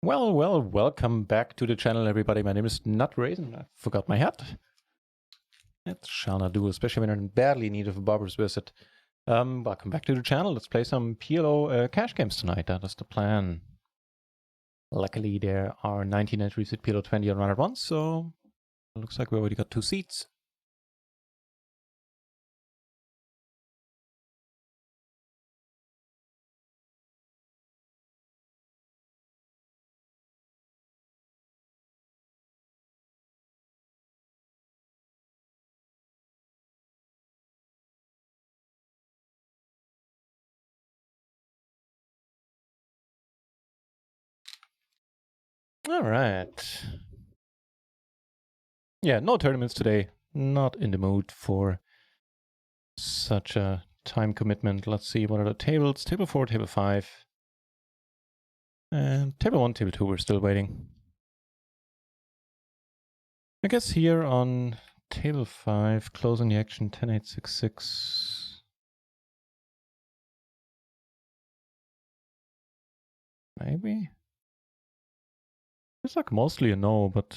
Welcome back to the channel, everybody. My name is NutRaisin. I forgot my hat. It shall not do, especially when I'm in badly need of a barber's visit. Welcome back to the channel. Let's play some PLO cash games tonight. That is the plan. Luckily, there are 19 entries at PLO 20 on RunItOnce, so it looks like we already got 2 seats. All right. Yeah, no tournaments today. Not in the mood for such a time commitment. Let's see, what are the tables? Table 4, table 5. And table 1, table 2, we're still waiting. I guess here on table 5, closing the action 10-8-6-6. Maybe? It's like mostly a no, but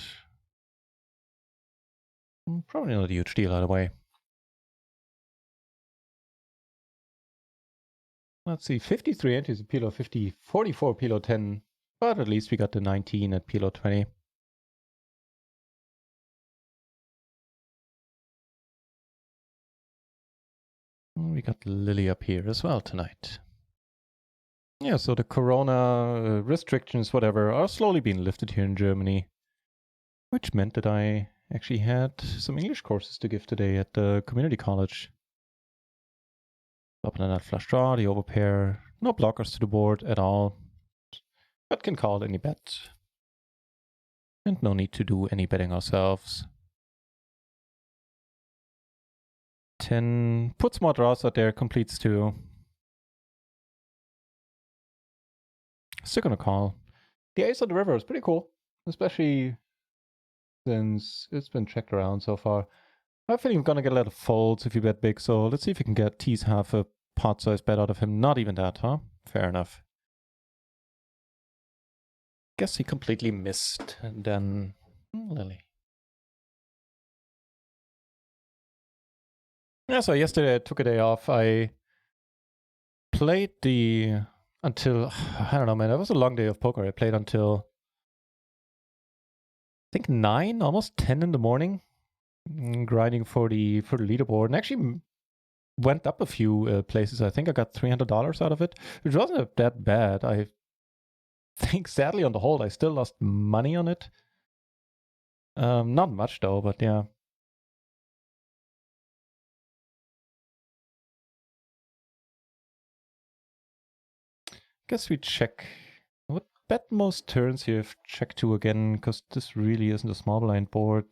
probably not a huge deal either way. Let's see, 53 entries at PLO 50, 44 PLO 10, but at least we got the 19 at PLO 20. We got Lily up here as well tonight. Yeah, so the corona restrictions, whatever, are slowly being lifted here in Germany, which meant that I actually had some English courses to give today at the community college. Open a nut flush draw, the overpair, no blockers to the board at all, but can call any bet. And no need to do any betting ourselves. 10 puts more draws out there, completes 2. Still gonna call. The ace of the river is pretty cool, especially since it's been checked around so far. I think I'm gonna get a lot of folds if you bet big, so let's see if we can tease half a pot size bet out of him. Not even that, huh? Fair enough. Guess he completely missed, and then Lily. Yeah, so yesterday I took a day off. I played until, I don't know, man, that was a long day of poker. I played until, I think 9, almost 10 in the morning, grinding for the leaderboard, and actually went up a few places. I think I got $300 out of it, which wasn't that bad. I think sadly on the whole, I still lost money on it. Not much though, but yeah. Guess we check. Would bet most turns here if check 2 again, because this really isn't a small blind board.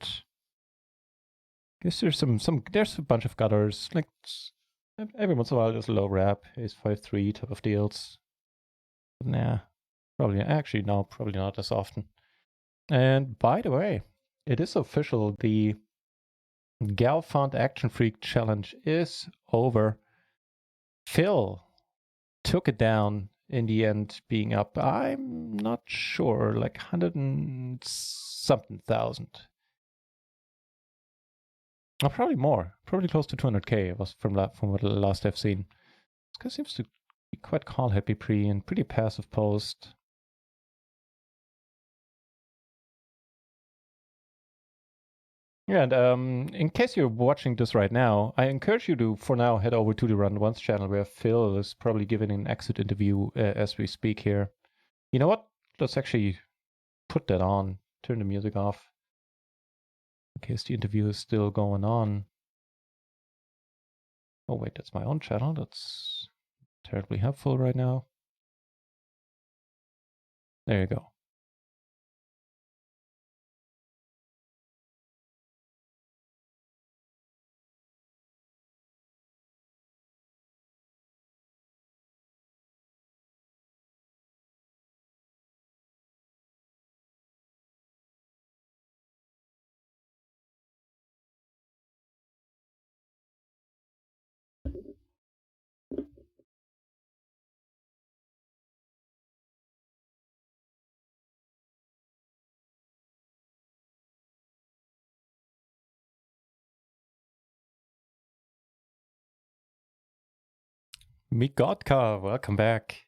Guess there's there's a bunch of gutters. Like every once in a while there's a low wrap, ace 5-3 type of deals. But nah, probably actually no, probably not as often. And by the way, it is official. The Galfond Action Freak Challenge is over. Phil took it down in the end, being up, I'm not sure, like 100 and something thousand. Oh, probably more. Probably close to 200k. It was from what last I've seen. This guy seems to be quite call happy pre and pretty passive post. Yeah, and in case you're watching this right now, I encourage you to, for now, head over to the RunItOnce channel where Phil is probably giving an exit interview as we speak here. You know what? Let's actually put that on. Turn the music off in case the interview is still going on. Oh wait, that's my own channel. That's terribly helpful right now. There you go. Migotka, welcome back.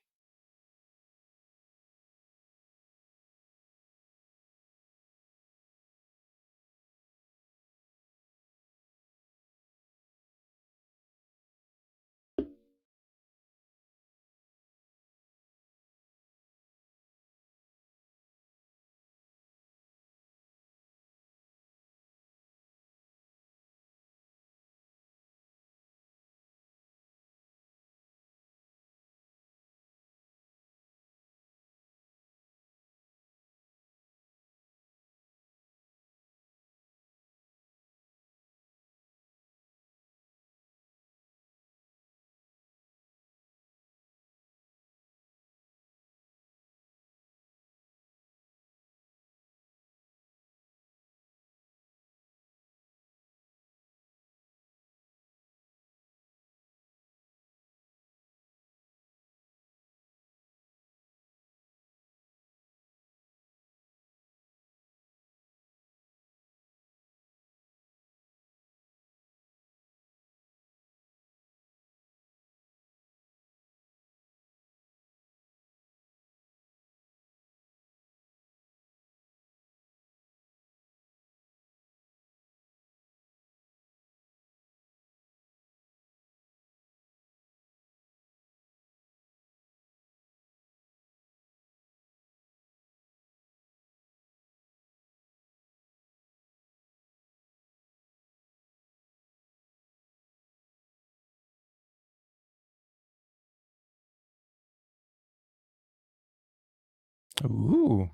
Ooh.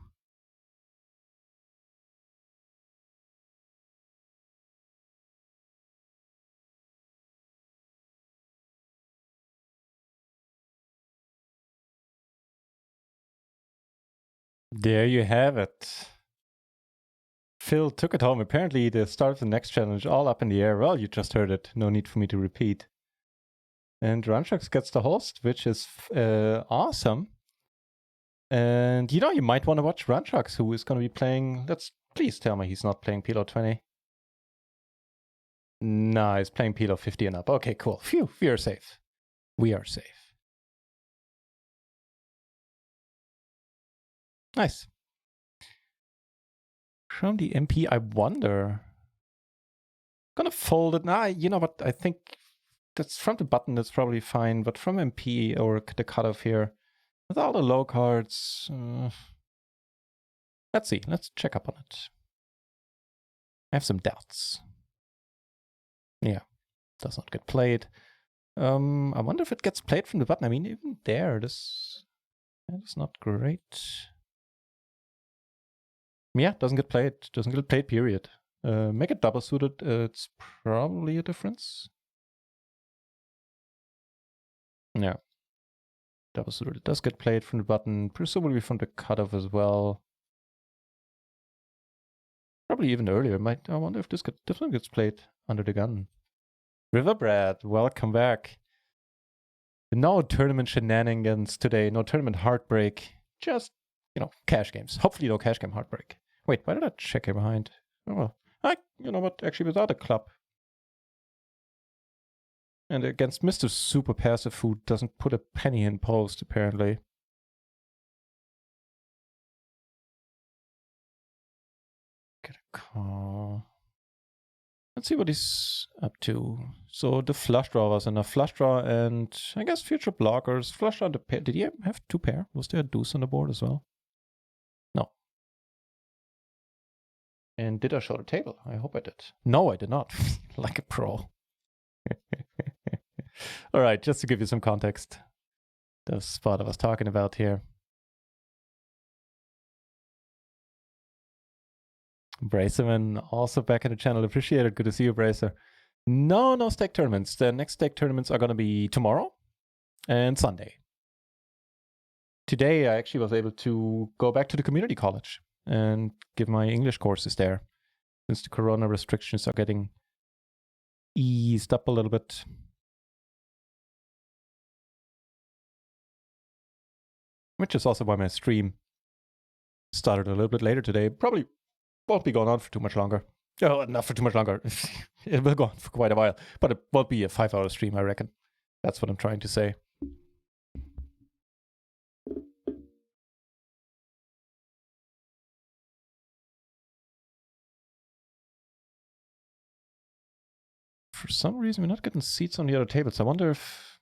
There you have it. Phil took it home. Apparently, the start of the next challenge, all up in the air. Well, you just heard it. No need for me to repeat. And RunShucks gets the host, which is awesome. And you might want to watch RunShucks, who is going to be playing. Please tell me he's not playing PLO 20. No, he's playing PLO 50 and up. Okay, cool. Phew, we are safe. We are safe. Nice. From the MP, I wonder. Gonna fold it. Nah, you know what? I think that's from the button, that's probably fine. But from MP or the cutoff here, with all the low cards, let's see. Let's check up on it. I have some doubts. Yeah, does not get played. I wonder if it gets played from the button. I mean, even there, that is not great. Yeah, doesn't get played. Doesn't get played, period. Make it double suited. It's probably a difference. Yeah. Double suited. It does get played from the button, presumably from the cutoff as well. Probably even earlier. I wonder if this definitely gets played under the gun. Riverbread, welcome back. No tournament shenanigans today. No tournament heartbreak. Just, cash games. Hopefully no cash game heartbreak. Wait, why did I check here behind? Oh, well. You know what? Actually, without a club. And against Mr. Super Passive, who doesn't put a penny in post, apparently. Get a call. Let's see what he's up to. So the flush draw was enough. Flush draw and I guess future blockers. Flush draw the pair. Did he have two pair? Was there a deuce on the board as well? No. And did I show the table? I hope I did. No, I did not. Like a pro. All right, just to give you some context. The spot I was talking about here. Bracerman also back in the channel. Appreciate it. Good to see you, Bracer. No stake tournaments. The next stake tournaments are going to be tomorrow and Sunday. Today, I actually was able to go back to the community college and give my English courses there, since the corona restrictions are getting eased up a little bit. Which is also why my stream started a little bit later today. Probably won't be going on for too much longer. Oh, not for too much longer. It will go on for quite a while, but it won't be a 5-hour stream, I reckon. That's what I'm trying to say. for some reason we're not getting seats on the other tables. I wonder if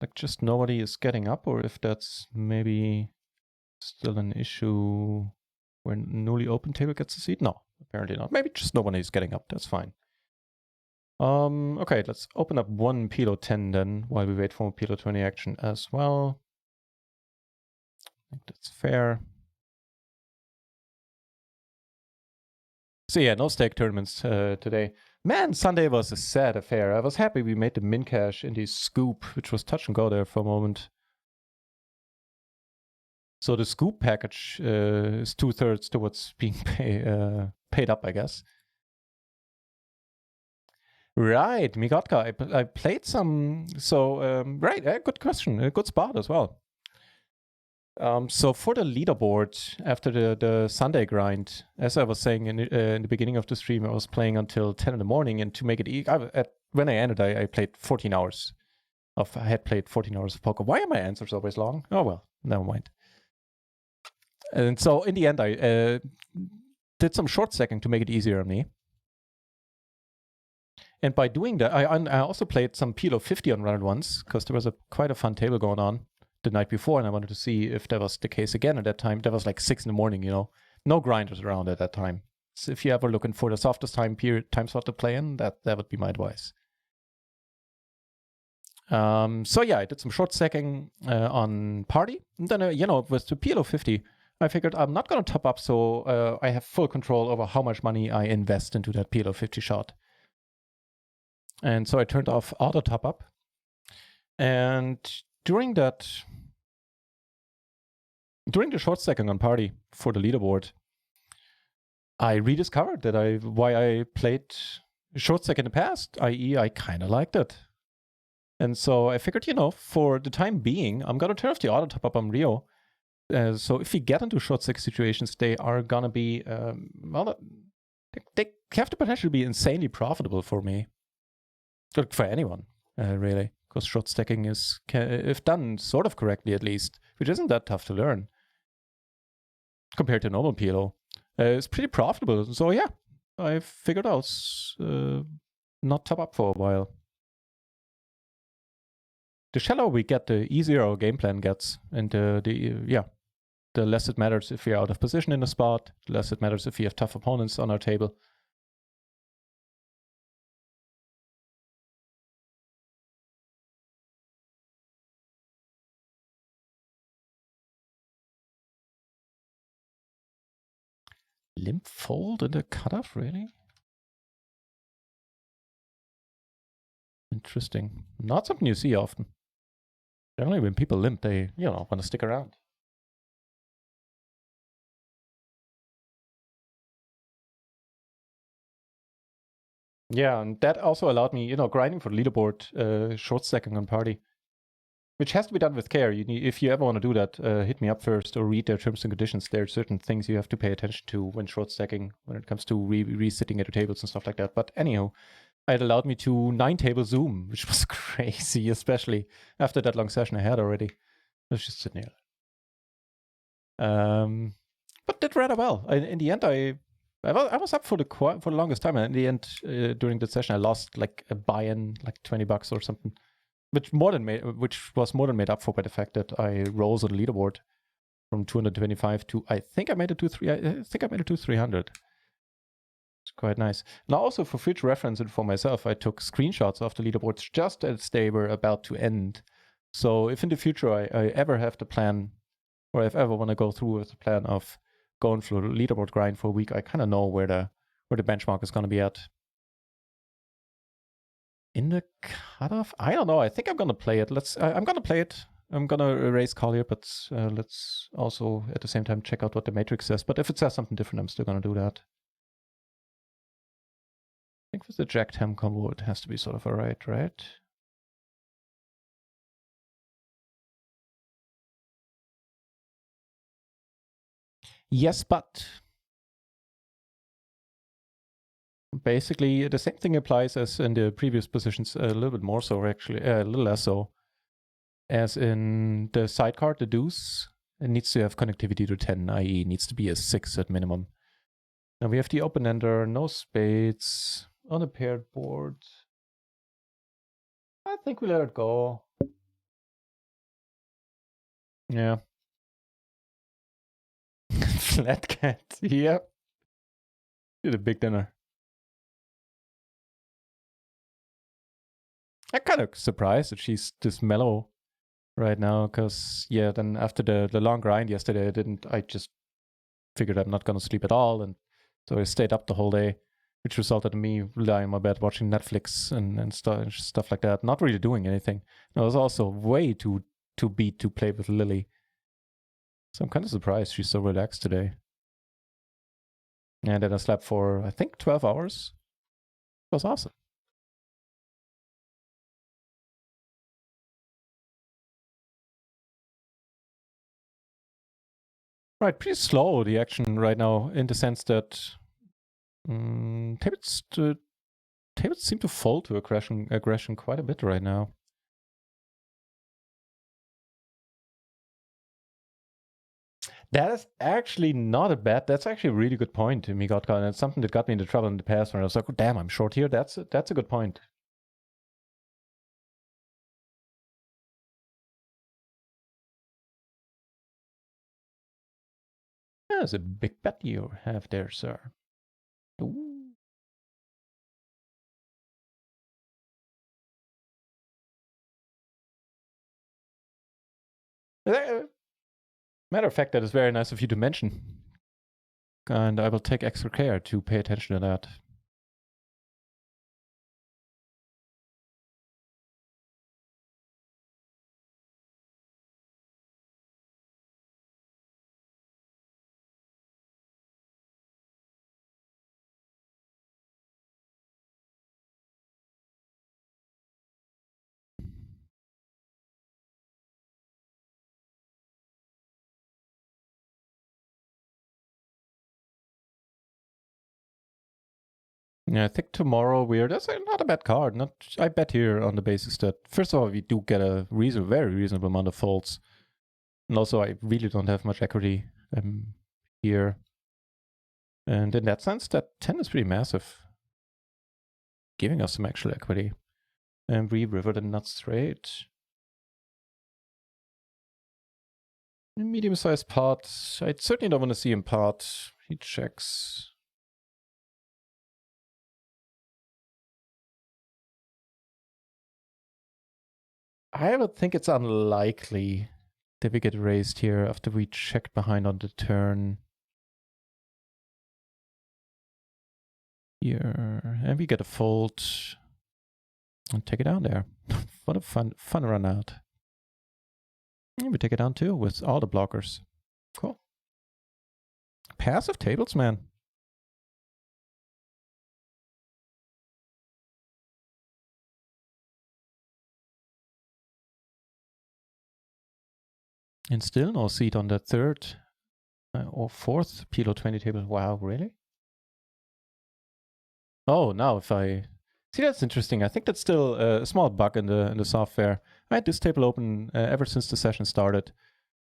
like just nobody is getting up, or if that's maybe still an issue where newly open table gets a seat. No, apparently not. Maybe just nobody is getting up. That's fine. Okay, let's open up one PLO 10 then, while we wait for PLO 20 action as well. I think that's fair. So yeah, no stake tournaments today. Man, Sunday was a sad affair. I was happy we made the min cash in the scoop, which was touch and go there for a moment. So the scoop package is 2/3 towards being paid up, I guess. Right, Migotka, I played some, so, right, good question, a good spot as well. So for the leaderboard, after the Sunday grind, as I was saying in the beginning of the stream, I was playing until 10 in the morning, and to make it when I ended, I played 14 hours. I had played 14 hours of poker. Why are my answers always long? Oh well, never mind. And so in the end, I did some short stacking to make it easier on me. And by doing that, I also played some PLO 50 on RunItOnce, because there was quite a fun table going on the night before, and I wanted to see if that was the case again at that time. That was like 6 in the morning, you know. No grinders around at that time. So if you're ever looking for the softest time slot to play in, that would be my advice. So yeah, I did some short stacking on party. And then, you know, with the PLO 50, I figured I'm not going to top up, so I have full control over how much money I invest into that PLO 50 shot. And so I turned off auto top up. And during the short stacking on party for the leaderboard, I rediscovered that why I played short stack in the past, i.e. I kind of liked it. And so I figured, you know, for the time being, I'm going to turn off the auto top up on Rio. So if we get into short stack situations, they are going to be, well, they have the potential to be insanely profitable for me. For anyone, really. Because short stacking is, if done sort of correctly at least, which isn't that tough to learn compared to normal PLO, it's pretty profitable. So yeah, I figured I'll not top up for a while. The shallower we get, the easier our game plan gets, and the less it matters if we're out of position in a spot, the less it matters if we have tough opponents on our table. Limp fold in the cutoff, really? Interesting. Not something you see often. Generally, when people limp, they, you know, want to stick around. Yeah, and that also allowed me, you know, grinding for the leaderboard, short stacking on party, which has to be done with care. If you ever want to do that, hit me up first or read their terms and conditions. There are certain things you have to pay attention to when short stacking, when it comes to resitting at the tables and stuff like that. But anyhow, it allowed me to 9-table zoom, which was crazy, especially after that long session I had already. I was just sitting here. But did rather well. In the end, I was up for the longest time, and in the end, during the session, I lost like a buy-in, like $20 or something, which was more than made up for by the fact that I rose on the leaderboard from 225 to I think I made it to 300. It's quite nice. Now, also for future reference and for myself, I took screenshots of the leaderboards just as they were about to end. So if in the future I ever have the plan, or if I ever want to go through with the plan of going through a leaderboard grind for a week, I kind of know where the benchmark is going to be at. In the cutoff? I don't know. I think I'm going to play it. I'm going to play it. I'm going to erase Collier, but let's also at the same time check out what the matrix says. But if it says something different, I'm still going to do that. I think with the Jack-10 combo, it has to be sort of alright, right? Yes, but basically the same thing applies as in the previous positions, a little bit more so actually, a little less so. As in the side card, the deuce, it needs to have connectivity to 10, i.e. needs to be a 6 at minimum. Now we have the open-ender, no spades, on a paired board. think we let it go. Yeah. Flat cat. Yeah. Did a big dinner. I'm kind of surprised that she's this mellow right now, because yeah, then after the long grind yesterday, I just figured I'm not gonna sleep at all, and so I stayed up the whole day, which resulted in me lying in my bed watching Netflix and stuff like that, not really doing anything. I was also way too beat to play with Lily, so I'm kind of surprised she's so relaxed today. And then I slept for I think 12 hours. It was awesome. Right, pretty slow the action right now, in the sense that tables seem to fold to aggression quite a bit right now. That is actually not a bad. That's actually a really good point, Migotka, and it's something that got me into trouble in the past when I was like, oh, "Damn, I'm short here." That's a good point. That's a big bet you have there, sir. Ooh. Matter of fact, that is very nice of you to mention, and I will take extra care to pay attention to that. Yeah, I think tomorrow that's not a bad card. I bet here on the basis that first of all we do get a very reasonable amount of folds, and also I really don't have much equity here, and in that sense, that 10 is pretty massive, giving us some actual equity. And we river the nut straight. Medium-sized pot. I certainly don't want to see him pot. He checks. I would think it's unlikely that we get raised here after we checked behind on the turn. Here. And we get a fold. And take it down there. What a fun run out. And we take it down too with all the blockers. Cool. Passive tables, man. And still no seat on the third or fourth PLO 20 table. Wow, really? Oh, now if I see, that's interesting. I think that's still a small bug in the software. I had this table open ever since the session started,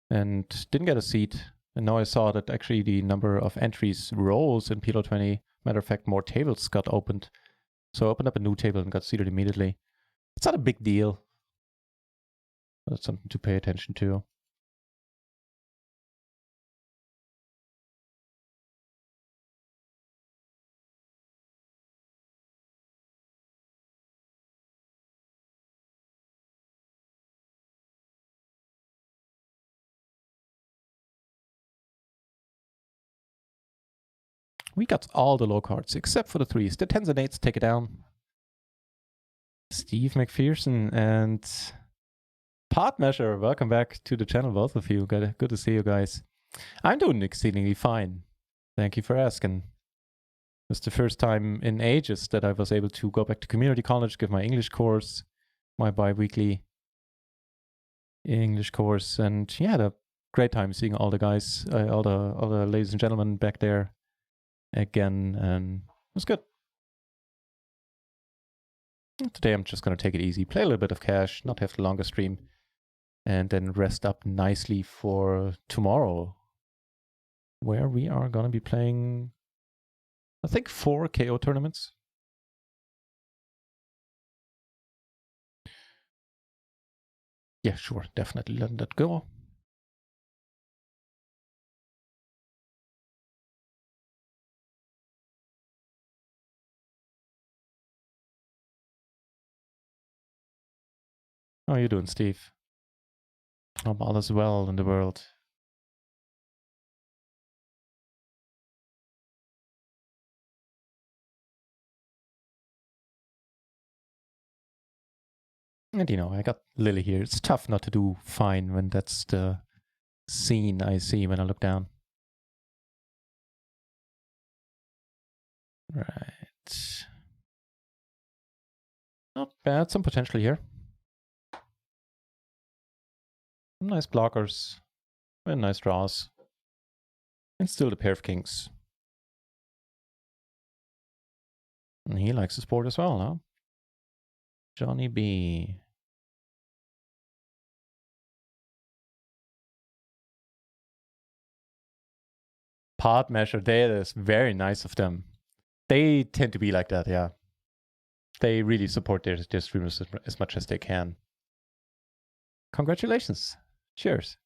and didn't get a seat. And now I saw that actually the number of entries rose in PLO 20. Matter of fact, more tables got opened. So I opened up a new table and got seated immediately. It's not a big deal. That's something to pay attention to. We got all the low cards except for the threes. The 10s and 8s take it down. Steve McPherson and Pot Measure, welcome back to the channel, both of you. Good to see you guys. I'm doing exceedingly fine. Thank you for asking. It's the first time in ages that I was able to go back to community college, give my English course, my bi-weekly English course, and yeah, had a great time seeing all the guys, all the ladies and gentlemen back there again, and it was good. Today I'm just gonna take it easy, play a little bit of cash, not have the longer stream, and then rest up nicely for tomorrow, where we are gonna be playing, I think, 4 KO tournaments. Yeah, sure, definitely let that go. How are you doing, Steve? Hope all is well in the world. And I got Lily here. It's tough not to do fine when that's the scene I see when I look down. Right. Not bad. Some potential here. Some nice blockers. And nice draws. And still the pair of kings. And he likes the sport as well, huh? Johnny B. Pod measure, that is very nice of them. They tend to be like that, yeah. They really support their streamers as much as they can. Congratulations. Cheers.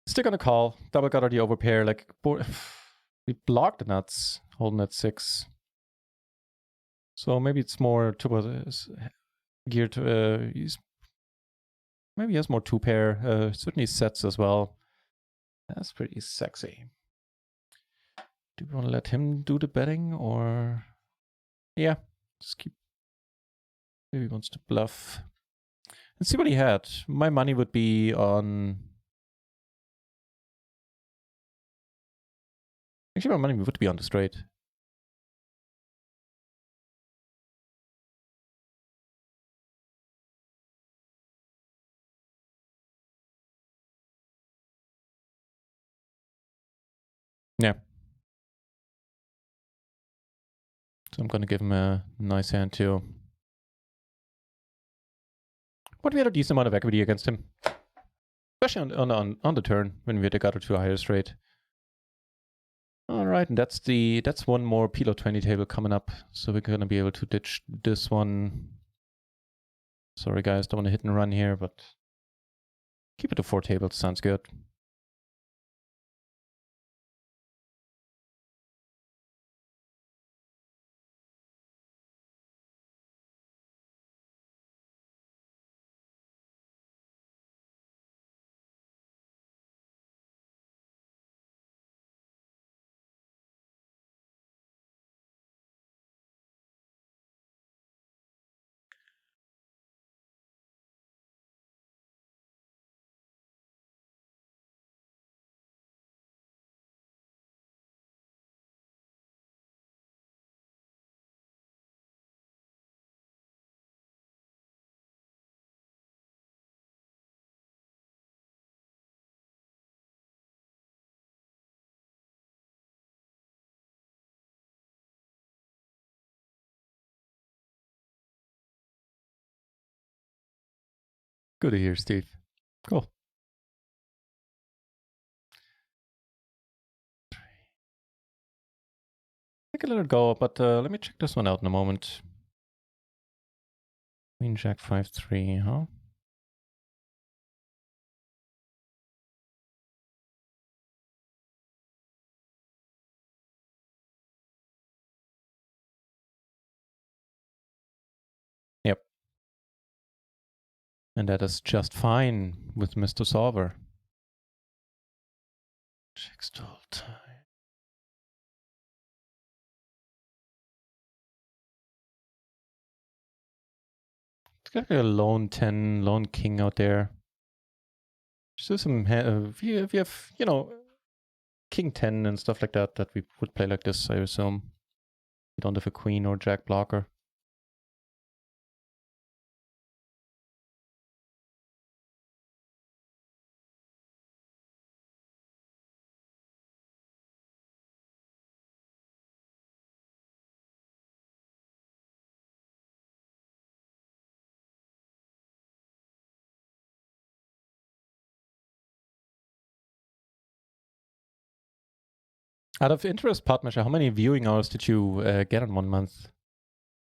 Still gonna call. Double gutter the overpair. Like, we blocked the nuts, holding at 6. So maybe it's more geared to. Maybe he has more 2-pair. Certainly sets as well. That's pretty sexy. Do we want to let him do the betting or? Yeah, just keep. Maybe he wants to bluff. Let's see what he had. My money would be on. Actually, my money would be on the straight. Yeah. So I'm gonna give him a nice hand too. But we had a decent amount of equity against him. Especially on the turn when we had to gutter to a higher straight. Alright, and that's one more PLO 20 table coming up. So we're gonna be able to ditch this one. Sorry guys, don't want to hit and run here, but keep it to 4 tables, sounds good. Good to hear, Steve. Cool. I can let it go, but let me check this one out in a moment. Queen Jack 5-3, huh? Yep. And that is just fine with Mr. Solver. Checks the whole time. It's got like a lone 10, lone king out there. Just some, if you have, king 10 and stuff like that, that we would play like this, I assume. You don't have a queen or jack blocker. Out of interest, partnership, how many viewing hours did you get in 1 month?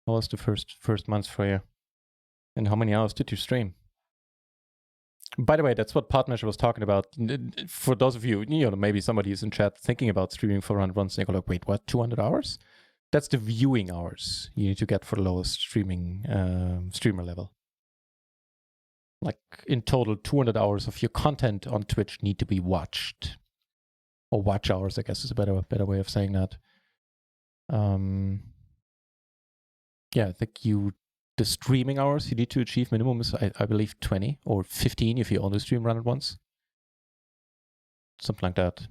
What was the first month for you? And how many hours did you stream? By the way, that's what Partnership was talking about. For those of you, maybe somebody is in chat thinking about streaming for RunItOnce, they go like, wait, what, 200 hours? That's the viewing hours you need to get for the lowest streamer level. Like in total, 200 hours of your content on Twitch need to be watched. Or watch hours, I guess is a better way of saying that. Yeah, I think the streaming hours you need to achieve minimum is, I believe, 20 or 15 if you only stream RunItOnce. Something like that.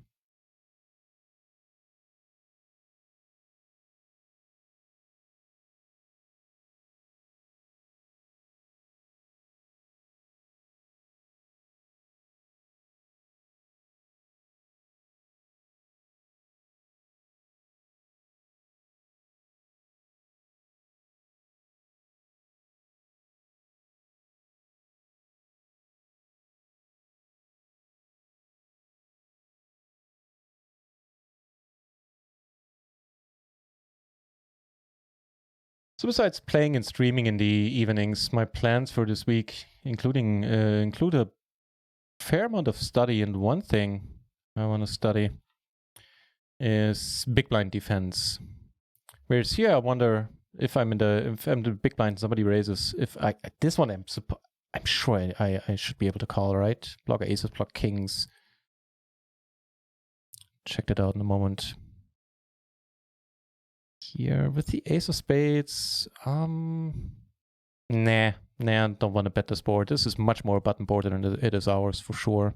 So besides playing and streaming in the evenings, my plans for this week include a fair amount of study. And one thing I want to study is big blind defense. Whereas here, I wonder if I'm in the big blind, somebody raises. If this one, I'm sure I should be able to call, right? Block aces, block kings. Check that out in a moment. Here with the ace of spades, nah, don't want to bet this board. This is much more button board than it is ours for sure.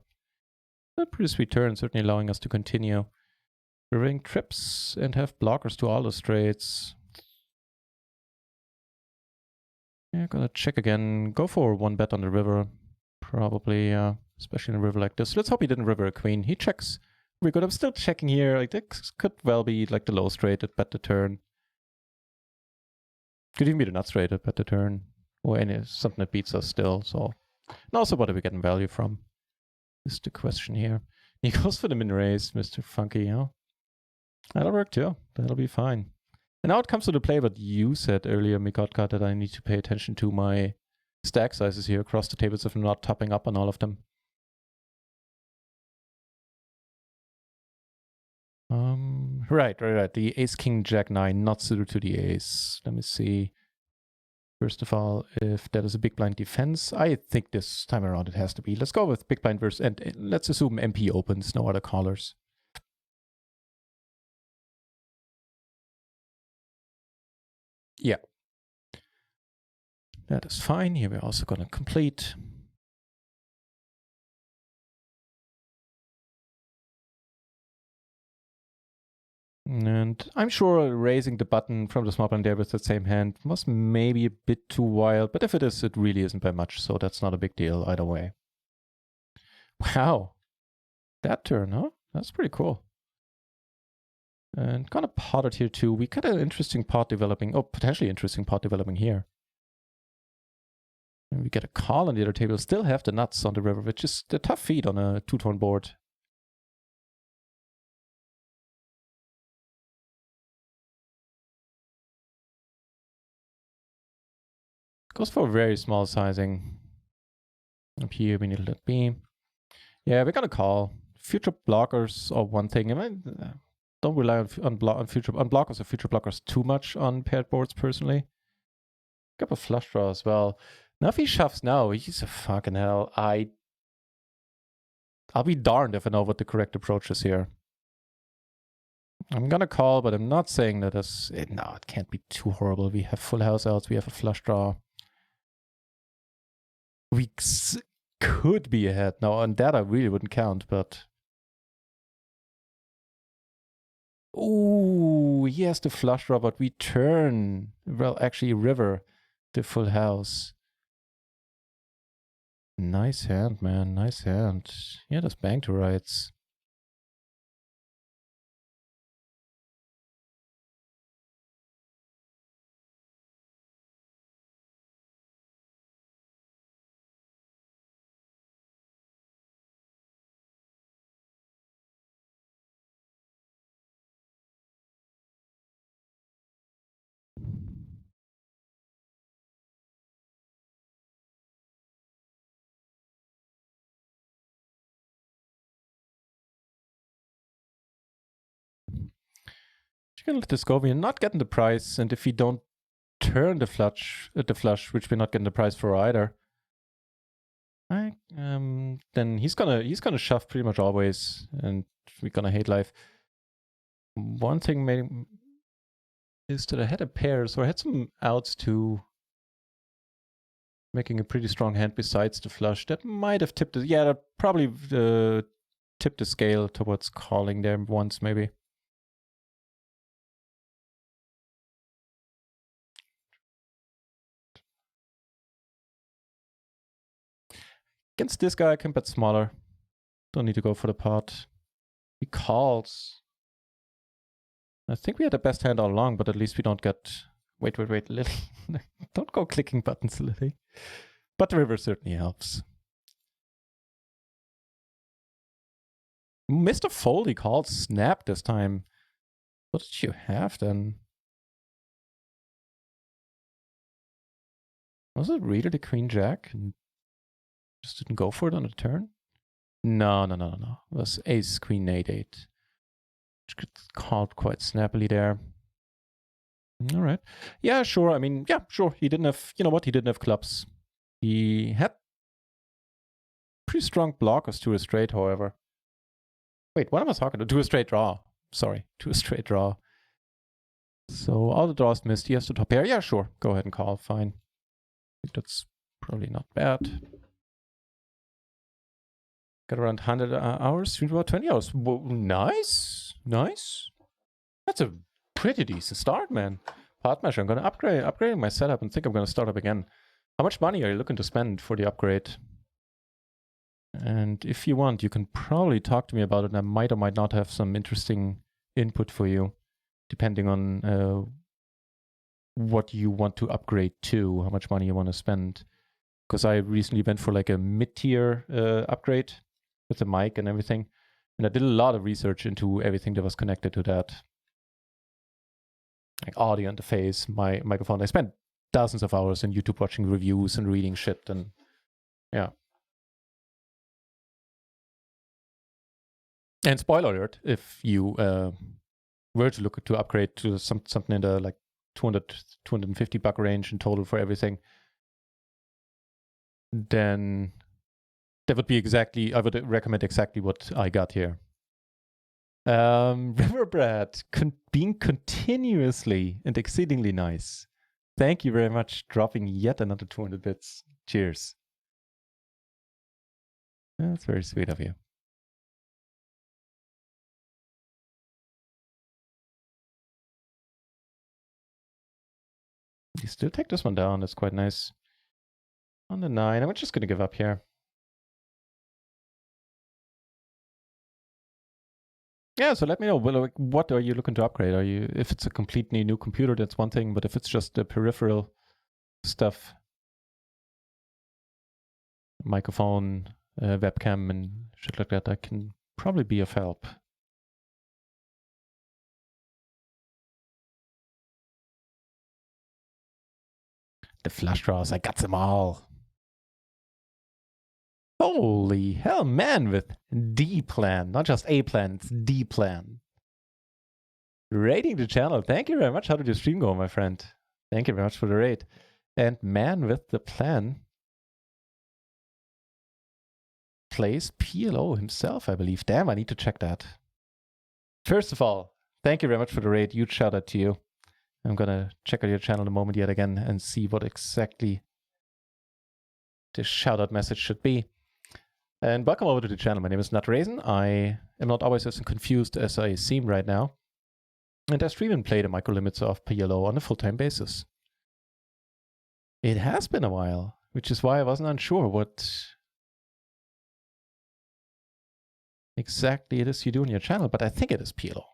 A pretty sweet turn, certainly allowing us to continue. Ring trips and have blockers to all the straights. Yeah, gonna check again. Go for one bet on the river, probably, especially in a river like this. Let's hope he didn't river a queen. He checks. We're good. I'm still checking here. Like this could well be like the low straight at bet the turn. Could even be the nut straight at bet the turn. Or something that beats us still. So, and also what are we getting value from? Is the question here. He goes for the min raise, Mr. Funky, That'll work too. That'll be fine. And now it comes to the play what you said earlier, Mikotka, that I need to pay attention to my stack sizes here across the tables if I'm not topping up on all of them. Right. The ace, king, jack, 9, not suited to the ace. Let me see. First of all, if that is a big blind defense, I think this time around it has to be. Let's go with big blind versus, and let's assume MP opens, no other callers. Yeah. That is fine. Here we're also going to complete. And I'm sure raising the button from the small blind there with the same hand was maybe a bit too wild, but if it is, it really isn't by much, so that's not a big deal either way. Wow. That turn, huh? That's pretty cool. And kind of potted here too. We got an interesting pot developing, potentially interesting pot developing here. And we get a call on the other table, still have the nuts on the river, which is a tough feat on a two-tone board. Goes for a very small sizing. Up here, we need to let be. Yeah, we're gonna call. Future blockers are one thing. I don't rely on blockers or future blockers too much on paired boards personally. Got a flush draw as well. Now if he shoves now, he's a fucking hell. I'll be darned if I know what the correct approach is here. I'm gonna call, but I'm not saying that no, it can't be too horrible. We have full house outs, we have a flush draw. We could be ahead. Now on that I really wouldn't count, but ooh, he has the flush draw, but we turn. Well, actually, river the full house. Nice hand, man. Nice hand. Yeah, that's bang to rights. You're gonna let this go. We're not getting the price, and if we don't turn the flush, which we're not getting the price for either, then he's gonna shove pretty much always, and we're gonna hate life. One thing maybe is that I had a pair, so I had some outs too, making a pretty strong hand besides the flush. That might have tipped it. Yeah, that probably tipped the scale towards calling there once, maybe. Against this guy, I can bet smaller. Don't need to go for the pot. He calls. I think we had the best hand all along, but at least we don't get... Wait, Lily. Don't go clicking buttons, Lily. But the river certainly helps. Mr. Foldy called snap this time. What did you have then? Was it really the Queen Jack? And just didn't go for it on the turn? No. It was Ace Queen 8-8. Which called quite snappily there. All right. Yeah, sure. I mean, yeah, sure. He didn't have, you know what? He didn't have clubs. He had pretty strong blockers to a straight, however. Wait, what am I talking to? To a straight draw. Sorry, to a straight draw. So all the draws missed. He has to top pair. Yeah, sure. Go ahead and call. Fine. I think that's probably not bad. Got around 100 hours. Streamed about 20 hours. Whoa, nice. Nice. That's a pretty decent start, man. Part measure. I'm going to upgrade my setup and think I'm going to start up again. How much money are you looking to spend for the upgrade? And if you want, you can probably talk to me about it, and I might or might not have some interesting input for you, depending on what you want to upgrade to, how much money you want to spend. Because I recently went for like a mid-tier upgrade with the mic and everything, and I did a lot of research into everything that was connected to that. Like audio interface, my microphone. I spent dozens of hours on YouTube watching reviews and reading shit, and yeah. And spoiler alert, if you were to look to upgrade to something in the like 200, 250 buck range in total for everything, then that would be exactly, I would recommend exactly what I got here. Riverbrat, being continuously and exceedingly nice. Thank you very much, dropping yet another 200 bits. Cheers. That's very sweet of you. You still take this one down. That's quite nice. On the 9, I'm just going to give up here. Yeah, so let me know. Well, like, what are you looking to upgrade? Are you, if it's a completely new computer, that's one thing. But if it's just the peripheral stuff, microphone, webcam, and shit like that, I can probably be of help. The flush draws, I got them all. Holy hell, man, with D plan, not just A plan, it's D plan. Rating the channel. Thank you very much. How did your stream go, my friend? Thank you very much for the raid. And man with the plan plays PLO himself, I believe. Damn, I need to check that. First of all, thank you very much for the raid. Huge shout out to you. I'm gonna check out your channel in a moment yet again and see what exactly the shout out message should be. And welcome over to the channel. My name is NutRaisin. I am not always as confused as I seem right now. And I stream and play the micro limits of PLO on a full-time basis. It has been a while, which is why I wasn't unsure what exactly it is you do on your channel, but I think it is PLO.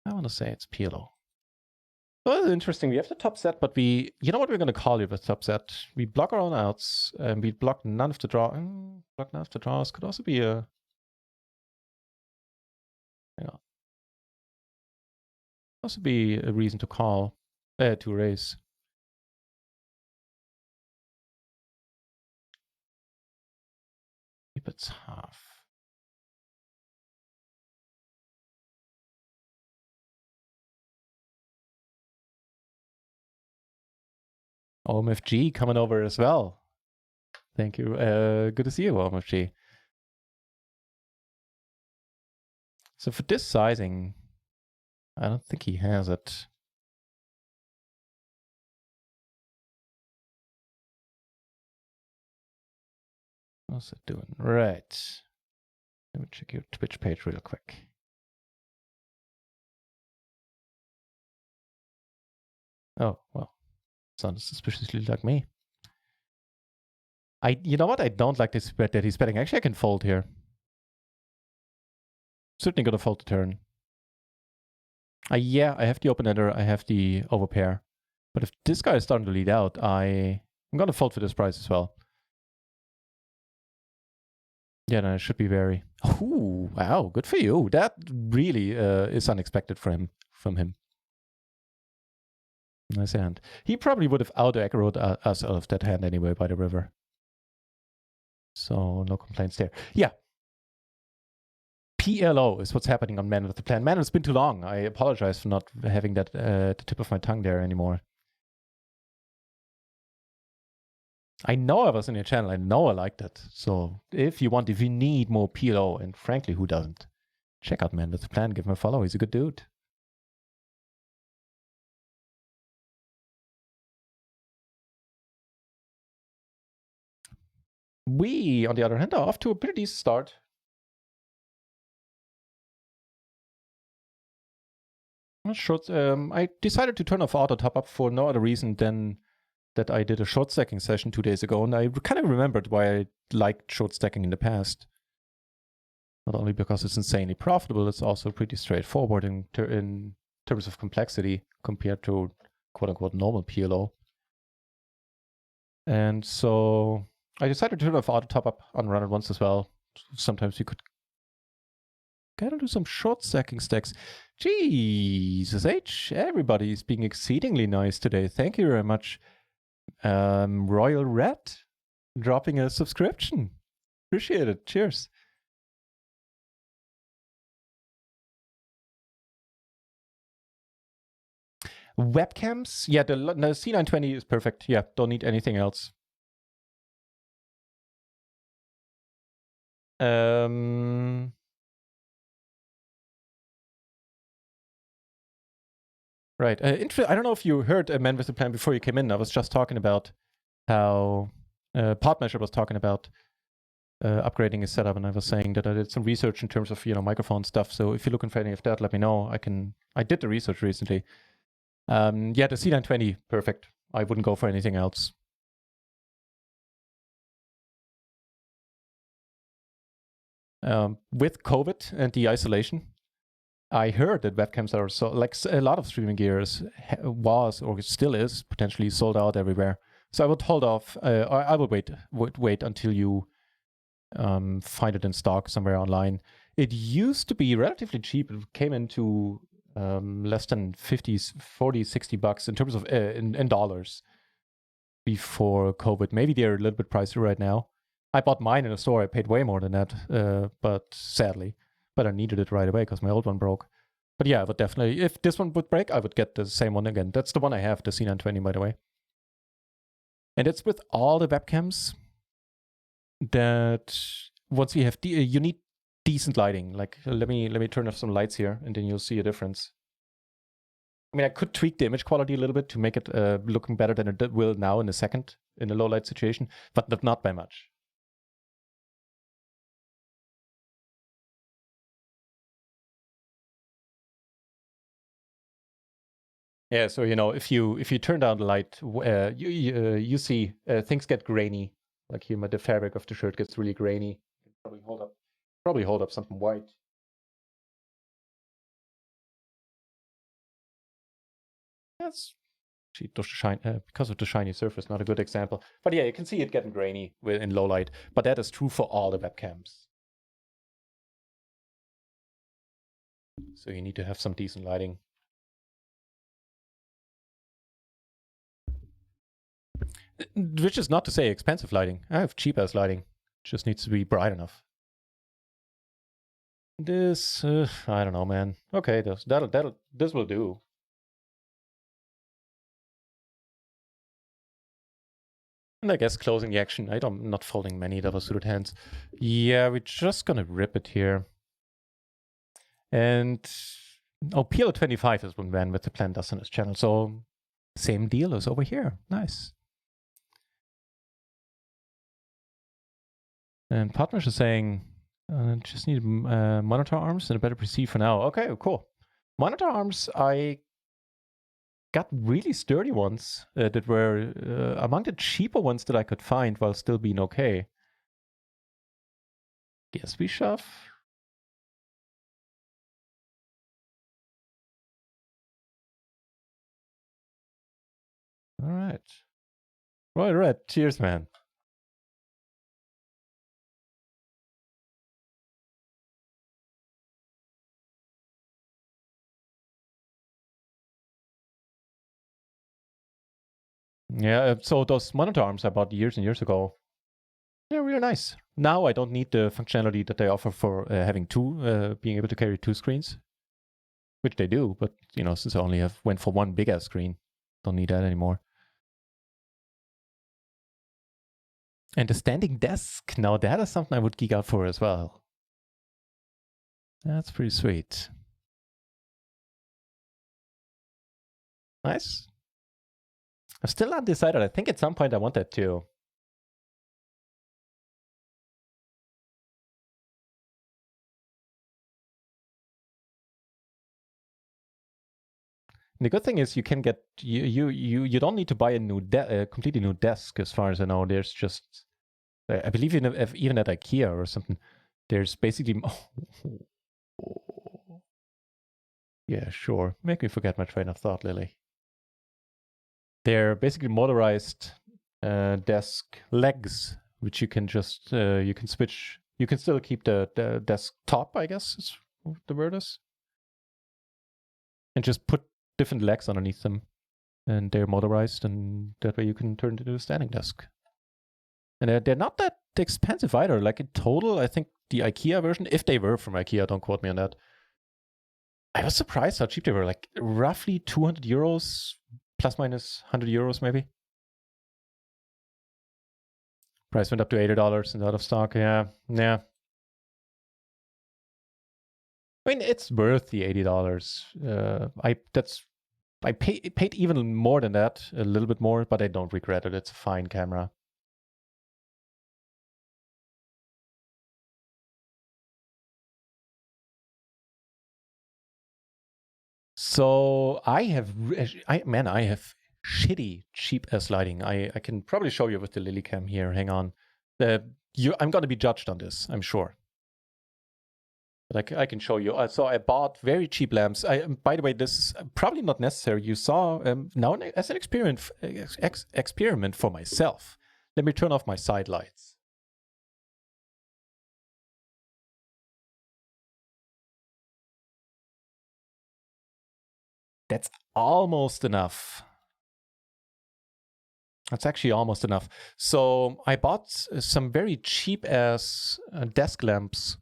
I want to say it's PLO. Well, it's interesting. We have the top set, but you know what we're going to call it with top set? We block our own outs, and we block none of the draws. Block none of the draws could also be a... Hang on. Also be a reason to call, to raise. If it's half. OMFG coming over as well. Thank you. Good to see you, OMFG. So for this sizing, I don't think he has it. What's it doing? Right. Let me check your Twitch page real quick. Oh, well. Sounds suspiciously like me. You know what? I don't like this bet that he's betting. Actually, I can fold here. Certainly gonna fold the turn. Yeah, I have the open ender, I have the overpair. But if this guy is starting to lead out, I'm gonna fold for this price as well. Yeah, no, it should be very. Ooh, wow, good for you. That really is unexpected from him. Nice hand. He probably would have out-aggroed us out of that hand anyway by the river. So no complaints there. Yeah. PLO is what's happening on Man with the Plan. Man, it's been too long. I apologize for not having that at the tip of my tongue there anymore. I know I was on your channel. I know I liked it. So if you need more PLO, and frankly, who doesn't? Check out Man with the Plan. Give him a follow. He's a good dude. We, on the other hand, are off to a pretty decent start. Short, I decided to turn off auto top up for no other reason than that I did a short stacking session 2 days ago, and I kind of remembered why I liked short stacking in the past. Not only because it's insanely profitable, it's also pretty straightforward in terms of complexity compared to quote-unquote normal PLO. And so I decided to turn off auto top up on RunItOnce as well. Sometimes you could gotta do some short stacking stacks. Jesus H, everybody's being exceedingly nice today. Thank you very much. Royal Red dropping a subscription. Appreciate it. Cheers. Webcams? Yeah, the C920 is perfect. Yeah, don't need anything else. Right. I don't know if you heard a Man with a Plan before you came in. I was just talking about how Podmeasure was talking about upgrading his setup, and I was saying that I did some research in terms of microphone stuff. So if you're looking for any of that, let me know. I did the research recently. Yeah, the C920, perfect. I wouldn't go for anything else. With COVID and the isolation, I heard that webcams are so, like a lot of streaming gears was or still is potentially sold out everywhere. So I would hold off. I would wait until you find it in stock somewhere online. It used to be relatively cheap. It came into less than 50, 40, 60 bucks in terms of in dollars before COVID. Maybe they're a little bit pricey right now. I bought mine in a store. I paid way more than that, but sadly. But I needed it right away because my old one broke. But yeah, I would definitely, if this one would break, I would get the same one again. That's the one I have, the C920, by the way. And it's with all the webcams that once you have, you need decent lighting. Like, let me turn off some lights here, and then you'll see a difference. I mean, I could tweak the image quality a little bit to make it looking better than it will now in a second in a low light situation, but not by much. Yeah, so if you turn down the light, you see things get grainy. Like here, the fabric of the shirt gets really grainy. Probably hold up something white. That's because of the shiny surface, not a good example. But yeah, you can see it getting grainy in low light. But that is true for all the webcams. So you need to have some decent lighting. Which is not to say expensive lighting. I have cheap ass lighting. Just needs to be bright enough. This, I don't know, man. Okay, this will do. And I guess closing the action. I'm not folding many double suited hands. Yeah, we're just gonna rip it here. And PLO 25 is when Van with the plan does on his channel. So same deal as over here. Nice. And Partners is saying, just need monitor arms and a better PC for now. Okay, cool. Monitor arms, I got really sturdy ones that were among the cheaper ones that I could find while still being okay. Guess we shove. All right. Right. Cheers, man. Yeah, so those monitor arms I bought years and years ago, they're really nice. Now I don't need the functionality that they offer for having being able to carry 2 screens, which they do. But since I only went for one big ass screen, don't need that anymore. And the standing desk, now that is something I would geek out for as well. That's pretty sweet. Nice. I'm still undecided. I think at some point I want that too. And the good thing is you can get you don't need to buy a completely new desk. As far as I know, there's just I believe even at IKEA or something, there's basically yeah, sure. Make me forget my train of thought, Lily. They're basically motorized desk legs, which you can just you can switch. You can still keep the desk top, I guess is what the word is, and just put different legs underneath them, and they're motorized, and that way you can turn it into a standing desk. And they're not that expensive either. Like in total, I think the IKEA version, if they were from IKEA, don't quote me on that. I was surprised how cheap they were. Like roughly 200 euros, plus minus 100 euros maybe. Price went up to $80 and out of stock. Yeah. I mean, it's worth the $80. I paid even more than that, a little bit more, but I don't regret it. It's a fine camera. So I have shitty cheap ass lighting. I can probably show you with the Lilycam here. Hang on. I'm going to be judged on this, I'm sure. But I can show you. So I bought very cheap lamps. By the way, this is probably not necessary. You saw now as an experiment for myself. Let me turn off my side lights. That's almost enough. That's actually almost enough. So I bought some very cheap ass desk lamps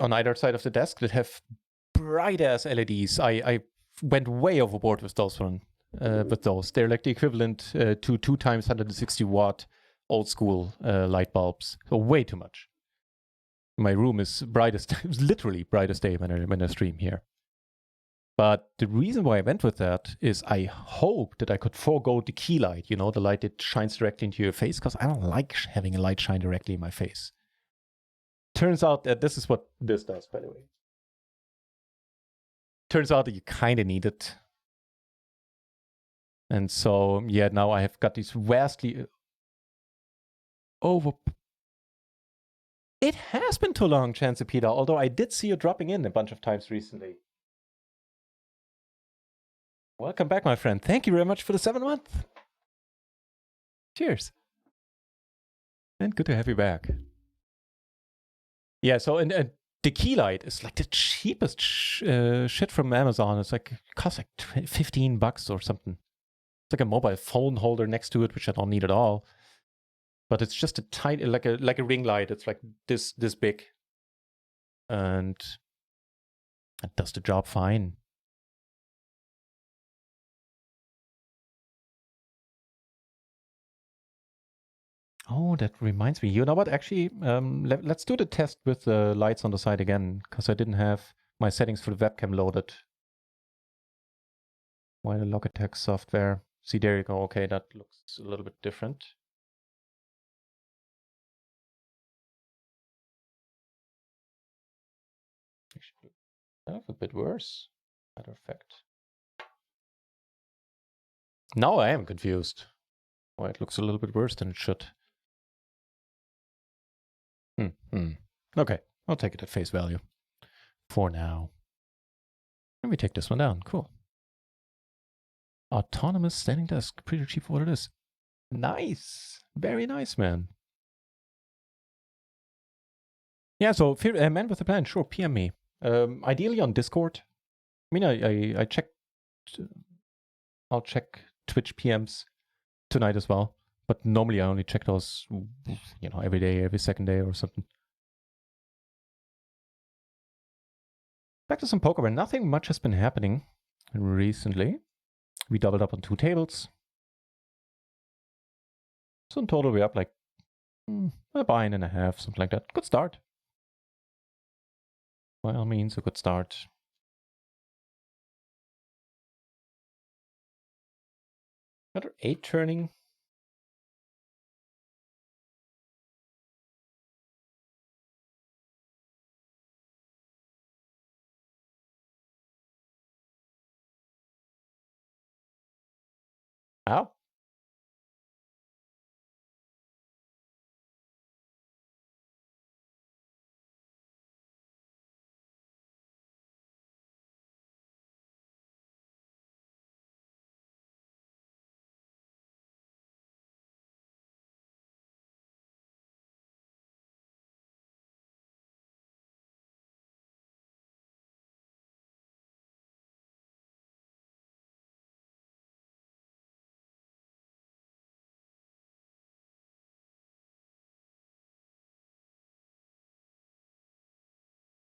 on either side of the desk that have bright ass LEDs. I went way overboard with those with those. They're like the equivalent to 2 times 160 watt old school light bulbs. So way too much. My room is literally brightest day when I stream here. But the reason why I went with that is I hope that I could forego the key light, the light that shines directly into your face, because I don't like having a light shine directly in my face. Turns out that this is what this does, by the way. Turns out that you kind of need it. And so, yeah, now I have got these vastly over... It has been too long, Chance Peter, although I did see you dropping in a bunch of times recently. Welcome back, my friend. Thank you very much for the 7 month. Cheers. And good to have you back. Yeah, so and the key light is like the cheapest shit from Amazon. It's like, it costs like $15 or something. It's like a mobile phone holder next to it, which I don't need at all. But it's just a tiny, like a ring light. It's like this big. And it does the job fine. Oh, that reminds me. You know what? Actually, let's do the test with the lights on the side again, because I didn't have my settings for the webcam loaded. Why the Logitech software? See, there you go. Okay, that looks a little bit different. Actually, that's a bit worse. Matter of fact. Now I am confused. Why it looks a little bit worse than it should. Okay, I'll take it at face value for now. And we take this one down. Cool. Autonomous standing desk. Pretty cheap for what it is. Nice. Very nice, man. Yeah, so man with a plan, sure, PM me. Ideally on Discord. I mean, I checked. I'll check Twitch PMs tonight as well. But normally I only check those, every day, every second day or something. Back to some poker where nothing much has been happening recently. We doubled up on 2 tables. So in total we're up like a buy-in and a half, something like that. Good start. By all means, a good start. Another 8 turning. Ow.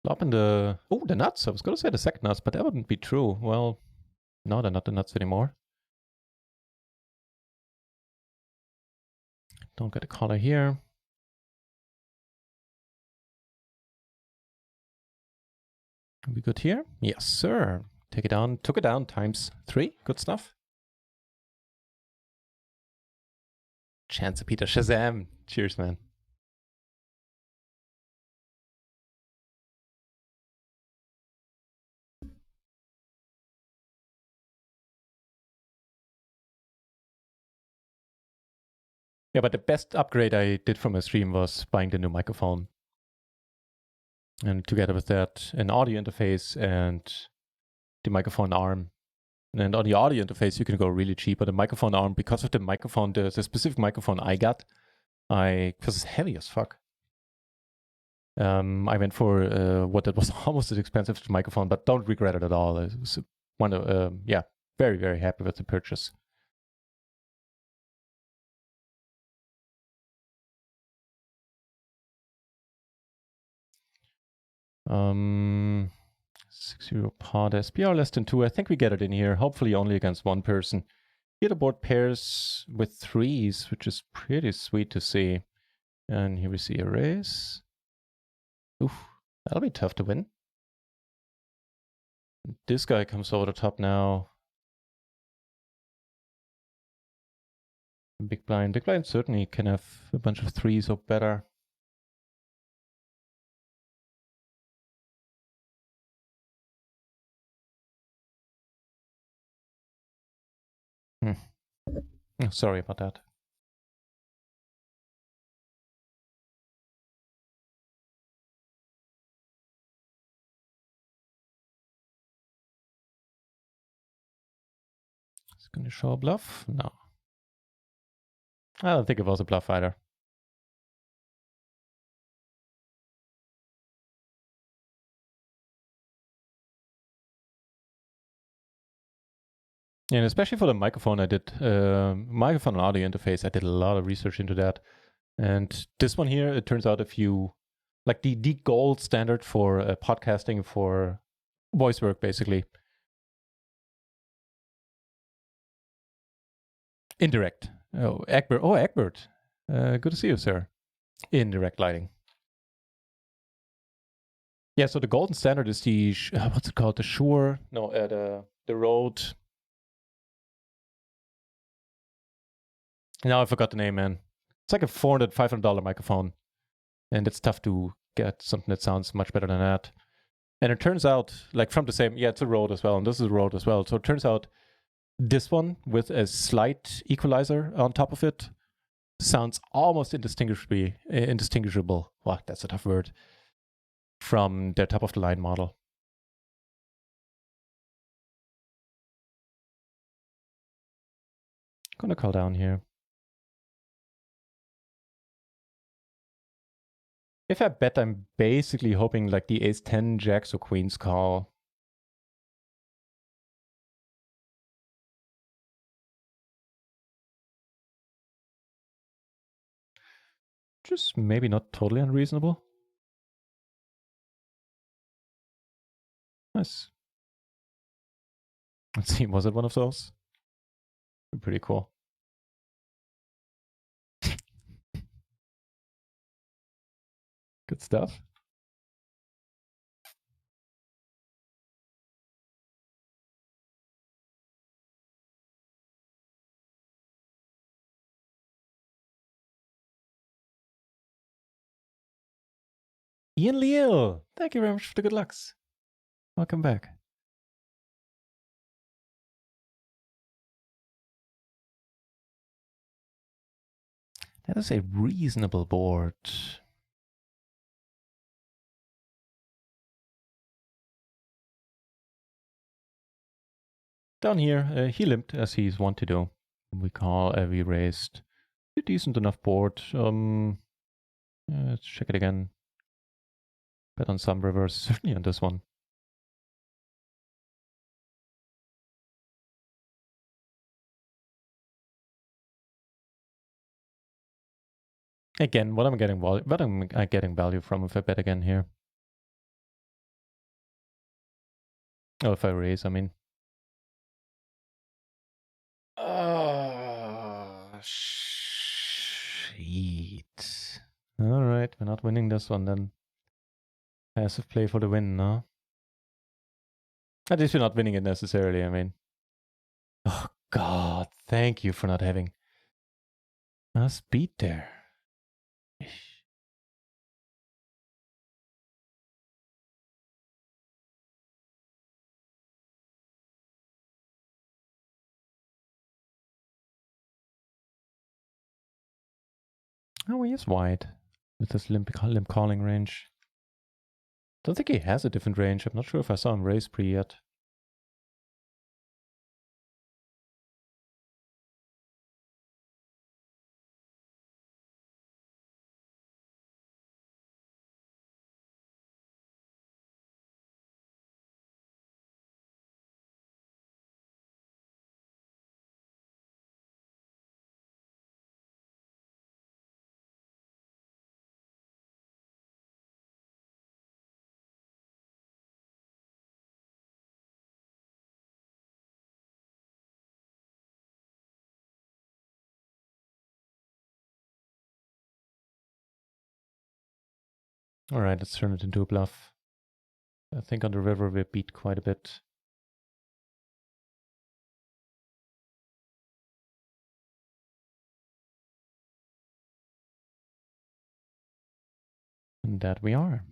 Flop in the... Oh, the nuts. I was going to say the second nuts, but that wouldn't be true. Well, no, they're not the nuts anymore. Don't get a collar here. Are we good here? Yes, sir. Take it down. Took it down times 3. Good stuff. Chance Peter Shazam. Cheers, man. Yeah, but the best upgrade I did from my stream was buying the new microphone. And together with that, an audio interface and the microphone arm. And on the audio interface, you can go really cheap. But the microphone arm, because of the microphone, the specific microphone I got, because it's heavy as fuck. I went for what that was almost as expensive as the microphone, but don't regret it at all. It was very, very happy with the purchase. €6 pot SPR less than 2. I think we get it in here. Hopefully only against one person. Here the board pairs with 3s, which is pretty sweet to see. And here we see a raise. Oof, that'll be tough to win. This guy comes over the top now. Big blind. Big blind certainly can have a bunch of 3s or better. Oh, sorry about that. Is it going to show a bluff? No. I don't think it was a bluff either. And especially for the microphone, I did microphone and audio interface. I did a lot of research into that. And this one here, it turns out if you like the gold standard for podcasting for voice work, basically. Indirect. Oh, Egbert. Good to see you, sir. Indirect lighting. Yeah, so the golden standard is the, what's it called? The Shure, no, the Rode. Now I forgot the name, man. It's like a $400, $500 microphone. And it's tough to get something that sounds much better than that. And it turns out, like from the same, yeah, it's a Rode as well, and this is a Rode as well. So it turns out this one with a slight equalizer on top of it sounds almost indistinguishable. Wow, that's a tough word. From their top of the line model. Gonna call down here. If I bet, I'm basically hoping like the ace 10 jacks or queens call. Just maybe not totally unreasonable. Nice. Let's see, was it one of those? Pretty cool. Good stuff. Ian Leal, thank you very much for the good lucks. Welcome back. That is a reasonable board. Down here, he limped as he's wont to do. We raised a decent enough board. Let's check it again. Bet on some rivers, certainly on this one. Again, what am I getting value from if I bet again here? Oh, if I raise, I mean. Shit. Alright, we're not winning this one then. Passive play for the win, no? At least we're not winning it necessarily, I mean. Oh god, thank you for not having us beat there. Oh, he is wide with this limp calling range. Don't think he has a different range. I'm not sure if I saw him raise pre yet. Alright, let's turn it into a bluff. I think on the river we beat quite a bit. And that we are.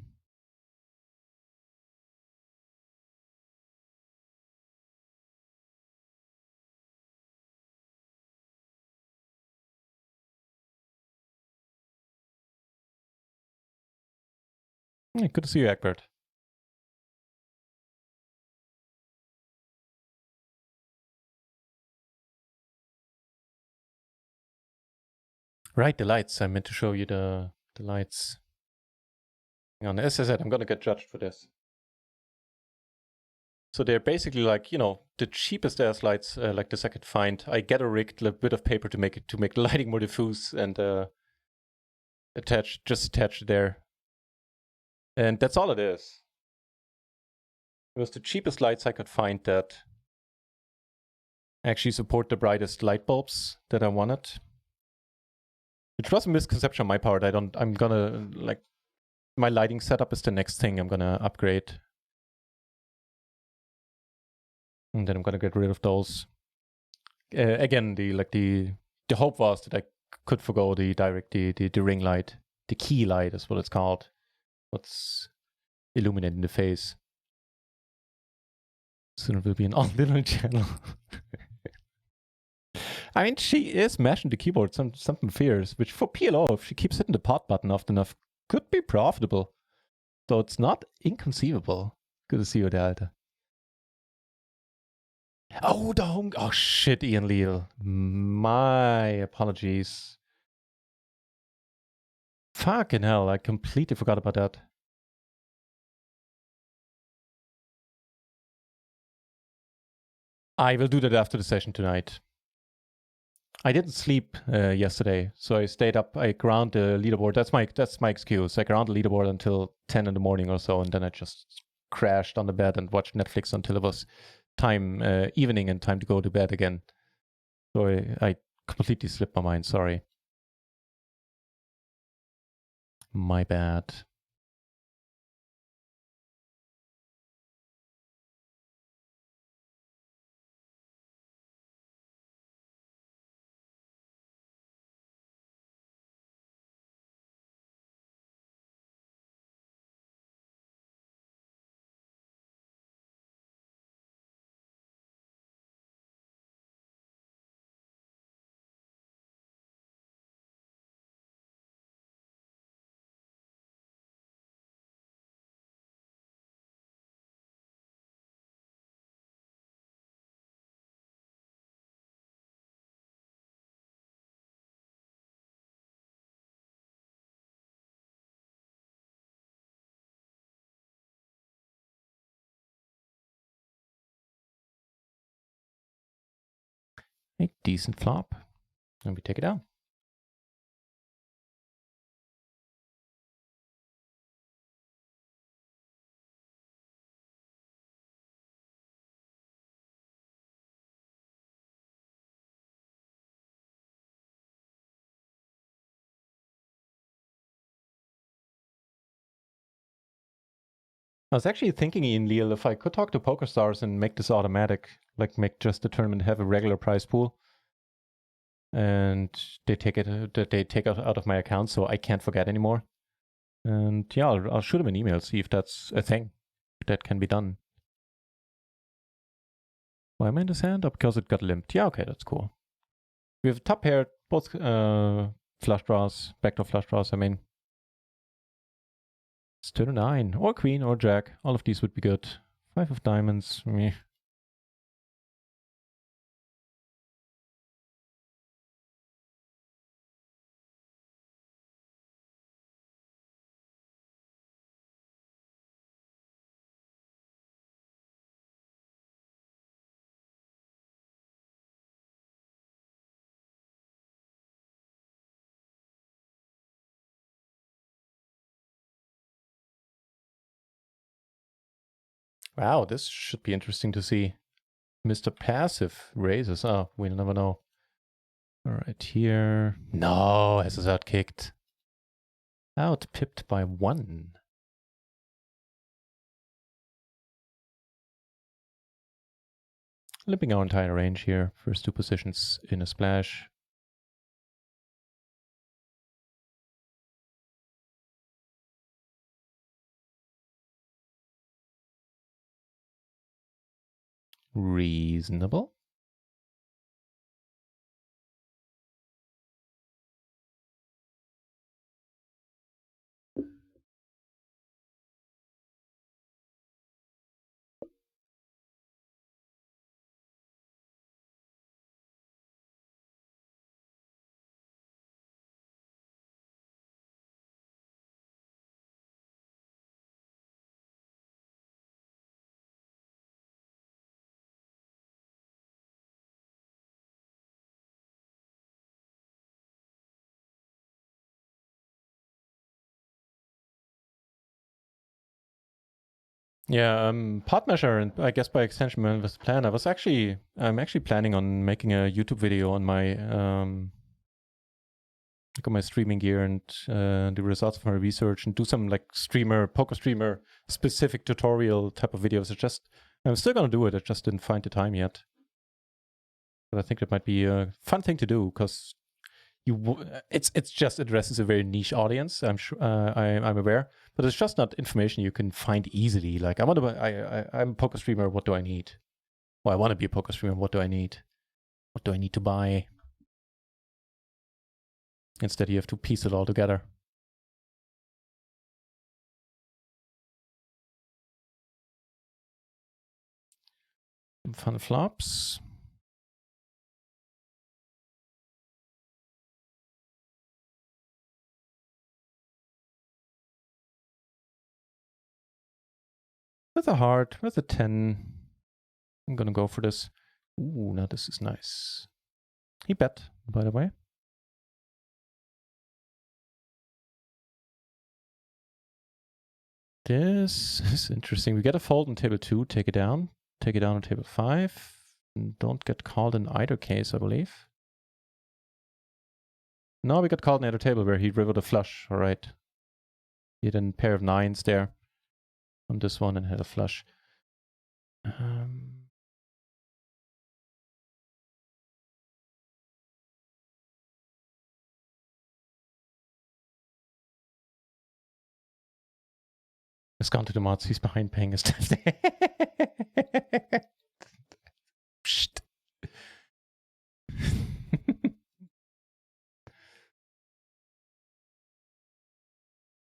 Yeah, good to see you, Egbert. Right, the lights. I meant to show you the lights. Hang on, as I said, I'm gonna get judged for this. So they're basically like, you know, the cheapest ass lights, like the second find. I get a rigged a bit of paper to make the lighting more diffuse and attach there. And that's all it is. It was the cheapest lights I could find that actually support the brightest light bulbs that I wanted. Which was a misconception on my part. I'm gonna, like, my lighting setup is the next thing I'm gonna upgrade. And then I'm gonna get rid of those. Again, the hope was that I could forgo the ring light. The key light is what it's called. What's illuminating the face. Soon it will be an all little channel. I mean, she is mashing the keyboard something fierce, which for PLO, if she keeps hitting the pot button often enough, could be profitable. So it's not inconceivable. Good to see you there. Oh, the home. Oh, shit, Ian Leal. My apologies. Fucking hell, I completely forgot about that. I will do that after the session tonight. I didn't sleep yesterday, so I stayed up. I ground the leaderboard. That's my excuse. I ground the leaderboard until 10 in the morning or so, and then I just crashed on the bed and watched Netflix until it was time, evening, and time to go to bed again. So I completely slipped my mind. Sorry. My bad. A decent flop. And we take it out. I was actually thinking, Ian Leal, if I could talk to PokerStars and make this automatic, like make just the tournament have a regular prize pool, and they take it out of my account, so I can't forget anymore. And yeah, I'll shoot them an email, see if that's a thing that can be done. Why am I in this hand? Oh, because it got limped. Yeah, okay, that's cool. We have top pair, both flush draws, backdoor flush draws. I mean, it's turn 9 or queen or jack. All of these would be good. 5 of diamonds. Meh. Wow, this should be interesting to see. Mr. Passive raises. Oh, we'll never know. All right, here. No, SSR kicked. Out pipped by 1. Limping our entire range here. First 2 positions in a splash. Reasonable. Yeah, pot measure, and I guess by extension with the plan. I'm actually planning on making a YouTube video on my look at my streaming gear and the results of my research and do some like poker streamer specific tutorial type of videos. I'm still gonna do it. I just didn't find the time yet. But I think it might be a fun thing to do because it's just addresses a very niche audience. I'm sure I'm aware, but it's just not information you can find easily. Like I'm a poker streamer. What do I need? Well, I want to be a poker streamer. What do I need? What do I need to buy? Instead, you have to piece it all together. Some fun flops. With a heart, with a 10. I'm gonna go for this. Ooh, now this is nice. He bet, by the way. This is interesting. We get a fold on table 2, take it down on table 5. And don't get called in either case, I believe. No, we got called in the other table where he rivered a flush. All right. He had a pair of 9s there on this one and had a flush. Let's go to the mods. He's behind paying his tax.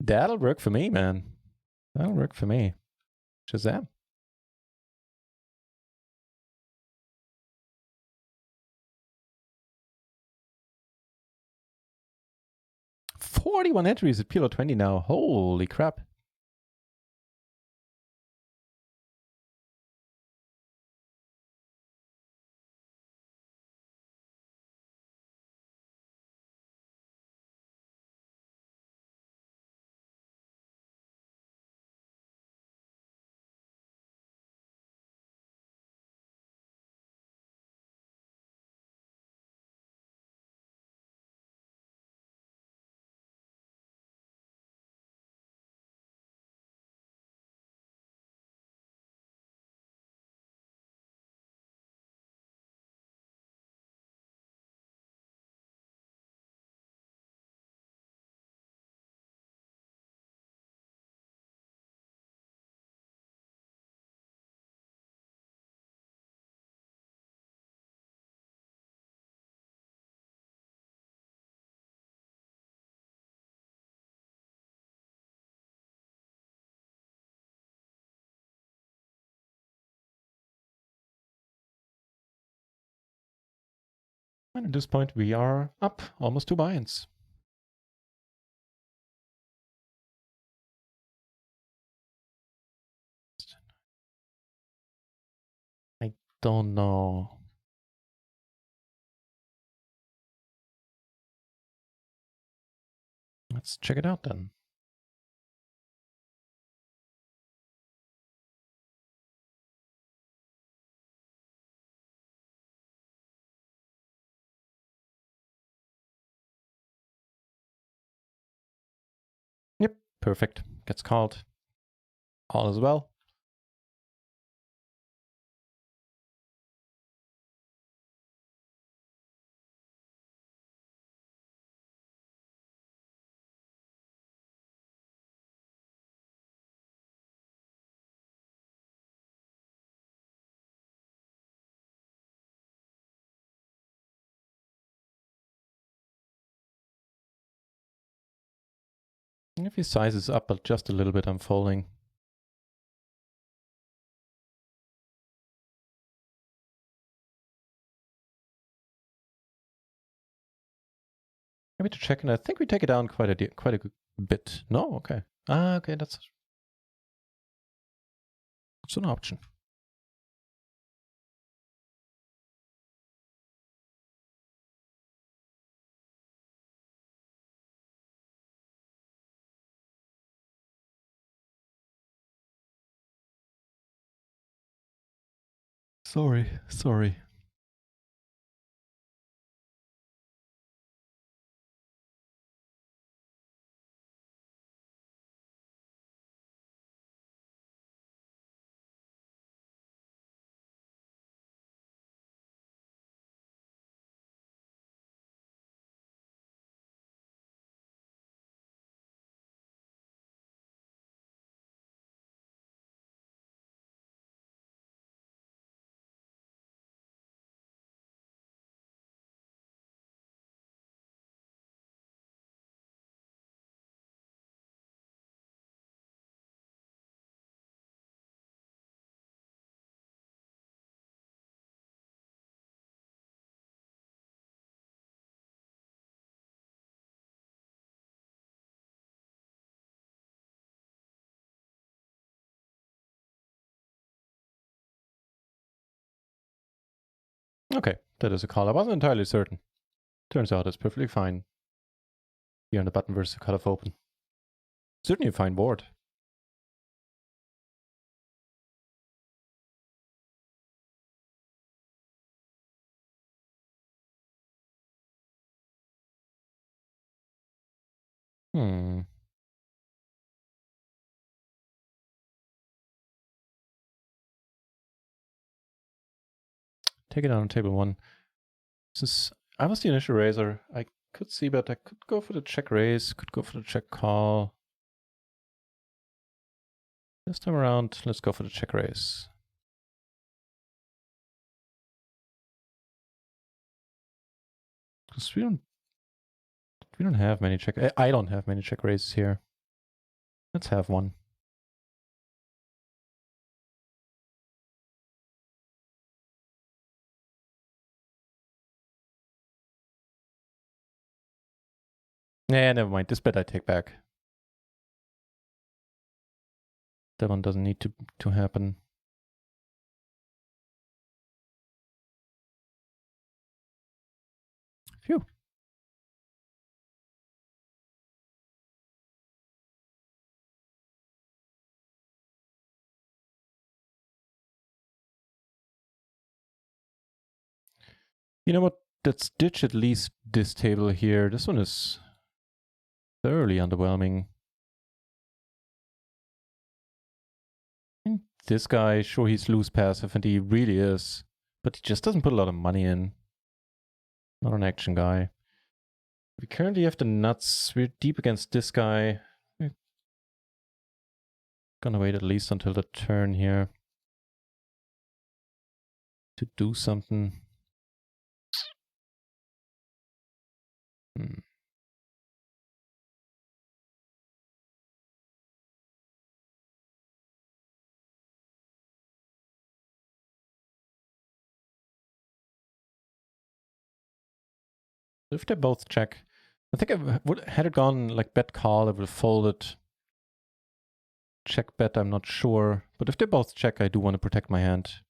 That'll work for me, man. That'll work for me. Shazam. $41 entries at PLO 20 now. Holy crap. And at this point, we are up almost 2 buy-ins. I don't know. Let's check it out then. Yep, perfect. Gets called. All as well. And if he sizes up just a little bit, I'm folding. Maybe to check, and I think we take it down quite a good bit. No, okay. Okay, that's an option. Sorry. Okay, that is a call. I wasn't entirely certain. Turns out it's perfectly fine. Here on the button versus the cutoff open. Certainly a fine board. Take it on table one. Since I was the initial raiser, I could see that I could go for the check raise, could go for the check call. This time around, let's go for the check raise. Because we don't have many check. I don't have many check raises here. Let's have one. Nah, never mind. This bet I take back. That one doesn't need to happen. Phew. You know what? Let's ditch at least this table here. This one is thoroughly underwhelming. This guy, sure, he's loose passive, and he really is. But he just doesn't put a lot of money in. Not an action guy. We currently have the nuts. We're deep against this guy. We're gonna wait at least until the turn here to do something. If they both check, I think I would had it gone like bet call, I would have folded. Check bet, I'm not sure. But if they both check, I do want to protect my hand.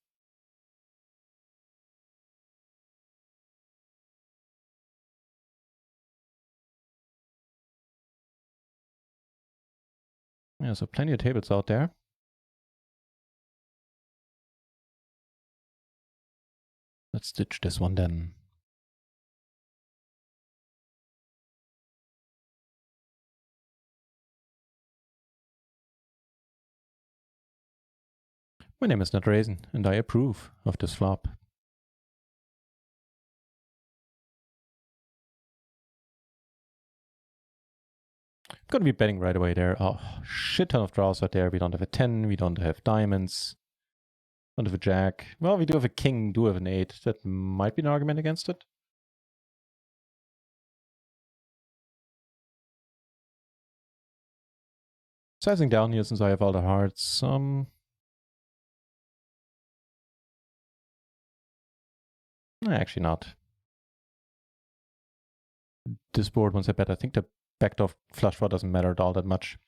Yeah, so plenty of tables out there. Let's ditch this one then. My name is NutRaisin, and I approve of this flop. I'm gonna be betting right away there. Oh, shit ton of draws out there. We don't have a 10, we don't have diamonds. Don't have a jack. Well, we do have a king, do have an 8. That might be an argument against it. Sizing down here since I have all the hearts. Actually not. This board, once I bet, I think the backdoor flush draw doesn't matter at all that much.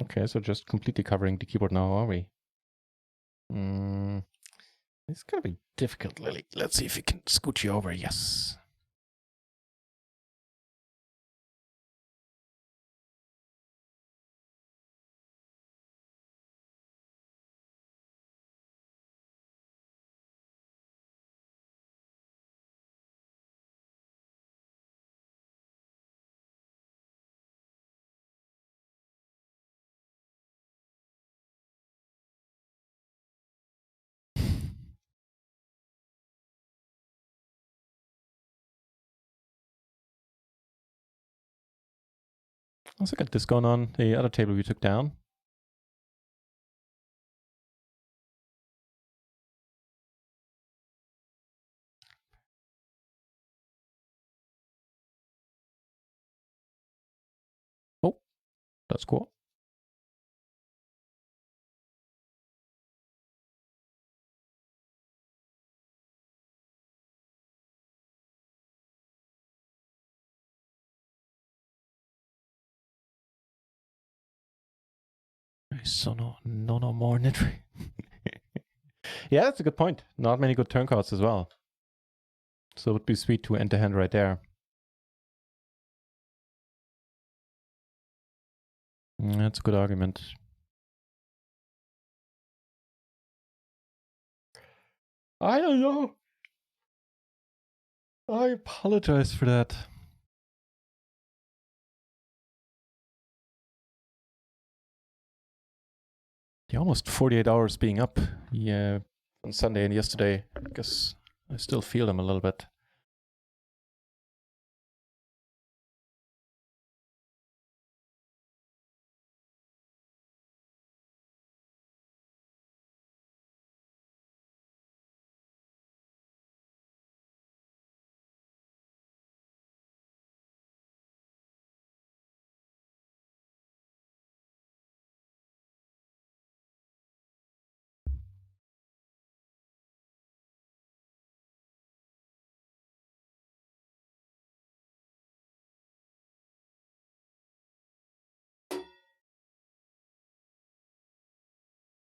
Okay, so just completely covering the keyboard now, are we? It's gonna be difficult, Lily. Let's see if we can scoot you over. Yes. Let's look at this going on. The other table we took down. That's cool. So no more NutRaisin. Yeah, that's a good point. Not many good turn cards as well. So it would be sweet to enter hand right there. That's a good argument. I don't know. I apologize for that. Yeah, almost 48 hours being up. Yeah, on Sunday and yesterday. I guess I still feel them a little bit.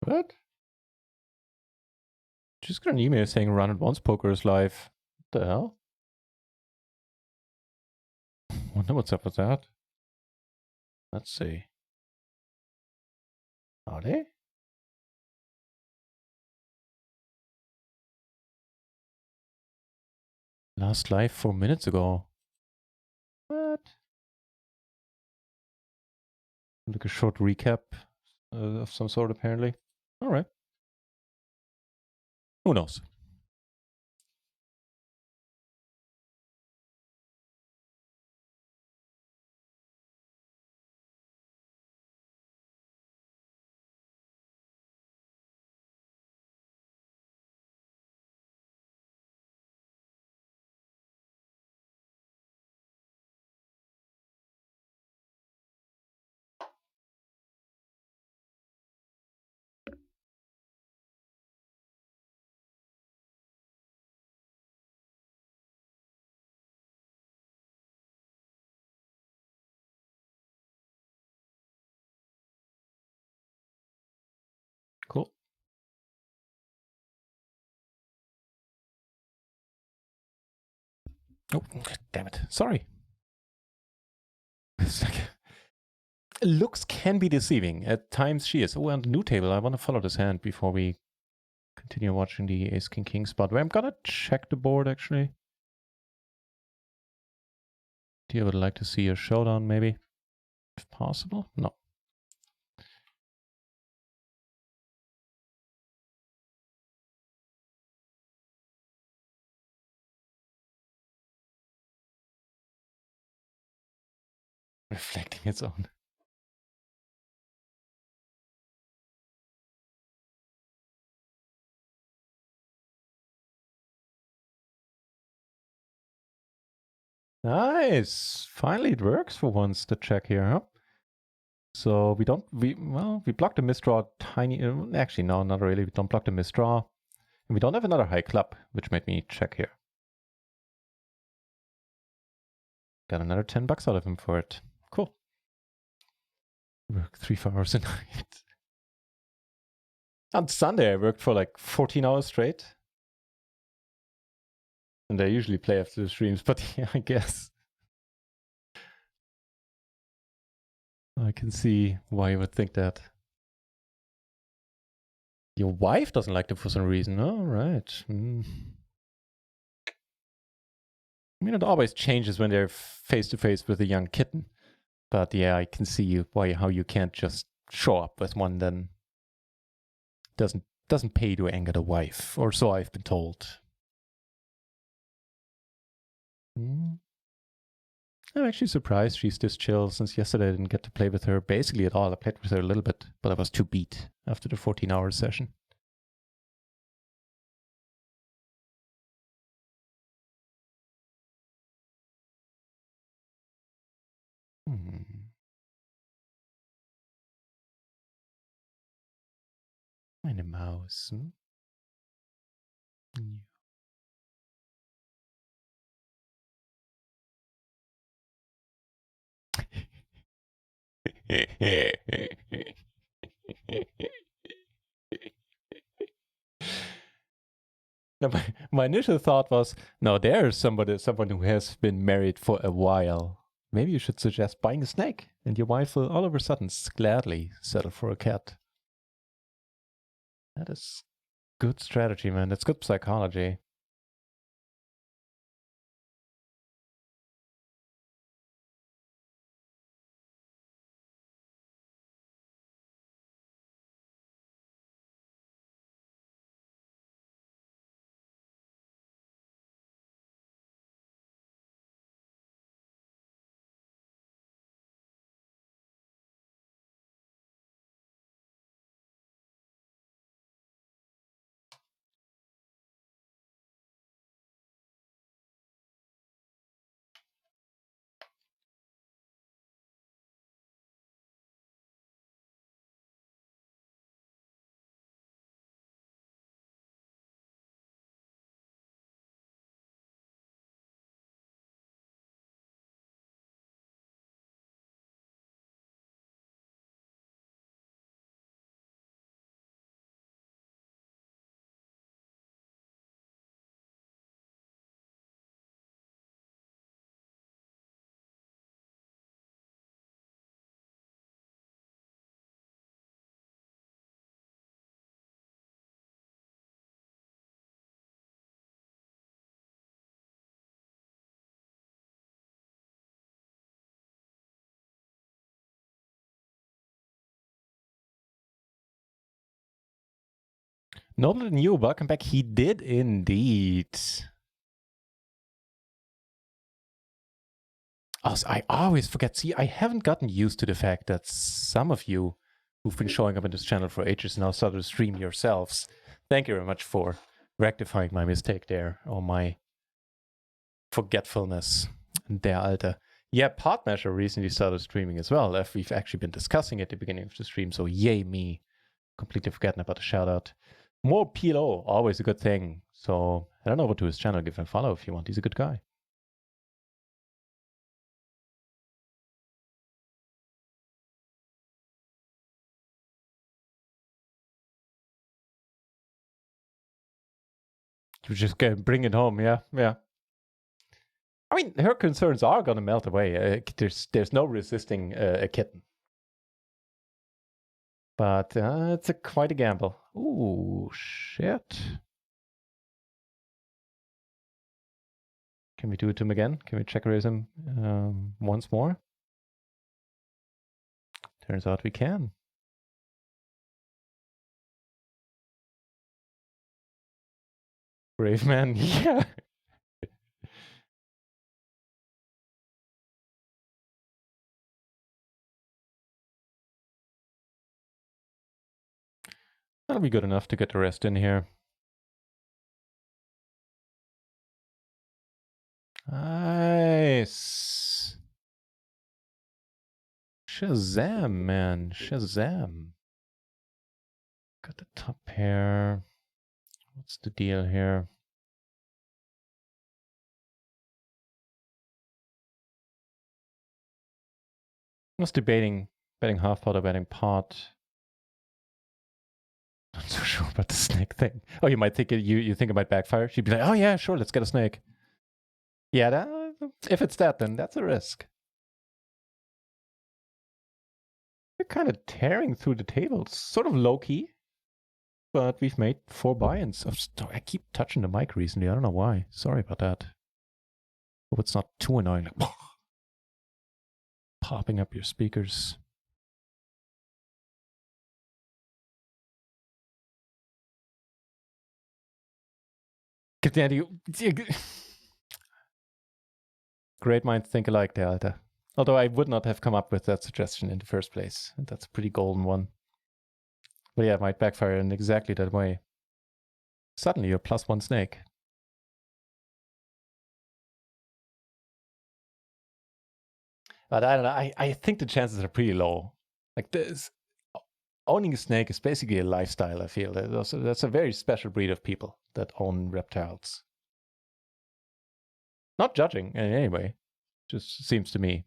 What? Just got an email saying RunItOnce poker is live. What the hell? Wonder what's up with that. Let's see. Are they? Last live 4 minutes ago. What? Like a short recap of some sort, apparently. All right. Who knows? Cool. Oh, damn it. Sorry. It's like, looks can be deceiving. At times she is. Oh, on the new table, I want to follow this hand before we continue watching the Ace King King spot. Where I'm gonna check the board actually. Dear would like to see a showdown, maybe, if possible. No. Reflecting its own. Nice. Finally, it works for once. The check here, huh? So we blocked the misdraw tiny. Actually, no, not really. We don't block the misdraw. And we don't have another high club, which made me check here. Got another $10 out of him for it. Cool. Work 3 hours a night. On Sunday, I worked for like 14 hours straight. And I usually play after the streams, but yeah, I guess. I can see why you would think that. Your wife doesn't like them for some reason. All right. I mean, it always changes when they're face to face with a young kitten. But yeah, I can see how you can't just show up with one. Then doesn't pay to anger the wife, or so I've been told. I'm actually surprised she's this chill, since yesterday I didn't get to play with her basically at all. I played with her a little bit, but I was too beat after the 14-hour session. Eine Maus. Hm? Now, my initial thought was, no, there's someone who has been married for a while. Maybe you should suggest buying a snake, and your wife will all of a sudden gladly settle for a cat. That is good strategy, man. That's good psychology. Noted new, welcome back. He did indeed. Also, I always forget. See, I haven't gotten used to the fact that some of you who've been showing up in this channel for ages now started to stream yourselves. Thank you very much for rectifying my mistake there, or my forgetfulness. Der Alte. Yeah, Podmeasure recently started streaming as well. We've actually been discussing it at the beginning of the stream, so yay me. Completely forgotten about the shout out. More PLO, always a good thing. So head on over to his channel, give him a follow if you want. He's a good guy. You just bring it home, yeah. I mean, her concerns are gonna melt away. There's no resisting a kitten. But it's quite a gamble. Ooh, shit. Can we do it to him again? Can we check raise him once more? Turns out we can. Brave man, yeah. That'll be good enough to get the rest in here. Nice. Shazam, man. Shazam. Got the top pair. What's the deal here? I was debating betting half pot or betting pot. Not so sure about the snake thing. Oh, you might think you think it might backfire. She'd be like, "Oh yeah, sure, let's get a snake." Yeah, if it's that, then that's a risk. We're kind of tearing through the tables, sort of low key, but we've made 4 buy-ins. I keep touching the mic recently. I don't know why. Sorry about that. Hope it's not too annoying. Like, popping up your speakers. Great minds think alike, der Alte. Although I would not have come up with that suggestion in the first place. That's a pretty golden one. But yeah, it might backfire in exactly that way. Suddenly you're +1 snake. But I don't know. I think the chances are pretty low. Like this, owning a snake is basically a lifestyle, I feel. That's a very special breed of people that own reptiles. Not judging in any way, just seems to me.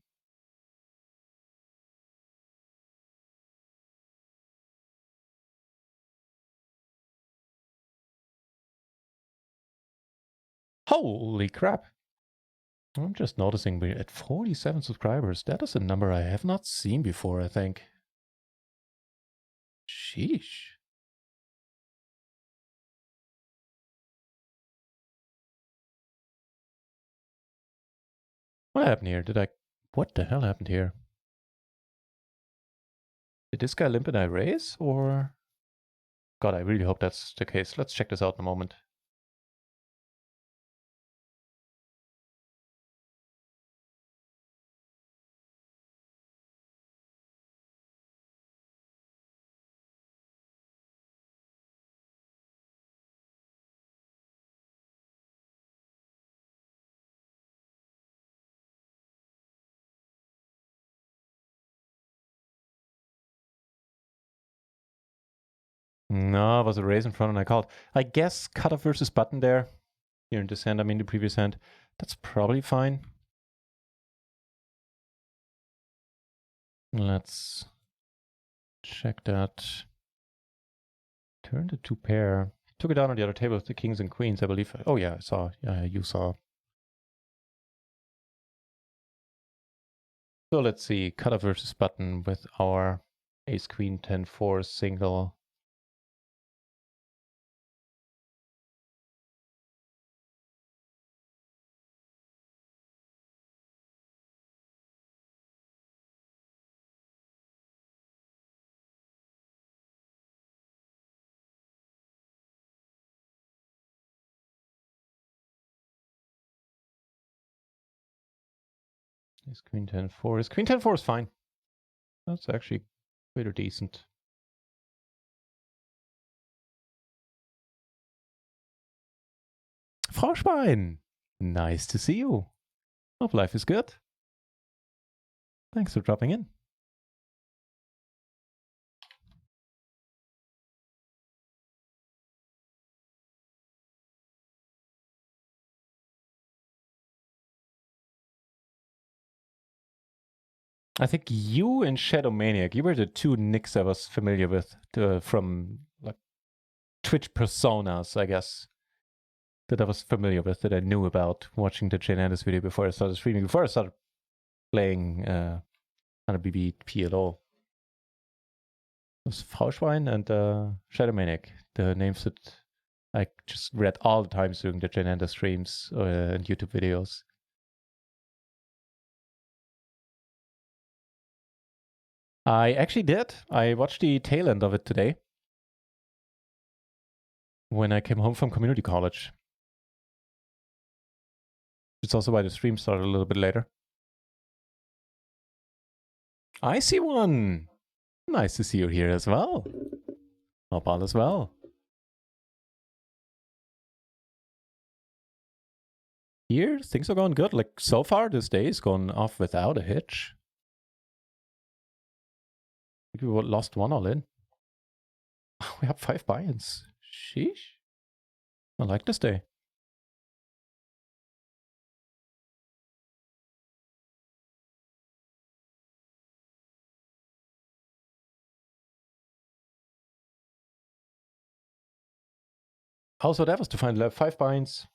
Holy crap. I'm just noticing we're at 47 subscribers. That is a number I have not seen before, I think. Sheesh. What happened here? What the hell happened here? Did this guy limp and I raise, or? God, I really hope that's the case. Let's check this out in a moment. No, it was a raise in front and I called. I guess cutoff versus button there. Here in this hand, I mean the previous hand. That's probably fine. Let's check that. Turn the two pair. Took it down on the other table with the kings and queens, I believe. Oh yeah, I saw. Yeah, you saw. So let's see. Cutoff versus button with our ace queen 10-4 single. Ace queen 10-4. Ace queen 10-4 is fine. That's actually pretty decent. Frau Schwein, nice to see you. Hope life is good. Thanks for dropping in. I think you and Shadow Maniac, you were the two nicks I was familiar with from like Twitch personas, I guess, that I was familiar with, that I knew about watching the Jane Anders video before I started streaming, before I started playing 100BB PLO. It was Frauschwein and Shadow Maniac, the names that I just read all the times during the Jane Anders streams and YouTube videos. I actually did. I watched the tail end of it today when I came home from community college. It's also why the stream started a little bit later. I see one. Nice to see you here as well. Hope all is well. Here, things are going good. Like, so far, this day is going off without a hitch. I think we lost one all in. We have 5 buy-ins. Sheesh. I like this day. Also, that was to find 5 buy-ins.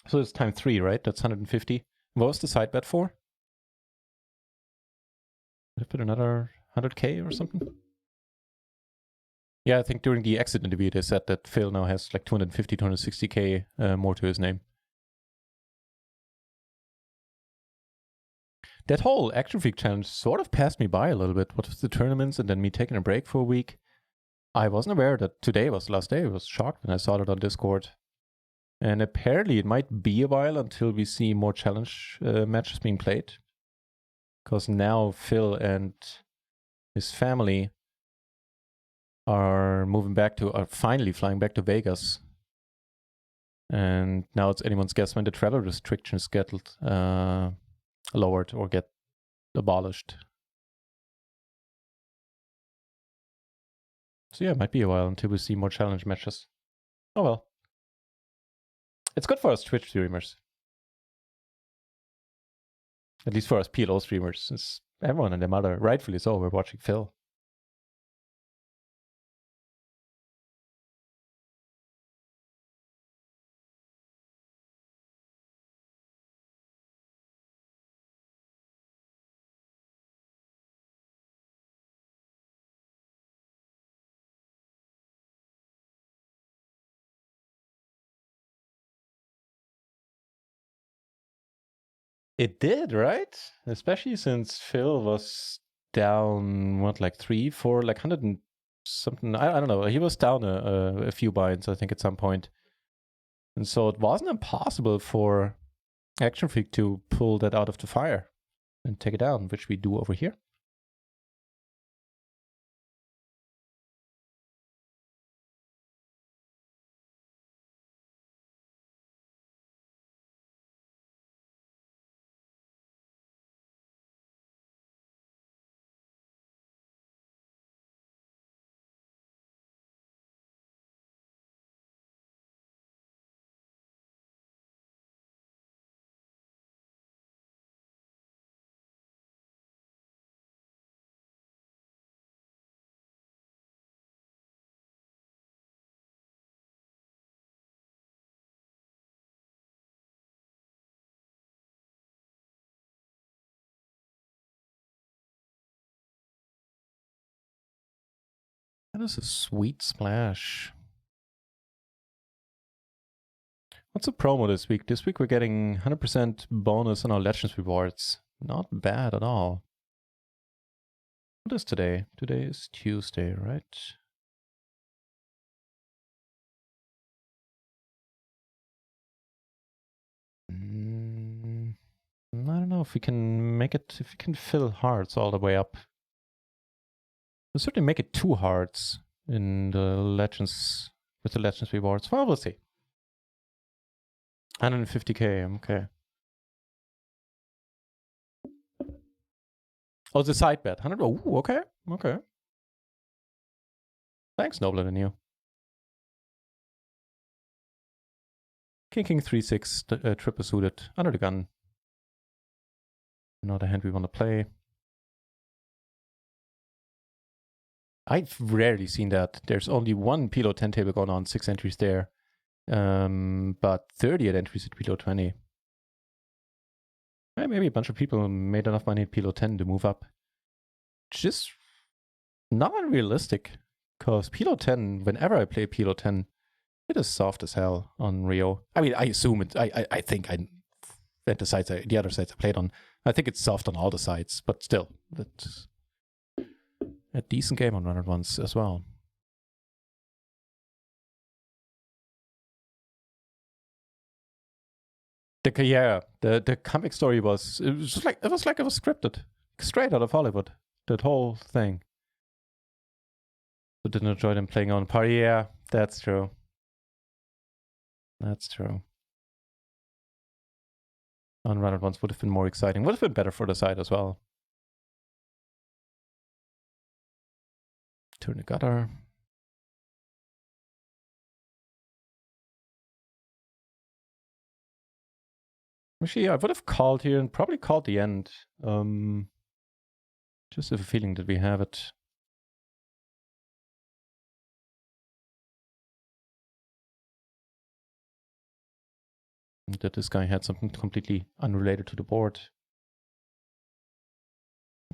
So it's time 3, right? That's 150. What was the side bet for? Did I put another 100k or something? Yeah, I think during the exit interview they said that Phil now has like 250, 260k more to his name. That whole Action Freak challenge sort of passed me by a little bit. What was the tournaments and then me taking a break for a week? I wasn't aware that today was the last day. I was shocked when I saw it on Discord. And apparently it might be a while until we see more challenge matches being played. Because now Phil and his family are finally flying back to Vegas. And now it's anyone's guess when the travel restrictions get lowered or get abolished. So yeah, it might be a while until we see more challenge matches. Oh well. It's good for us Twitch streamers. At least for us PLO streamers, since everyone and their mother, rightfully so, we're watching Phil. It did, right? Especially since Phil was down, what, like 3, 4, like 100 and something. I don't know. He was down a few binds, I think, at some point. And so it wasn't impossible for Action Freak to pull that out of the fire and take it down, which we do over here. That is a sweet splash. What's the promo this week? This week we're getting 100% bonus on our Legends rewards. Not bad at all. What is today? Today is Tuesday, right? I don't know if we can make it, if we can fill hearts all the way up. We'll certainly make it 2 hearts in the Legends, with the Legends rewards. Well, we'll see. 150k, okay. Oh, the side bet. 100, oh, okay, okay. Thanks, nobler than you. King 3-6, triple suited, under the gun. Another hand we want to play. I've rarely seen that. There's only one PLO 10 table going on, 6 entries there. But 38 entries at PLO 20. Maybe a bunch of people made enough money at PLO 10 to move up. Just not unrealistic. Because PLO 10, whenever I play PLO 10, it is soft as hell on Rio. I mean, I assume it, I think I, at the sites, the other sites I played on, I think it's soft on all the sites, but still, that's a decent game on RunItOnce as well. The comic story was, it was like it was scripted, straight out of Hollywood. That whole thing. But didn't enjoy them playing on party. Yeah, that's true. That's true. On RunItOnce would have been more exciting. Would have been better for the site as well. Turn the gutter. Actually, I would have called here and probably called the end. Just have a feeling that we have it. That this guy had something completely unrelated to the board.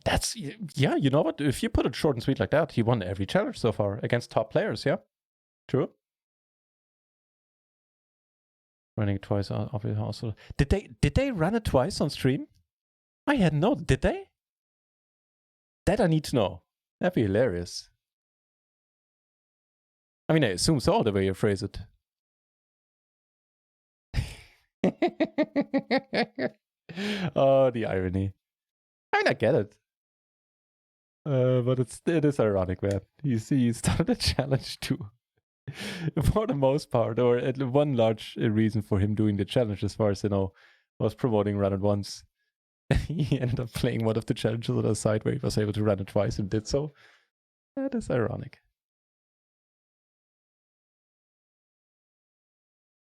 That's, yeah, you know what? If you put it short and sweet like that, he won every challenge so far against top players, yeah? True. Running it twice, obviously also. Did they run it twice on stream? I had no, did they? That I need to know. That'd be hilarious. I mean, I assume so, the way you phrase it. Oh, the irony. I mean, I get it. But it is ironic, man. You see, he started a challenge too. For the most part, or one large reason for him doing the challenge, as far as I know, was promoting RunItOnce. He ended up playing one of the challenges on the side where he was able to run it twice and did so. That is ironic.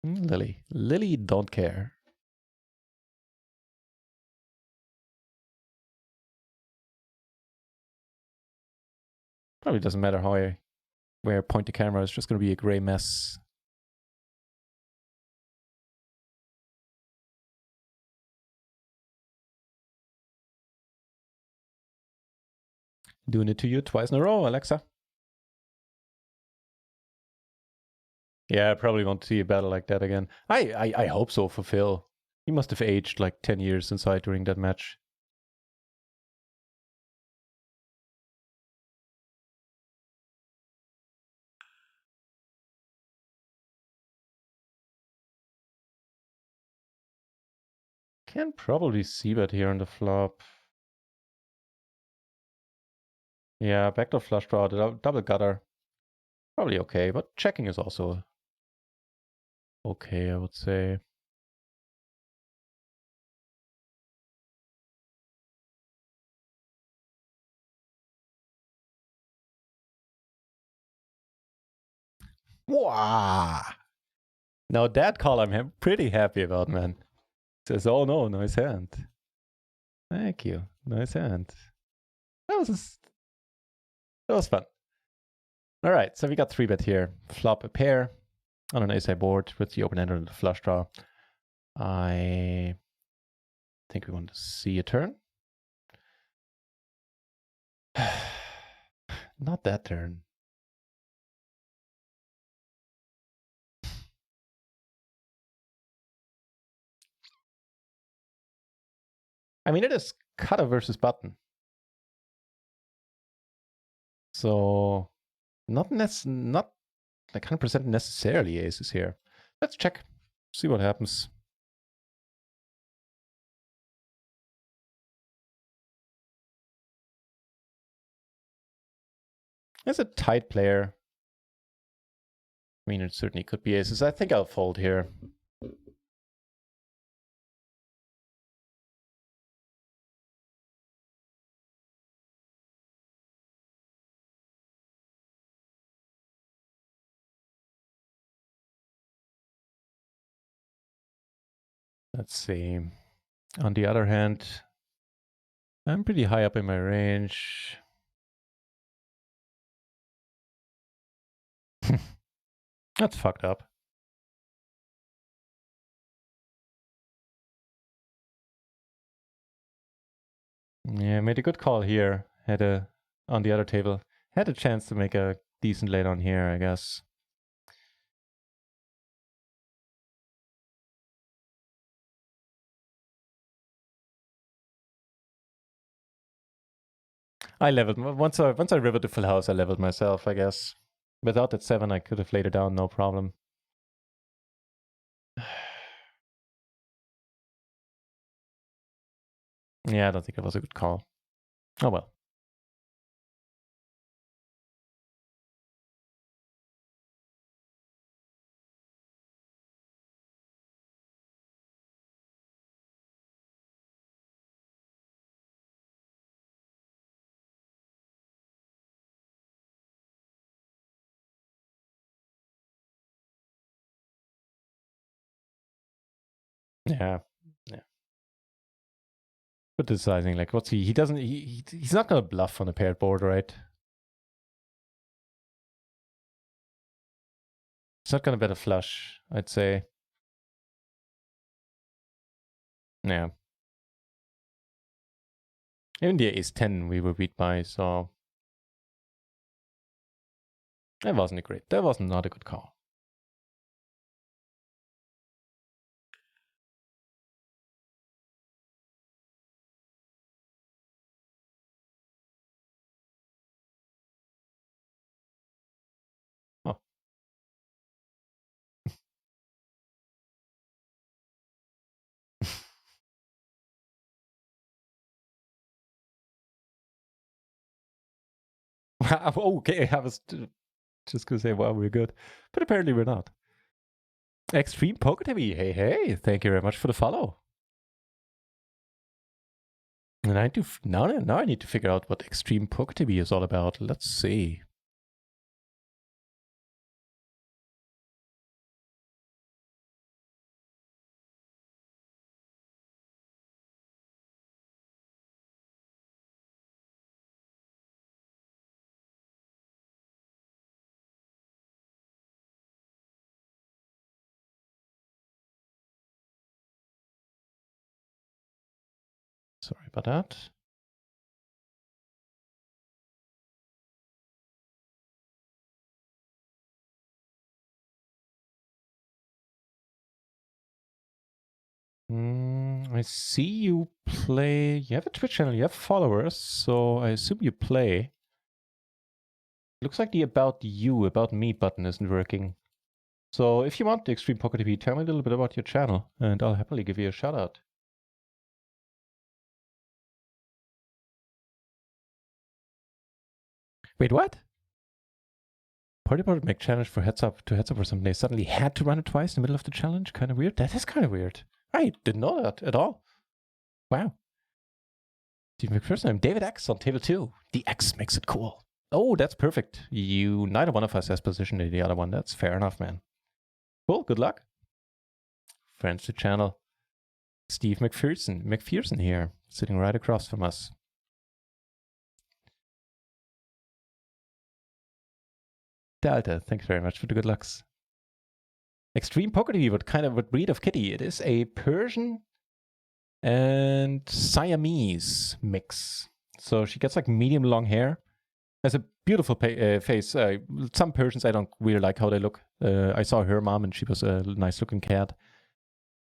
Lily don't care. Probably doesn't matter where I point the camera. It's just going to be a gray mess. Doing it to you twice in a row, Alexa. Yeah, I probably want to see a battle like that again. I hope so for Phil. He must have aged like 10 years inside during that match. Can probably see that here on the flop. Yeah, backdoor flush draw, double gutter. Probably okay, but checking is also okay, I would say. Wow. Now that call I'm pretty happy about, man. Says, oh no, nice hand. Thank you. Nice hand. That was fun. All right, so we got 3-bet here. Flop a pair on an ace-high board with the open end and the flush draw. I think we want to see a turn. Not that turn. I mean, it is cutter versus button. So not like 100% necessarily aces here. Let's check. See what happens. It's a tight player. I mean, it certainly could be aces. I think I'll fold here. Let's see. On the other hand, I'm pretty high up in my range. That's fucked up. Yeah, made a good call here. On the other table. Had a chance to make a decent lay down here, I guess. I leveled once I rivered the full house. I leveled myself, I guess. Without that 7, I could have laid it down, no problem. Yeah, I don't think it was a good call. Oh well. Yeah. But deciding like what's he doesn't he's not gonna bluff on a paired board, right? He's not gonna bet a flush, I'd say. Yeah. Even the ace 10 we were beat by, so that was not a good call. Oh. Okay, I was just gonna say, wow, we're good. But apparently we're not. Extreme Poker TV, hey, thank you very much for the follow. And now I need to figure out what Extreme Poker TV is all about. Let's see. Sorry about that. I see you play. You have a Twitch channel, you have followers, so I assume you play. Looks like the About You, About Me button isn't working. So if you want the Extreme Poker TV, tell me a little bit about your channel, and I'll happily give you a shout out. Wait, what? Party Board make challenge for heads up or something. They suddenly had to run it twice in the middle of the challenge. Kind of weird. That is kind of weird. I didn't know that at all. Wow. Steve McPherson, I'm David X on table 2. The X makes it cool. Oh, that's perfect. Neither one of us has positioned in the other one. That's fair enough, man. Cool, good luck. Friends to channel. Steve McPherson here, sitting right across from us. Delta, thanks very much for the good lucks. Extreme Poker TV, what breed of kitty? It is a Persian and Siamese mix. So she gets like medium long hair. Has a beautiful face. Some Persians, I don't really like how they look. I saw her mom and she was a nice looking cat.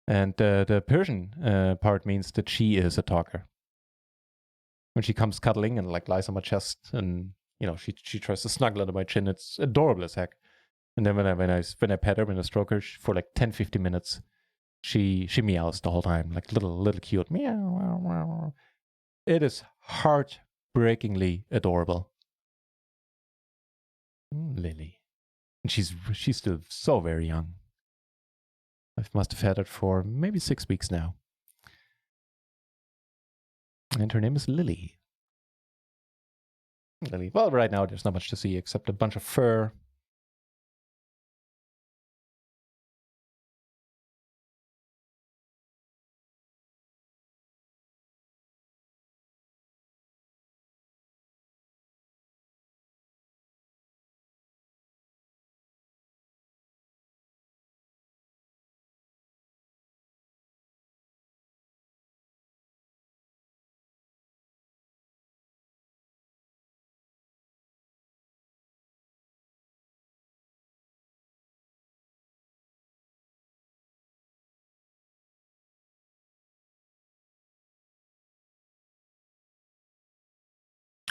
And the Persian part means that she is a talker. When she comes cuddling and like lies on my chest and, you know, she tries to snuggle under my chin. It's adorable as heck. And then when I pet her, when I stroke her for like 10-15 minutes, she meows the whole time, like little cute meow. It is heartbreakingly adorable. Lily. And she's still so very young. I must have had it for maybe 6 weeks now. And her name is Lily. Lily. Well, right now there's not much to see except a bunch of fur.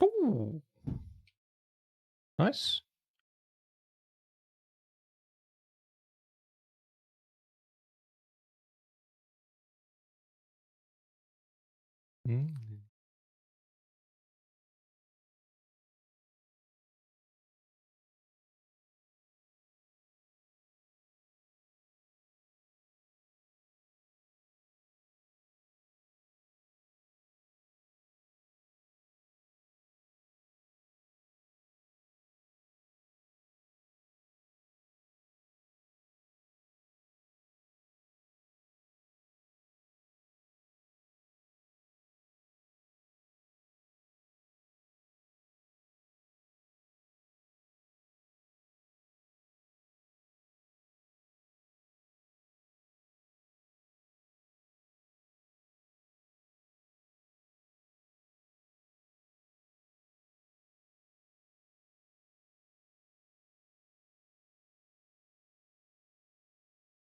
Ooh. Nice.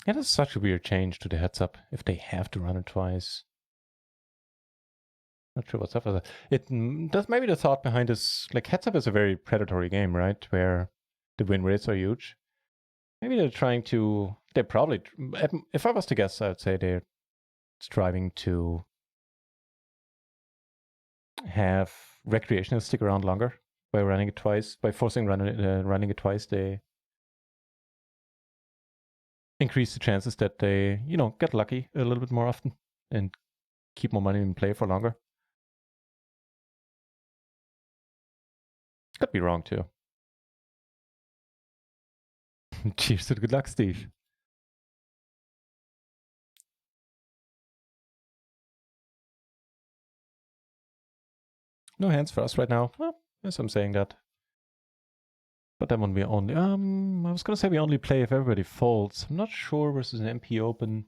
It is such a weird change to the heads up if they have to run it twice. Not sure what's up with that. That's maybe the thought behind this. Like heads up is a very predatory game, right? Where the win rates are huge. Maybe they're trying to. They're probably. If I was to guess, I would say they're striving to have recreationals stick around longer by running it twice. By forcing running it twice, they increase the chances that they, you know, get lucky a little bit more often and keep more money in play for longer. Could be wrong too. Cheers to the good luck, Steve. No hands for us right now. Well, yes, I'm saying that. But then when we only, I was gonna say we only play if everybody folds. I'm not sure versus an MP Open.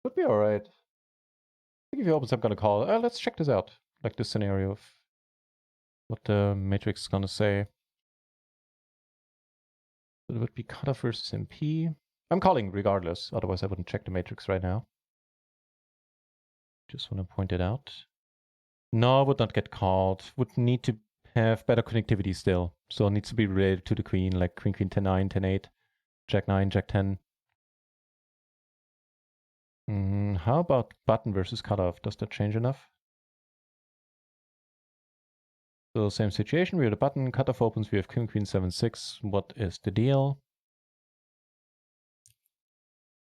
Would be alright. I think if he opens, I'm gonna call. Let's check this out. Like this scenario of what the matrix is gonna say. So it would be cutoff versus MP. I'm calling regardless, otherwise I wouldn't check the matrix right now. Just want to point it out. No, would not get called. Would need to have better connectivity still. So it needs to be related to the queen, like queen, queen, 10-9, 10-8, jack 9, jack 10. How about button versus cutoff? Does that change enough? So same situation, we have the button, cutoff opens, we have queen, queen, 7-6. What is the deal?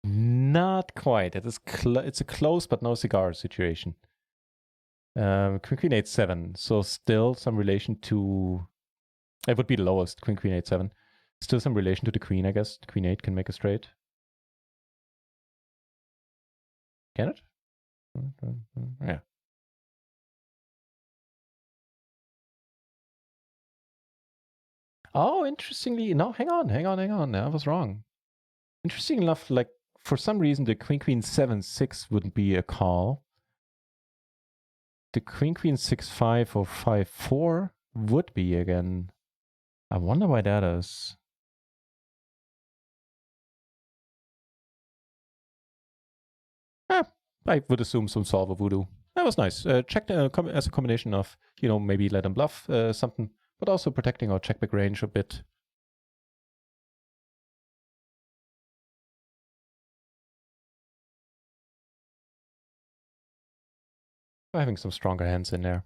Not quite. It is it's a close but no cigar situation. Queen, queen, 8-7. So still some relation to... It would be the lowest, queen, queen, 8-7. Still some relation to the queen, I guess. Queen 8 can make a straight. Can it? Yeah. Oh, interestingly, no, hang on. I was wrong. Interesting enough, like, for some reason, the queen, queen, 7-6 wouldn't be a call. The queen, queen, 6-5 or 5-4 would be again. I wonder why that is. I would assume some solver voodoo. That was nice. Checked as a combination of, maybe let him bluff something, but also protecting our checkback range a bit. By having some stronger hands in there.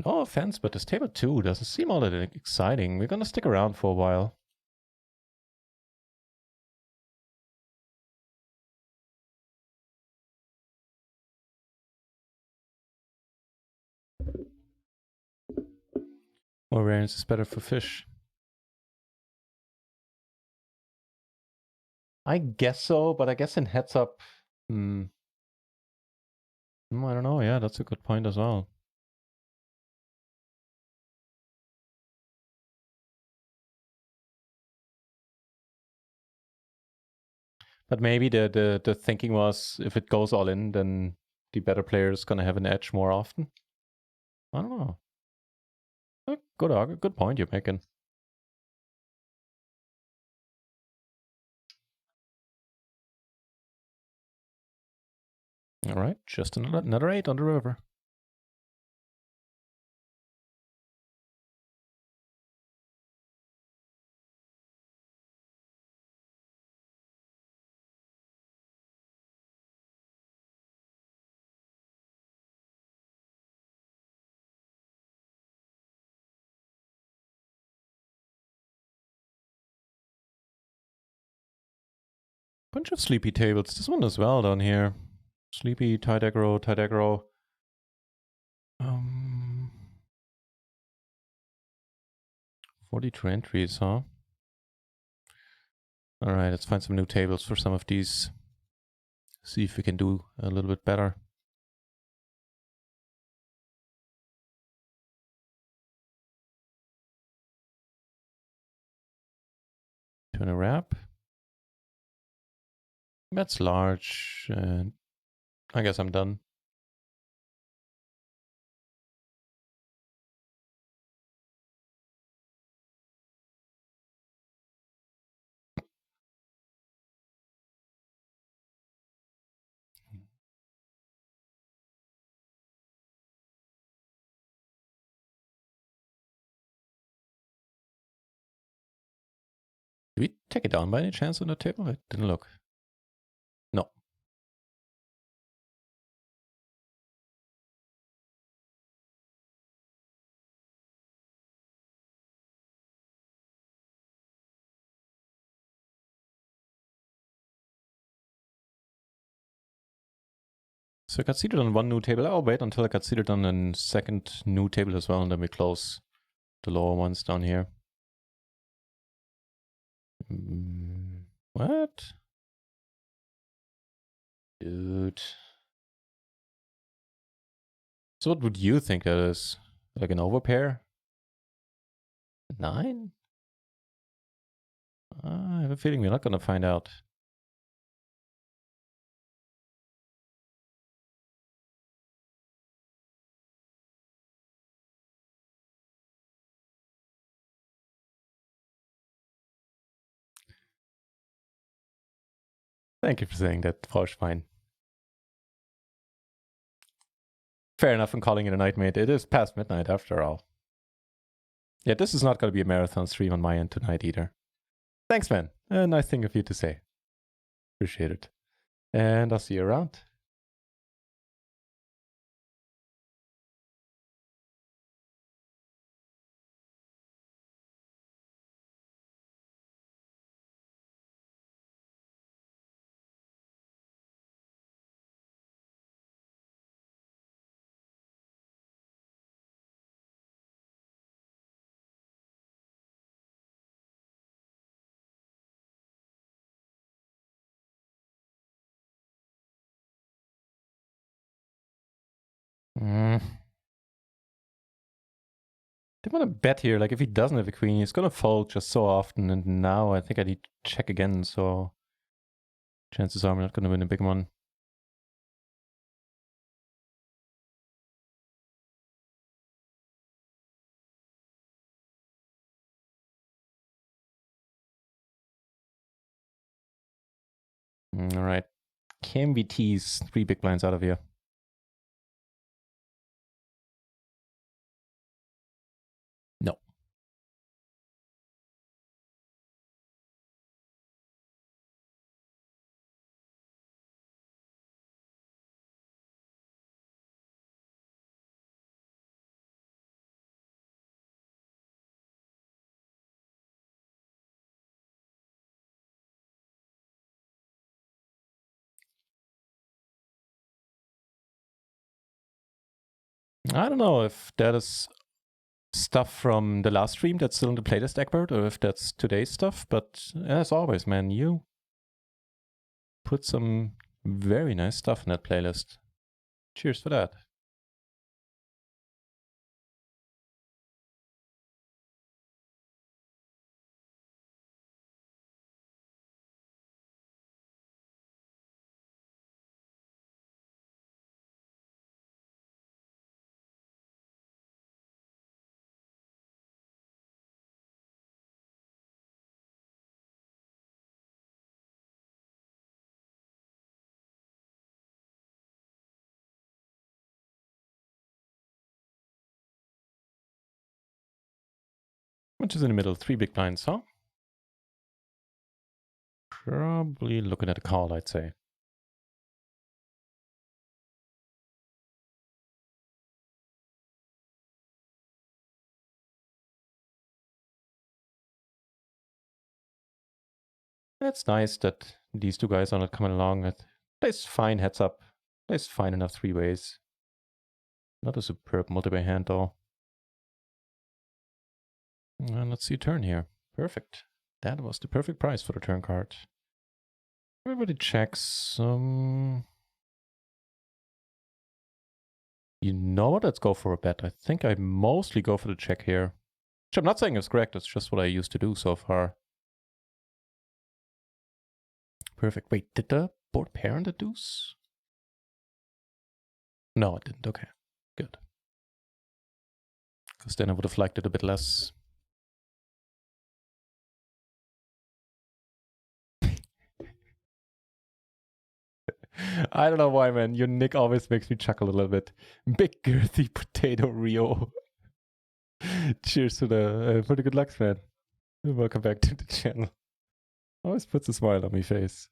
No offense, but this table 2 doesn't seem all that exciting. We're gonna stick around for a while. More variance is better for fish. I guess so, but I guess in heads up, I don't know. Yeah, that's a good point as well. But maybe the thinking was if it goes all in, then the better player is gonna have an edge more often. I don't know. Good point you're making. All right, just another 8 on the river. Bunch of sleepy tables. This one as well down here. Sleepy, tight aggro, tight aggro. 42 entries, huh? All right, let's find some new tables for some of these. See if we can do a little bit better. Turn a wrap. That's large. And I guess I'm done. Did we take it down by any chance on the table? I didn't look. No. So I got seated on one new table. I'll wait until I got seated on a second new table as well, and then we close the lower ones down here. What? Dude. So what would you think that is? Like an overpair? 9? I have a feeling we're not gonna find out. Thank you for saying that, Fine. Fair enough in calling it a night, mate. It is past midnight after all. Yeah, this is not going to be a marathon stream on my end tonight either. Thanks, man. A nice thing of you to say. Appreciate it. And I'll see you around. They want to bet here, like if he doesn't have a queen, he's going to fold just so often. And now I think I need to check again, so chances are I'm not going to win a big one. All right. Can we tease 3 big blinds out of here? No. I don't know if that is stuff from the last stream that's still in the playlist, Egbert, or if that's today's stuff. But as always, man, you put some very nice stuff in that playlist. Cheers for that. Which is in the middle, 3 big blinds, huh? Probably looking at a call, I'd say. It's nice that these 2 guys are not coming along. Plays fine heads up. Plays fine enough 3 ways. Not a superb multi-way hand, though. And let's see a turn here. Perfect. That was the perfect price for the turn card. Everybody checks. You know what? Let's go for a bet. I think I mostly go for the check here. Which I'm not saying is correct. It's just what I used to do so far. Perfect. Wait, did the board pair on the deuce? No, it didn't. Okay, good. Because then I would have liked it a bit less. I don't know why, man. Your nick always makes me chuckle a little bit. Big girthy potato Rio. Cheers to the for the good lucks, man. Welcome back to the channel. Always puts a smile on my face.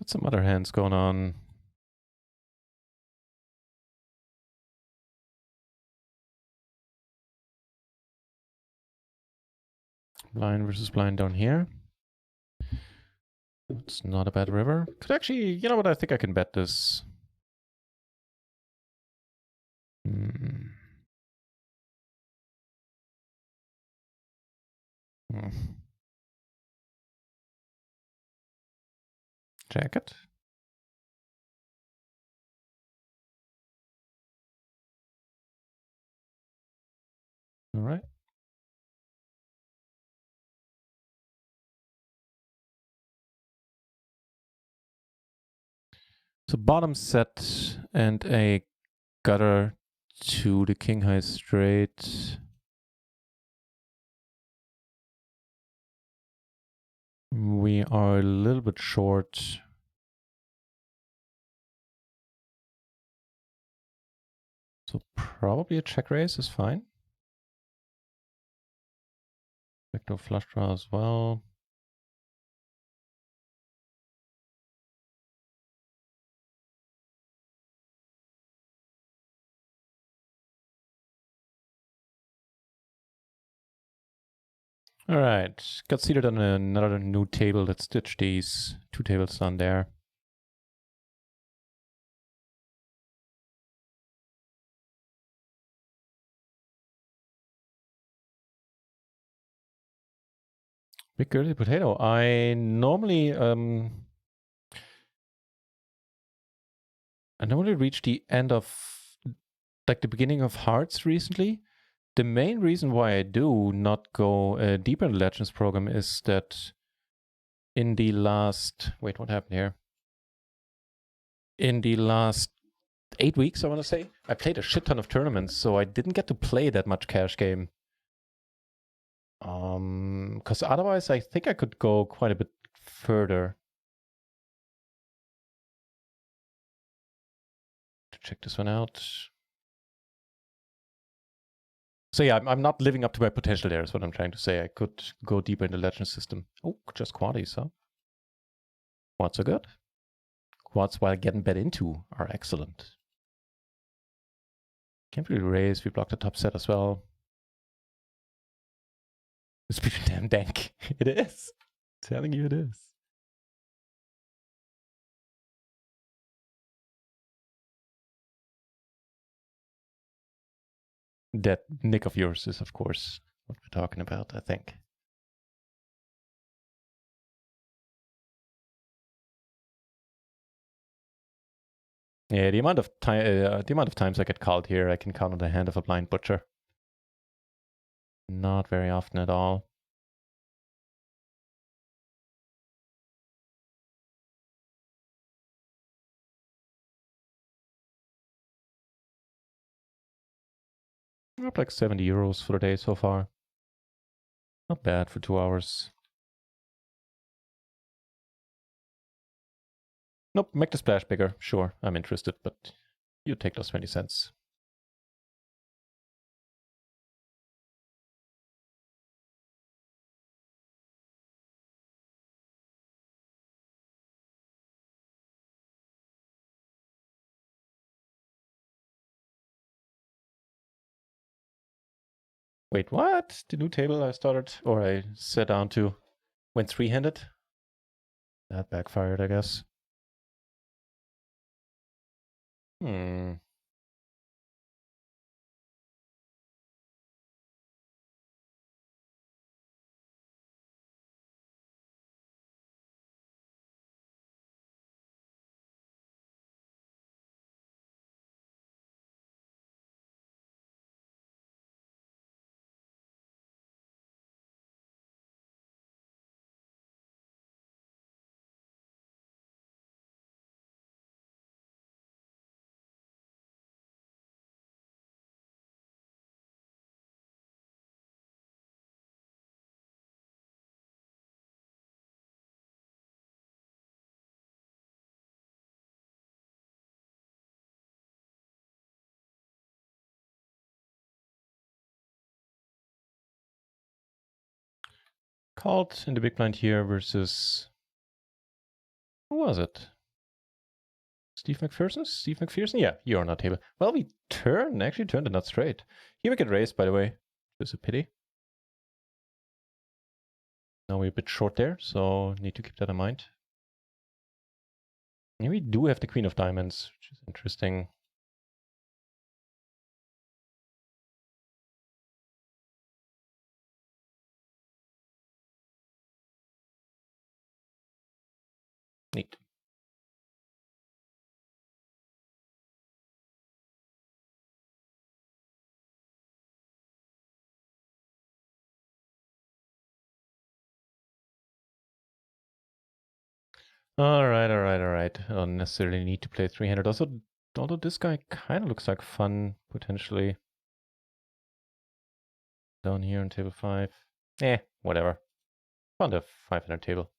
Got some other hands going on. Blind versus blind down here. It's not a bad river. Could actually, you know what, I think I can bet this. Hmm. Jacket. All right. So bottom set and a gutter to the king high straight. We are a little bit short. So probably a check raise is fine. Vector flush draw as well. All right, got seated on another new table. Let's stitch these 2 tables on there. Big girly potato. I normally reach the end of, like, the beginning of hearts recently. The main reason why I do not go deeper in the Legends program is that in the last, wait, what happened here? In the last 8 weeks, I want to say, I played a shit ton of tournaments, so I didn't get to play that much cash game. Because otherwise I think I could go quite a bit further. To check this one out. So yeah, I'm not living up to my potential there is what I'm trying to say. I could go deeper in the Legend system. Oh, just quaddies, huh? Quads are good. Quads while getting bet into are excellent. Can't really raise. We block the top set as well. It's pretty damn dank. It is. I'm telling you it is. That nick of yours is, of course, what we're talking about, I think. Yeah, the amount of times I get called here, I can count on the hand of a blind butcher. Not very often at all. Up like 70 euros for the day so far. Not bad for 2 hours. Nope, make the splash bigger. Sure, I'm interested, but you take those 20 cents. Wait, what? The new table I started, or I sat down to, went 3-handed? That backfired, I guess. Hmm. Called in the big blind here versus, who was it? Steve McPherson? Steve McPherson? Yeah, you're on our table. Well, we actually turned it not straight. Here we get raised, by the way. It's a pity. Now we're a bit short there, so need to keep that in mind. And we do have the Queen of Diamonds, which is interesting. Neat. Alright. I don't necessarily need to play 300. Also, although this guy kind of looks like fun, potentially. Down here on table 5. Whatever. On the 500 table.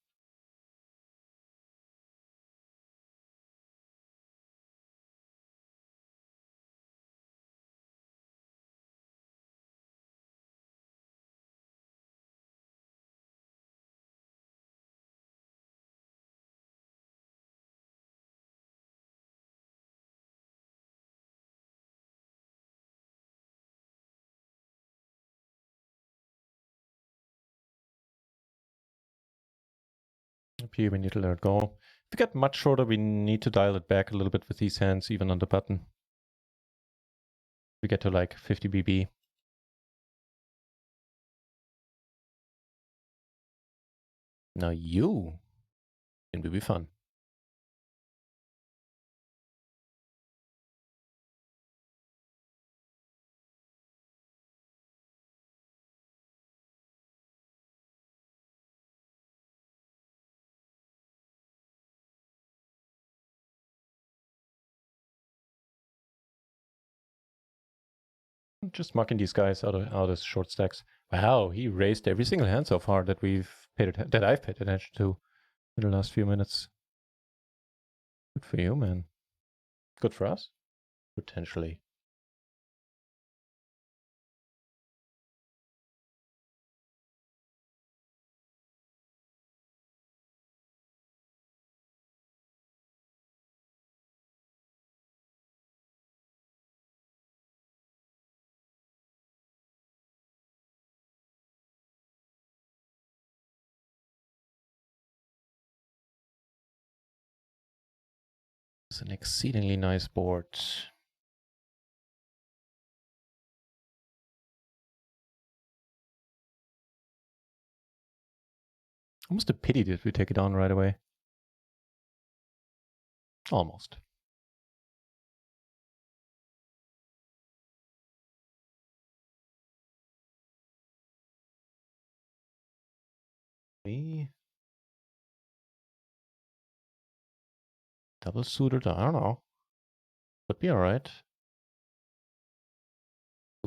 Up here we need to let it go. If we get much shorter, we need to dial it back a little bit with these hands, even on the button. We get to like 50 BB. Now you seem to be fun. Just marking these guys out of short stacks. Wow, he raised every single hand so far that I've paid attention to in the last few minutes. Good for you, man. Good for us, potentially. It's an exceedingly nice board. Almost a pity that we take it on right away. Almost. Me? Double suited? I don't know. Could be alright.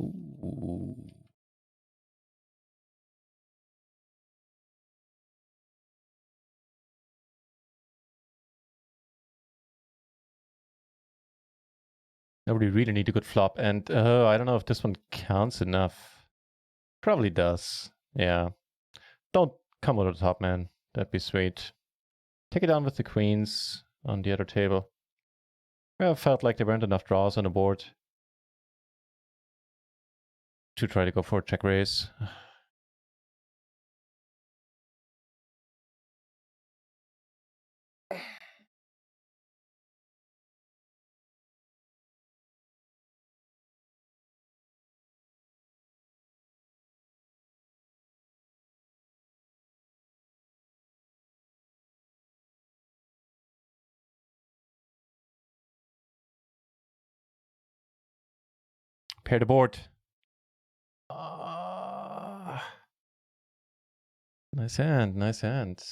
Ooh. Now we really need a good flop, and I don't know if this one counts enough. Probably does. Yeah. Don't come over the top, man. That'd be sweet. Take it down with the queens on the other table. I felt like there weren't enough draws on the board to try to go for a check raise. Pair the board. Nice hand, nice hand.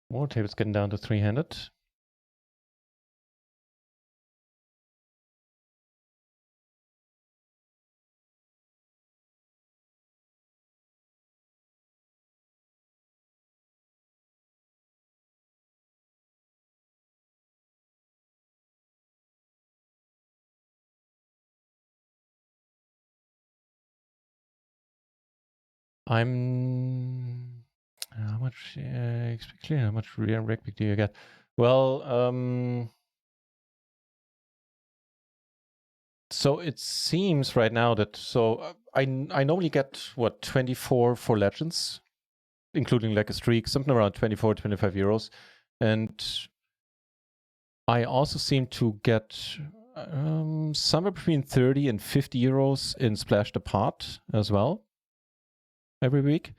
More tables getting down to 3-handed. I'm... How much... how much rear reg pick do you get? Well, so it seems right now that... So I normally get, what, 24 for Legends, including like a streak, something around 24, 25 euros. And I also seem to get somewhere between 30 and 50 euros in Splash Apart as well every week.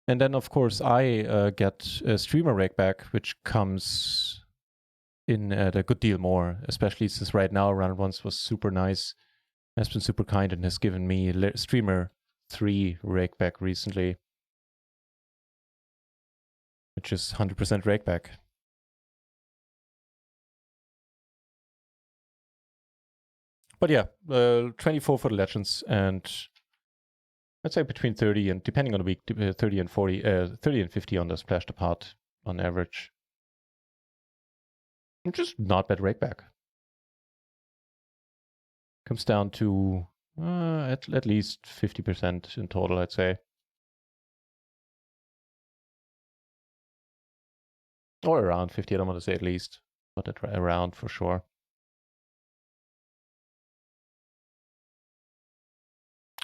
And then, of course, I get a streamer rake back, which comes in at a good deal more, especially since right now RunItOnce was super nice, has been super kind, and has given me streamer 3 rake back recently, which is 100% rake back. But yeah, 24 for the Legends, and I'd say between 30 and, depending on the week, 30 and 40, 30 and 50 on the Splashed Apart on average. Just not bad rake back. Comes down to at least 50% in total, I'd say. Or around 50, I don't want to say at least, but around for sure.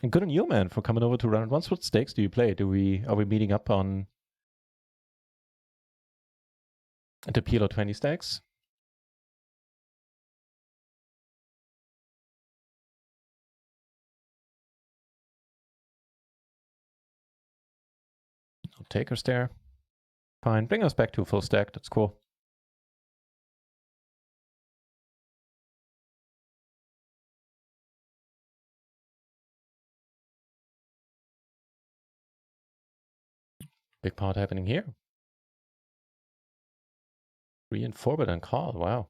And good on you, man, for coming over to RunItOnce. What stakes do you play? Are we meeting up on the PLO 20 stakes? No takers there. Fine. Bring us back to a full stack. That's cool. Big part happening here. 3 and 4 but then call. Wow.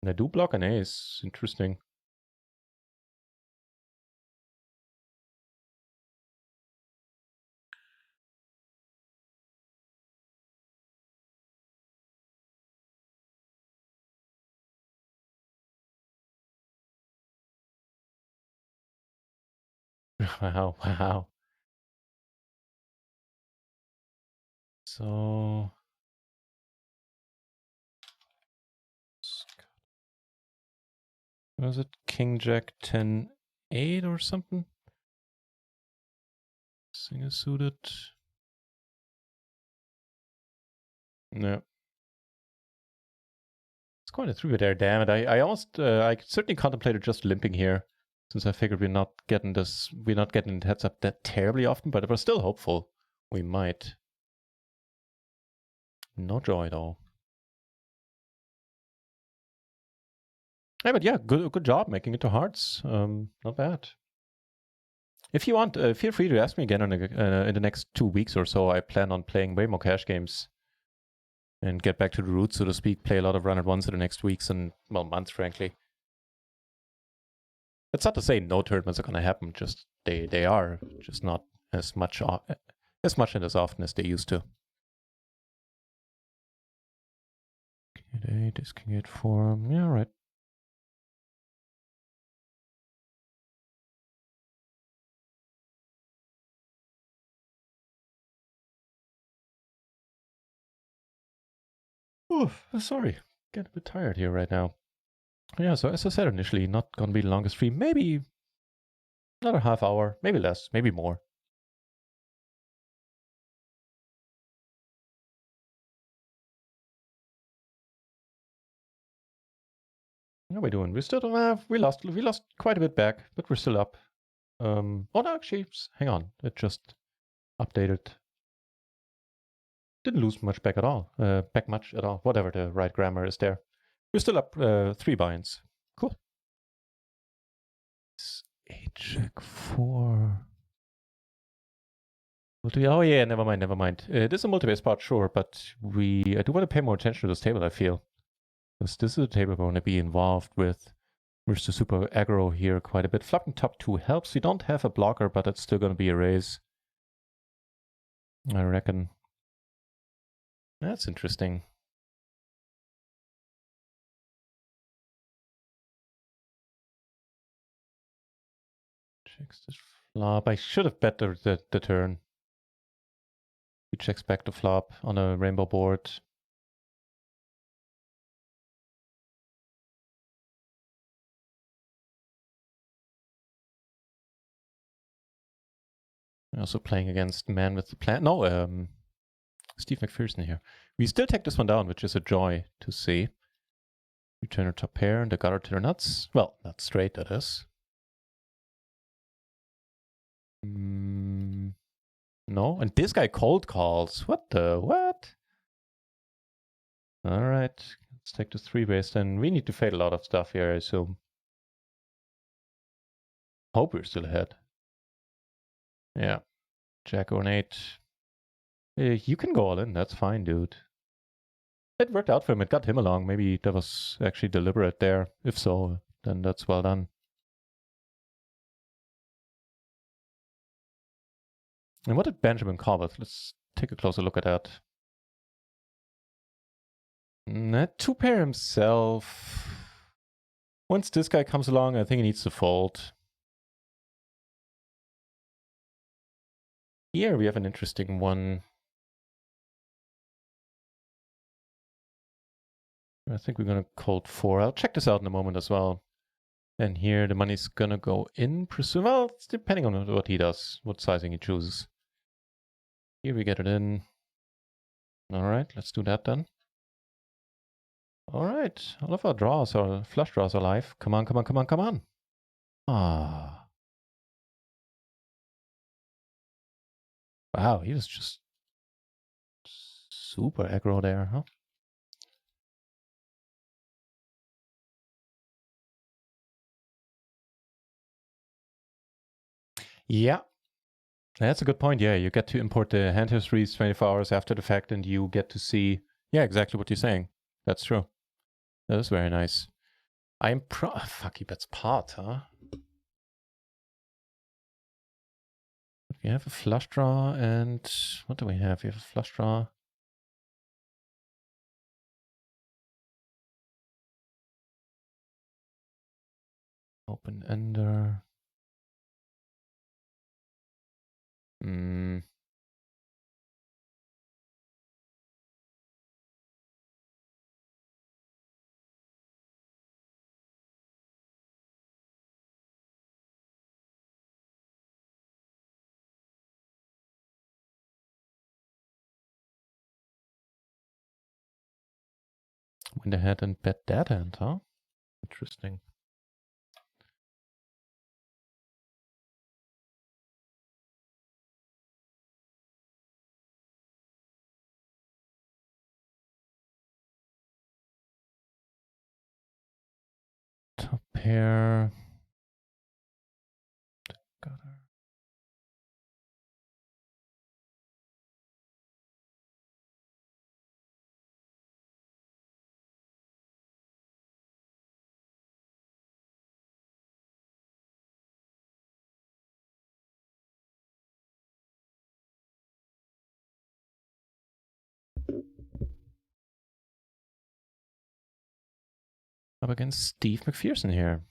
And I do block an ace. Interesting. Wow, wow. So was it King Jack 10 8 or something? Single suited. No. It's quite a 3-bet there, damn it. I certainly contemplated just limping here, since I figured we're not getting heads up that terribly often, but I was still hopeful we might. No joy though. Yeah, but yeah, good job making it to hearts. Not bad. If you want, feel free to ask me again in the next 2 weeks or so. I plan on playing way more cash games and get back to the roots, so to speak. Play a lot of RunItOnce in the next weeks and, well, months, frankly. That's not to say no tournaments are going to happen. Just they are just not as much and as often as they used to. King 8 is King 8 4. Yeah, right. Oof, sorry. Get a bit tired here right now. Yeah, so as I said initially, not gonna be the longest stream. Maybe another half hour, maybe less, maybe more. How are we doing? We still don't have. We lost quite a bit back, but we're still up. Oh no, actually, hang on. It just updated. Didn't lose much back at all. Back much at all. Whatever the right grammar is there. We're still up 3 binds. Cool. H-check 4. Oh yeah, never mind. It is a multi-base part, sure, but I do want to pay more attention to this table, I feel. Because this is a table we're going to be involved with. Versus super aggro here quite a bit. Flopping top 2 helps. We don't have a blocker, but it's still going to be a raise. I reckon. That's interesting. Checks the flop. I should have bet the turn. He checks back the flop on a rainbow board. Also playing against man with the plan. No, Steve McPherson here. We still take this one down, which is a joy to see. We turn a top pair and the gutter to the nuts. Well, not straight, that is. No, and this guy cold calls. What the what? All right, let's take the three base. Then we need to fade a lot of stuff here, I assume. Hope we're still ahead. Yeah, Jack on 8. You can go all in. That's fine, dude. It worked out for him. It got him along. Maybe that was actually deliberate there. If so, then that's well done. And what did Benjamin call it? Let's take a closer look at that. That two pair himself. Once this guy comes along, I think he needs to fold. Here we have an interesting one. I think we're going to cold 4. I'll check this out in a moment as well. And here the money's going to go in, presume. Well, it's depending on what he does, what sizing he chooses. Here we get it in. All right, let's do that then. All right, all of our draws, our flush draws are live. Come on, come on, come on, come on. Ah. Wow, he was just super aggro there, huh? Yeah, that's a good point. Yeah, you get to import the hand histories 24 hours after the fact and you get to see, yeah, exactly what you're saying. That's true. That is very nice. I'm fuck, he bets pot, huh? We have a flush draw and what do we have? We have a flush draw. Open ender. Went ahead and bet that hand, huh? Interesting. Top pair. Gutter. Up against Steve McPherson here.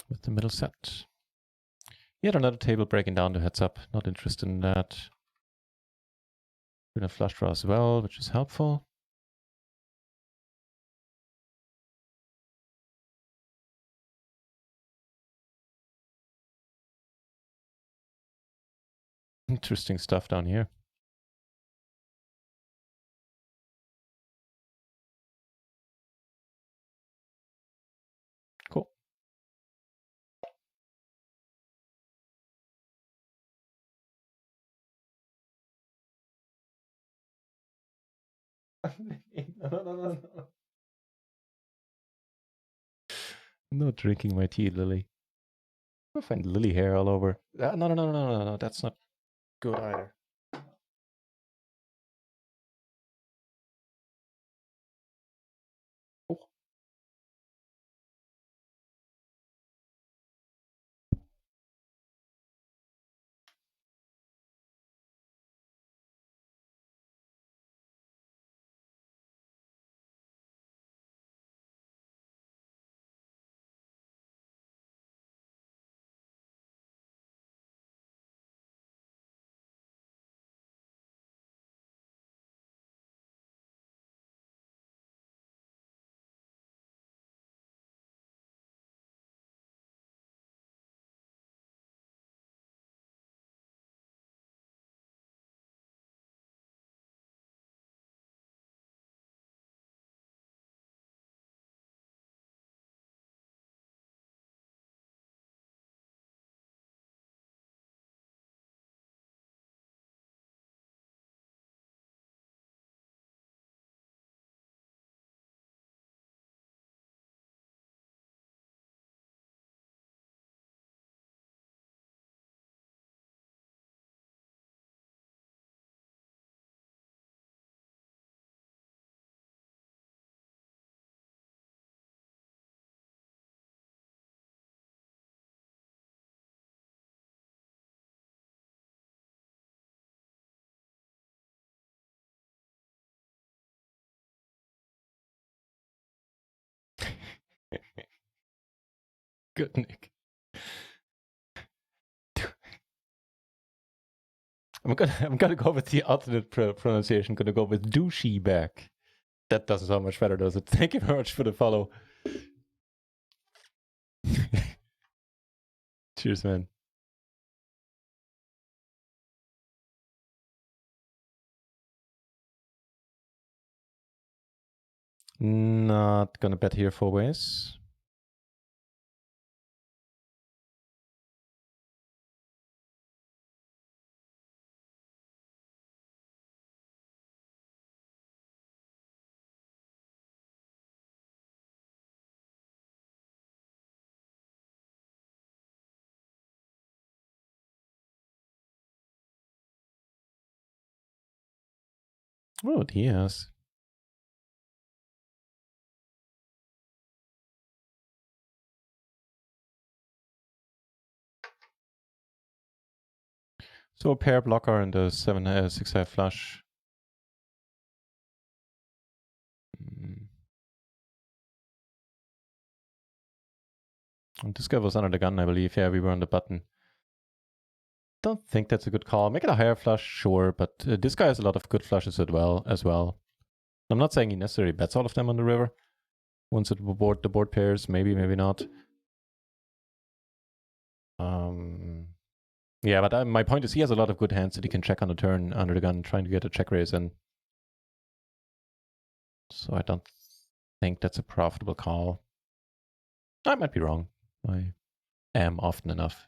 With the middle set. Yet another table breaking down the heads up. Not interested in that. Doing a flush draw as well, which is helpful. Interesting stuff down here. Cool. No. No drinking my tea, Lily. I find lily hair all over. No. That's not good either. Oh. Good, Nick. I'm gonna go with the alternate pronunciation. I'm gonna go with douchey back. That doesn't sound much better, does it? Thank you very much for the follow. Cheers, man. Not gonna bet here 4 ways. Oh, yes. So a pair blocker and a 6-5 flush. And this guy was under the gun, I believe. Yeah, we were on the button. Don't think that's a good call. Make it a higher flush, sure, but this guy has a lot of good flushes as well. I'm not saying he necessarily bets all of them on the river. Once the board pairs, maybe not. Yeah, but my point is he has a lot of good hands that he can check on the turn under the gun, trying to get a check raise in. So I don't think that's a profitable call. I might be wrong. I am often enough.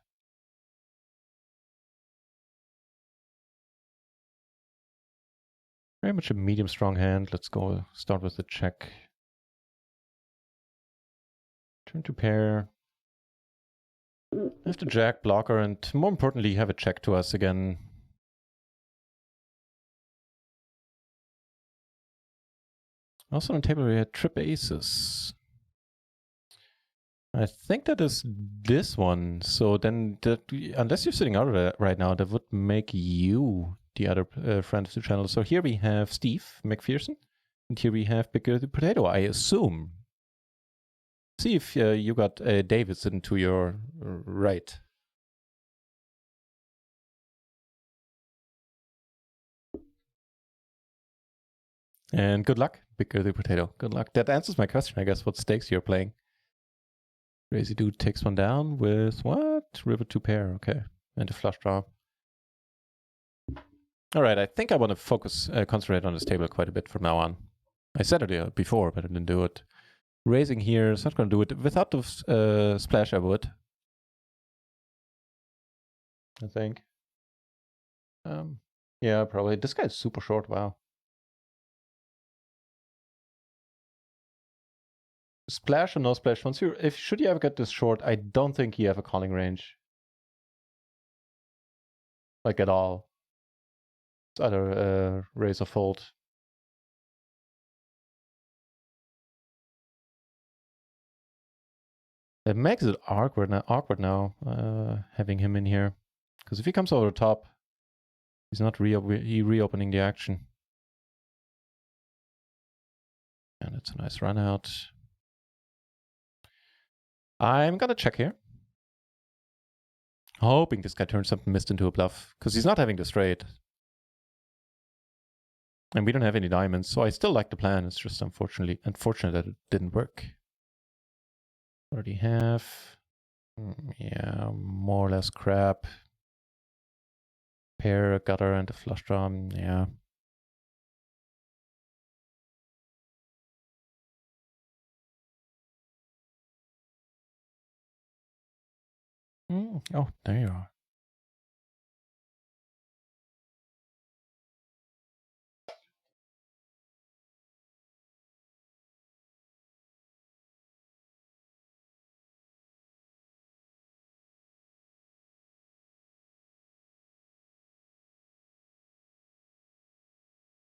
Very much a medium strong hand. Let's go start with the check. Turn to pair. Have the jack blocker and more importantly have a check to us again. Also on the table we had trip aces. I think that is this one. So then, unless you're sitting out right now, that would make you the other friend of the channel. So here we have Steve McPherson, and here we have Bigger the Potato, I assume. See if you got David sitting to your right. And good luck, Bigger the Potato. Good luck. That answers my question, I guess, what stakes you're playing. Crazy Dude takes one down with what? River 2 pair, okay. And a flush draw. All right, I think I want to concentrate on this table quite a bit from now on. I said it before, but I didn't do it. Raising here is not going to do it. Without the splash, I would. I think. Yeah, probably. This guy's super short, wow. Splash or no splash? Should you ever get this short, I don't think you have a calling range. Like at all. It's either raise or fold. It makes it awkward now having him in here. Because if he comes over the top, he's not reopening the action. And it's a nice run out. I'm gonna check here. Hoping this guy turns something missed into a bluff. Because he's not having the straight. And we don't have any diamonds, so I still like the plan. It's just unfortunate that it didn't work. Already have. Yeah, more or less crap. Pair, a gutter, and a flush draw. Yeah. Oh, there you are.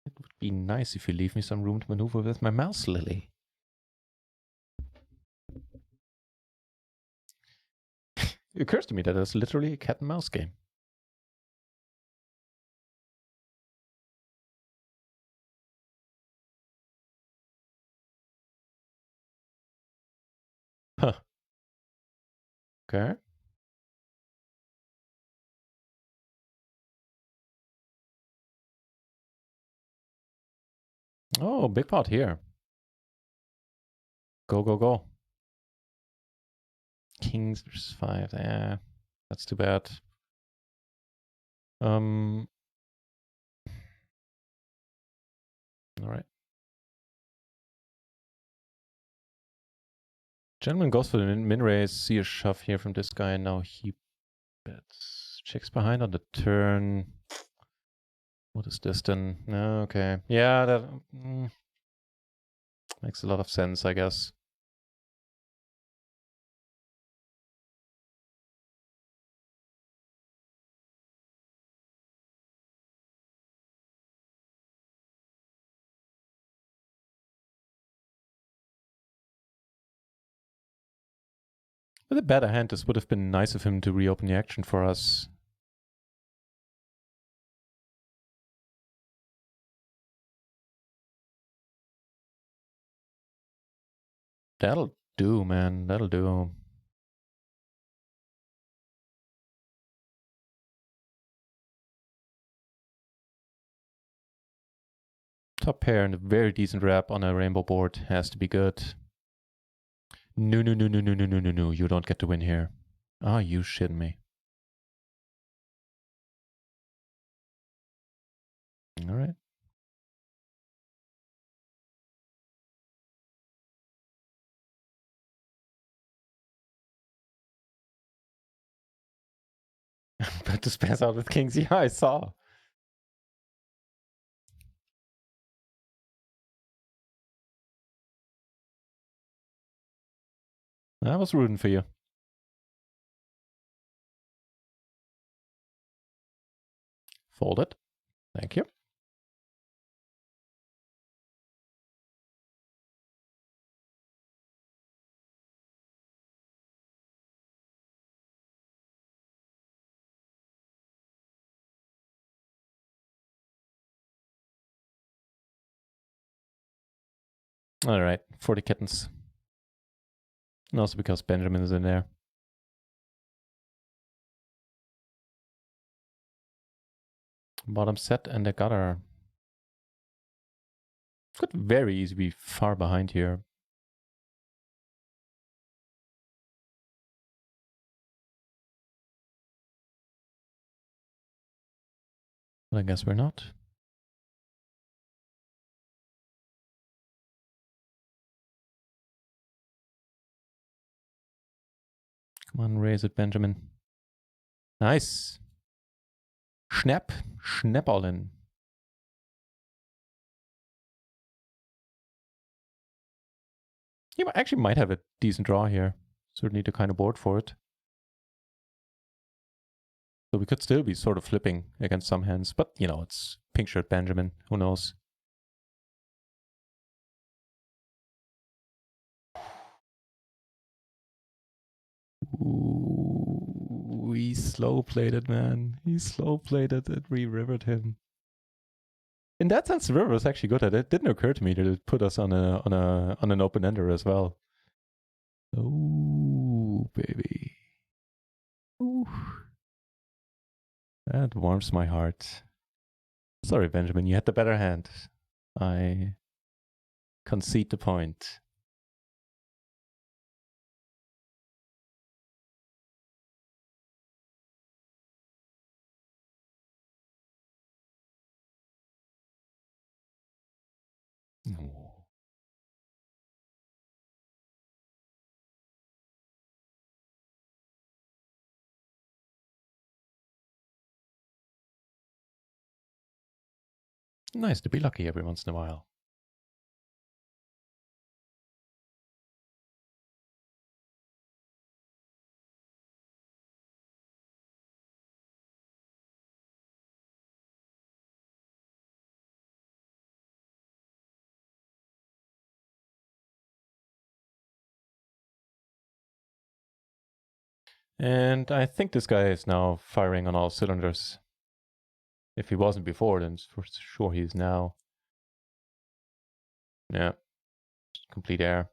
It would be nice if you leave me some room to maneuver with my mouse, Lily. It occurs to me that it's literally a cat and mouse game. Huh. Okay. Oh, big pot here. Go, go, go. Kings versus 5. Yeah, that's too bad. All right. Gentleman goes for the min raise. See a shove here from this guy. Now he bets. Checks behind on the turn. What is this then? No, okay. Yeah, that makes a lot of sense, I guess. With a better hand, this would have been nice of him to reopen the action for us. That'll do, man. That'll do. Top pair and a very decent wrap on a rainbow board has to be good. No, no, no, no, no, no, no, no, no. You don't get to win here. Ah, you shitting me. All right. About to spaz out with kings. Yeah, I saw. I was rooting for you. Fold it. Thank you. All right, 40 kittens. And also because Benjamin is in there. Bottom set and the gutter. Could very easily be far behind here. But I guess we're not. Come on, raise it, Benjamin. Nice. Schnapp. Schnapp all in. He actually might have a decent draw here. Certainly the kind of board for it. So we could still be sort of flipping against some hands. But, you know, it's pink shirt Benjamin. Who knows? Ooh, he slow played it, man. He slow played it. It re-rivered him. In that sense, the river was actually good at it. It didn't occur to me that it put us on an open ender as well. Oh, baby. Ooh. That warms my heart. Sorry, Benjamin, you had the better hand. I concede the point. Oh. Nice to be lucky every once in a while. And I think this guy is now firing on all cylinders. If he wasn't before, then for sure he is now. Yeah. Complete air.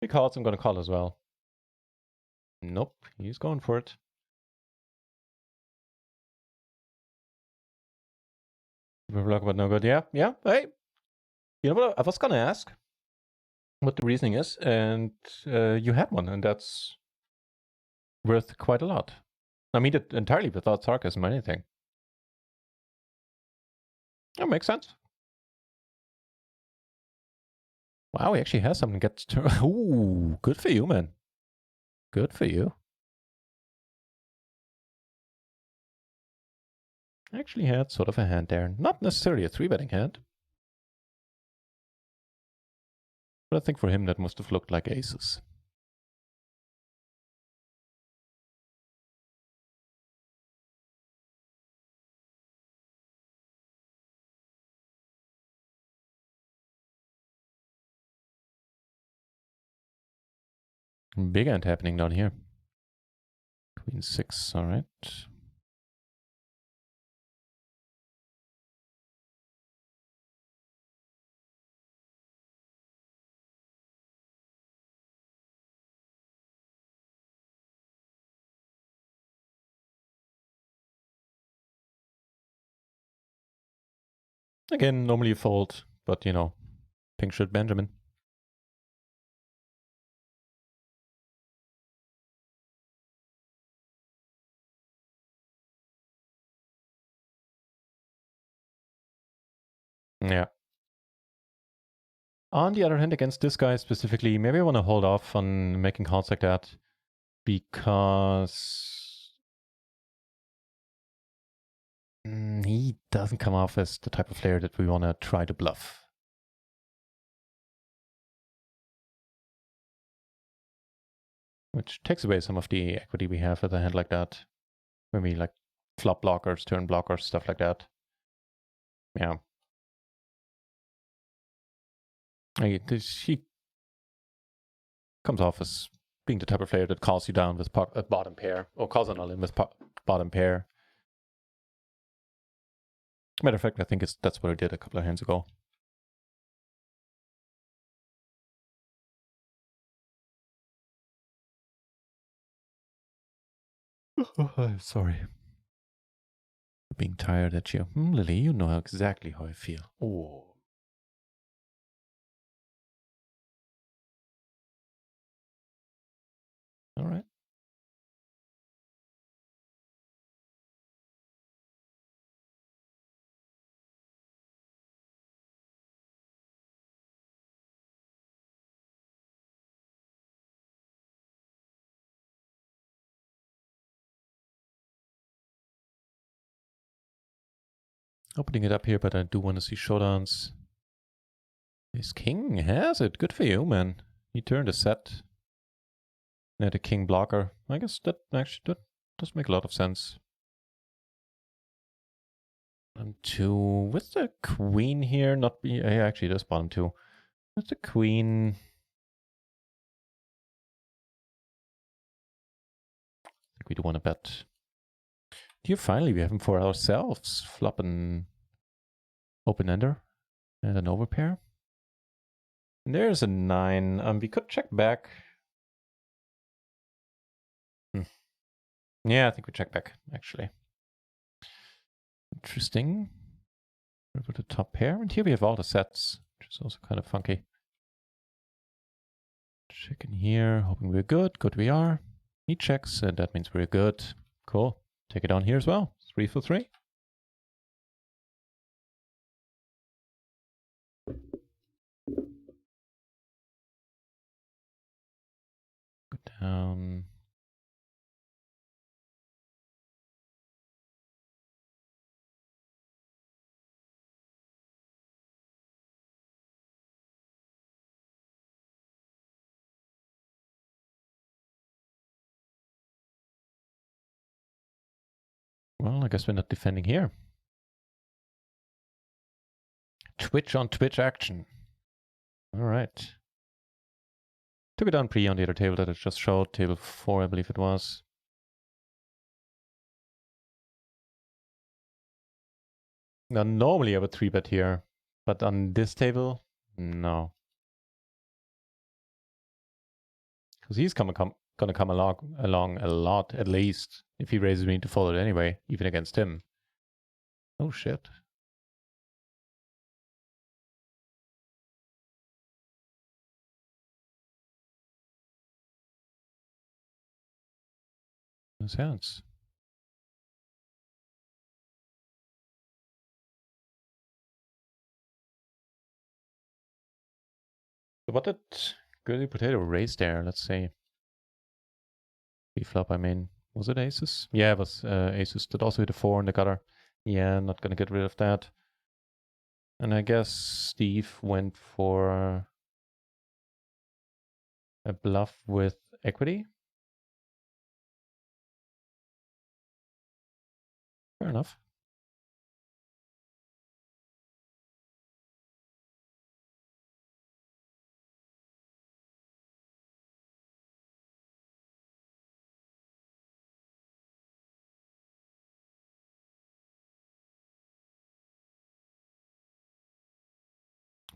He calls, I'm gonna call as well. Nope, he's going for it. Block, but no good. Yeah, hey. You know what I was gonna ask? What the reasoning is, and you had one, and that's worth quite a lot. I mean it entirely without sarcasm or anything. That makes sense. Wow, he actually has something gets to. Ooh, good for you, man. Good for you. Actually had sort of a hand there. Not necessarily a 3-betting hand. But I think for him that must have looked like aces. Big hand happening down here. Queen 6, alright. Again, normally you fold, but you know, pink shirt Benjamin. Yeah. On the other hand, against this guy specifically, maybe I want to hold off on making calls like that because he doesn't come off as the type of player that we want to try to bluff. Which takes away some of the equity we have with a hand like that. When we like flop blockers, turn blockers, stuff like that. Yeah. He comes off as being the type of player that calls you down with bottom pair, or calls an all-in with bottom pair. Matter of fact, I think that's what I did a couple of hands ago. Sorry. Being tired at you. Lily, you know exactly how I feel. Oh. All right. Opening it up here, but I do want to see showdowns. His king has it. Good for you, man. He turned a set. Had a king blocker. I guess that actually does make a lot of sense. Bottom 2 with the queen here. Not be actually does bottom 2. With the queen. I think we do want to bet. Here finally we have him for ourselves. Flop an open ender and an overpair. And there's a 9. We could check back. Yeah, I think we check back, actually. Interesting. Over the top pair. And here we have all the sets, which is also kind of funky. Check in here, hoping we're good. Good we are. He checks, and that means we're good. Cool. Take it on here as well. 3 for 3. Go down. Well, I guess we're not defending here. Twitch on Twitch action. All right. Took it down pre on the other table that I just showed. Table 4, I believe it was. Now, normally I would 3-bet here, but on this table, no. Because he's gonna come along a lot, at least. If he raises, we need to fold it anyway, even against him. Oh shit. Makes sense. So what did Goody Potato raise there? Let's see. B-flop, I mean. Was it aces? Yeah, it was aces. Did also hit a 4 in the gutter. Yeah, not gonna get rid of that. And I guess Steve went for a bluff with equity. Fair enough.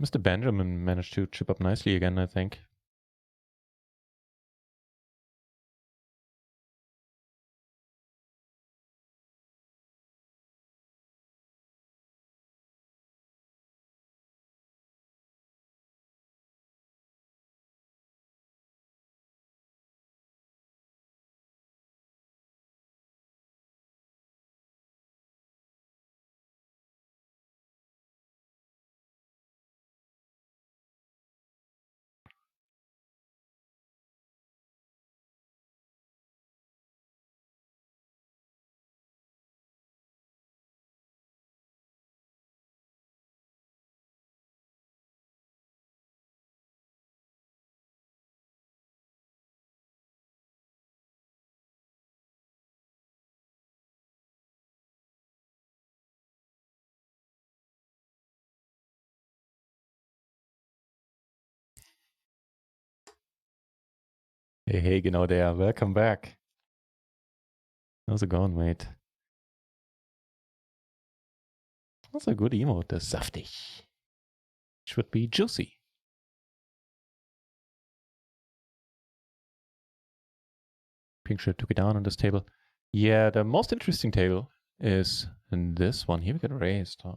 Mr. Benjamin managed to chip up nicely again, I think. Hey, genau der. Welcome back. How's it going, mate? That's a good emote, that's saftig. Should be juicy. Pink shirt took it down on this table. Yeah, the most interesting table is in this one. Here we get raised, huh?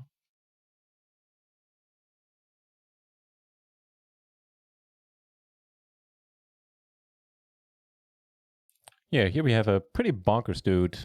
Yeah, here we have a pretty bonkers dude.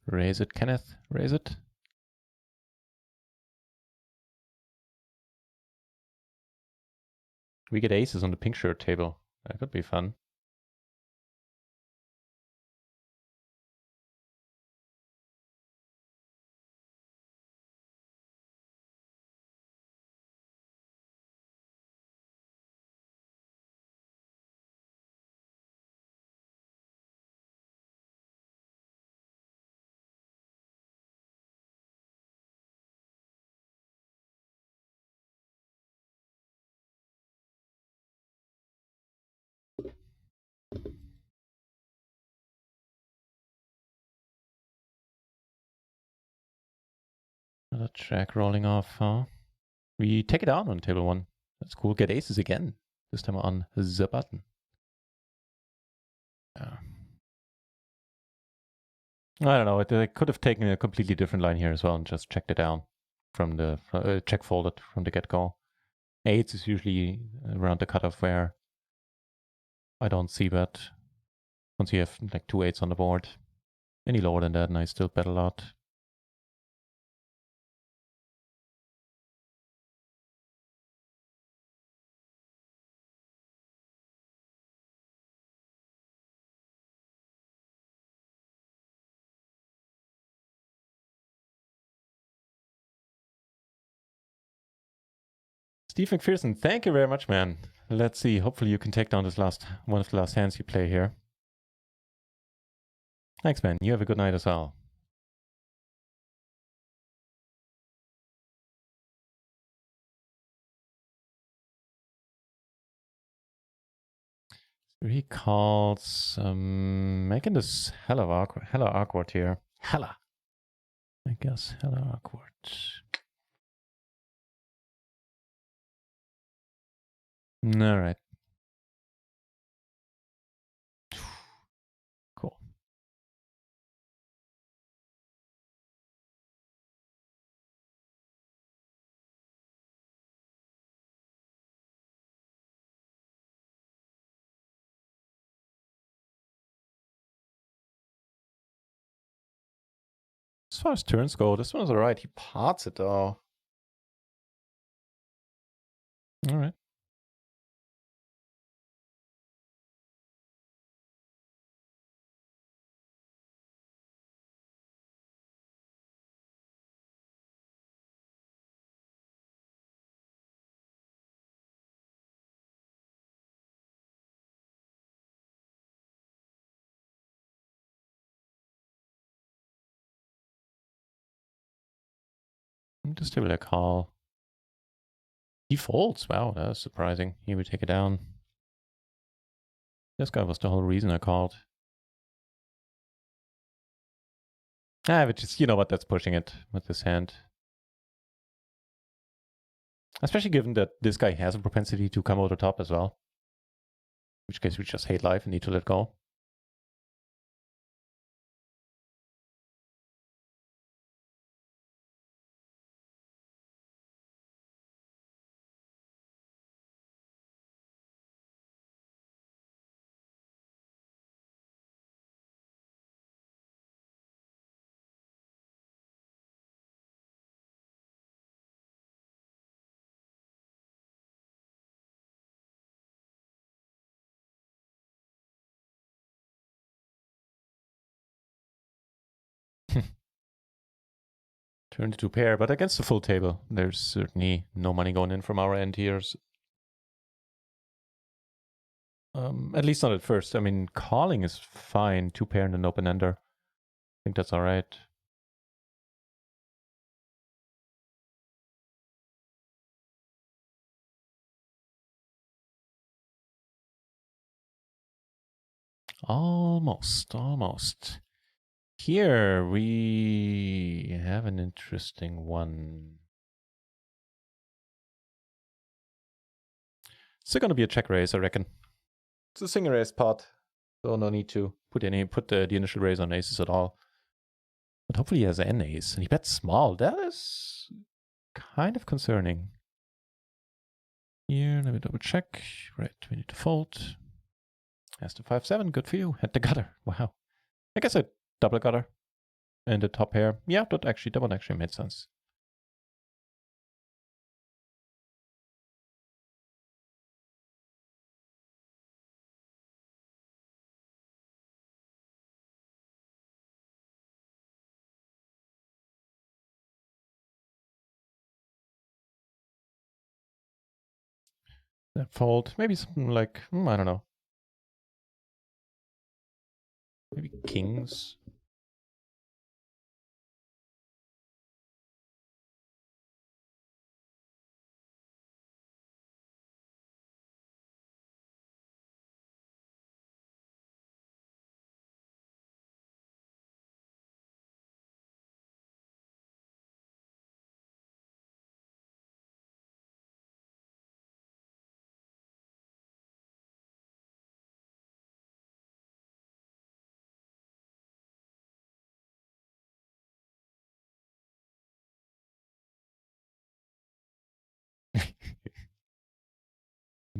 Raise it, Kenneth. Raise it. We get aces on the pink shirt table. That could be fun. Another check rolling off, huh? We take it down on table 1. That's cool. Get aces again. This time on the button. Yeah. I don't know. I could have taken a completely different line here as well and just checked it down from the check folded from the get-go. 8s is usually around the cutoff where I don't see bet. Once you have like 2 8s on the board. Any lower than that and I still bet a lot. Steve McPherson, thank you very much, man. Let's see. Hopefully you can take down this one of the last hands you play here. Thanks, man. You have a good night as well. He calls, making this hella awkward here. Hella. I guess hella awkward. All right. Cool. As far as turns go, this one is alright. He pots it though. Alright. Just give it a call. He folds. Wow, that was surprising. He would take it down. This guy was the whole reason I called. But just, you know what, that's pushing it with this hand. Especially given that this guy has a propensity to come over the top as well. In which case we just hate life and need to let go. Turn to pair, but against the full table, there's certainly no money going in from our end here. At least not at first. I mean, calling is fine. 2 pair and an open ender. I think that's all right. Almost. Here we have an interesting one. Still gonna be a check raise, I reckon. It's a single raise pot, so no need to put the initial raise on aces at all. But hopefully he has an ace, and he bets small. That is kind of concerning. Here, let me double check. Right, we need to fold. Has the 5-7, good for you. Had the gutter, wow. I guess a double gutter and the top pair. Yeah, that one actually made sense. That fold, maybe something like, I don't know. Maybe kings.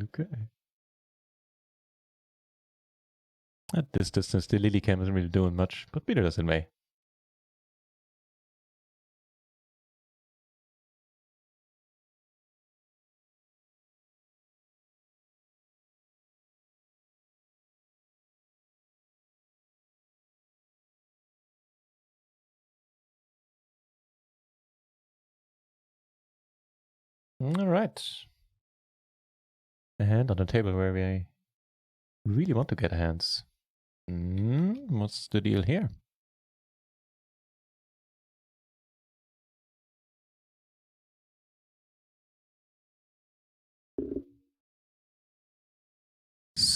Okay. At this distance, the lily cam isn't really doing much, but be that as it may. All right. A hand on the table where we really want to get hands. What's the deal here?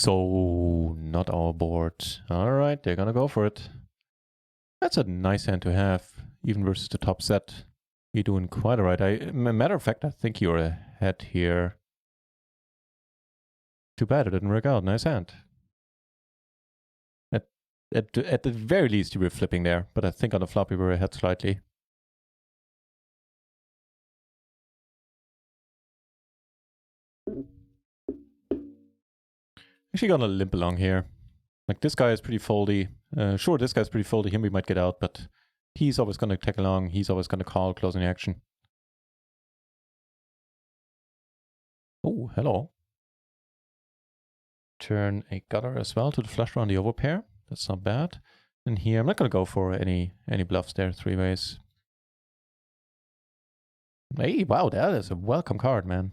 So, not our board. Alright, they're gonna go for it. That's a nice hand to have, even versus the top set. You're doing quite alright. Matter of fact, I think you're ahead here. Too bad it didn't work out. Nice hand. At the very least, you were flipping there, but I think on the flop you were ahead slightly. Actually gonna limp along here. Like, this guy is pretty foldy. Sure, this guy's pretty foldy. Him we might get out, but he's always gonna tag along. He's always gonna call closing action. Oh, hello. Turn a gutter as well to the flush draw on the overpair. That's not bad. And here, I'm not gonna go for any bluffs there, three ways. Hey, wow, that is a welcome card, man.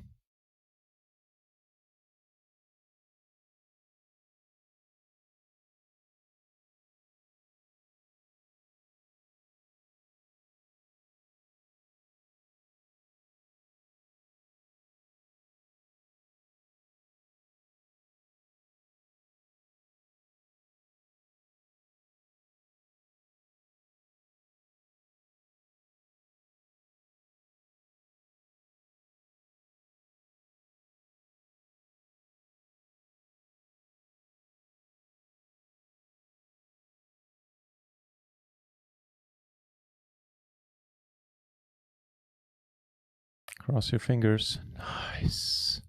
Cross your fingers. Nice.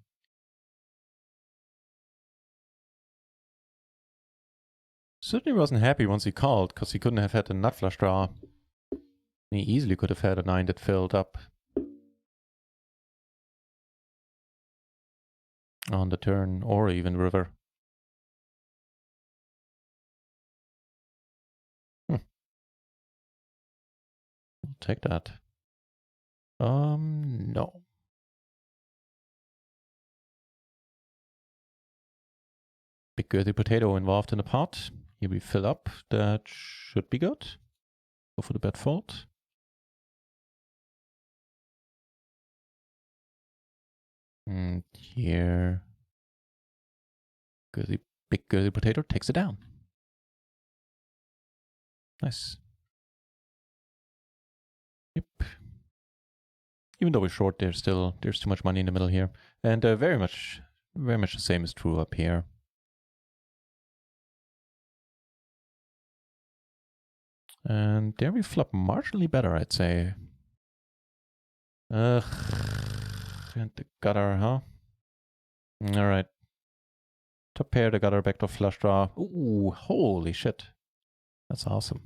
Certainly wasn't happy once he called, because he couldn't have had a nut flush draw. He easily could have had a 9 that filled up on the turn, or even river. I'll take that. No. Big girthy potato involved in the pot. Here we fill up. That should be good. Go for the bet fold. And here, big girthy potato takes it down. Nice. Yep. Even though we're short, there's too much money in the middle here. And very much the same is true up here. And there we flop marginally better, I'd say. And the gutter, huh? Alright. Top pair, the gutter, backdoor flush draw. Ooh, holy shit. That's awesome.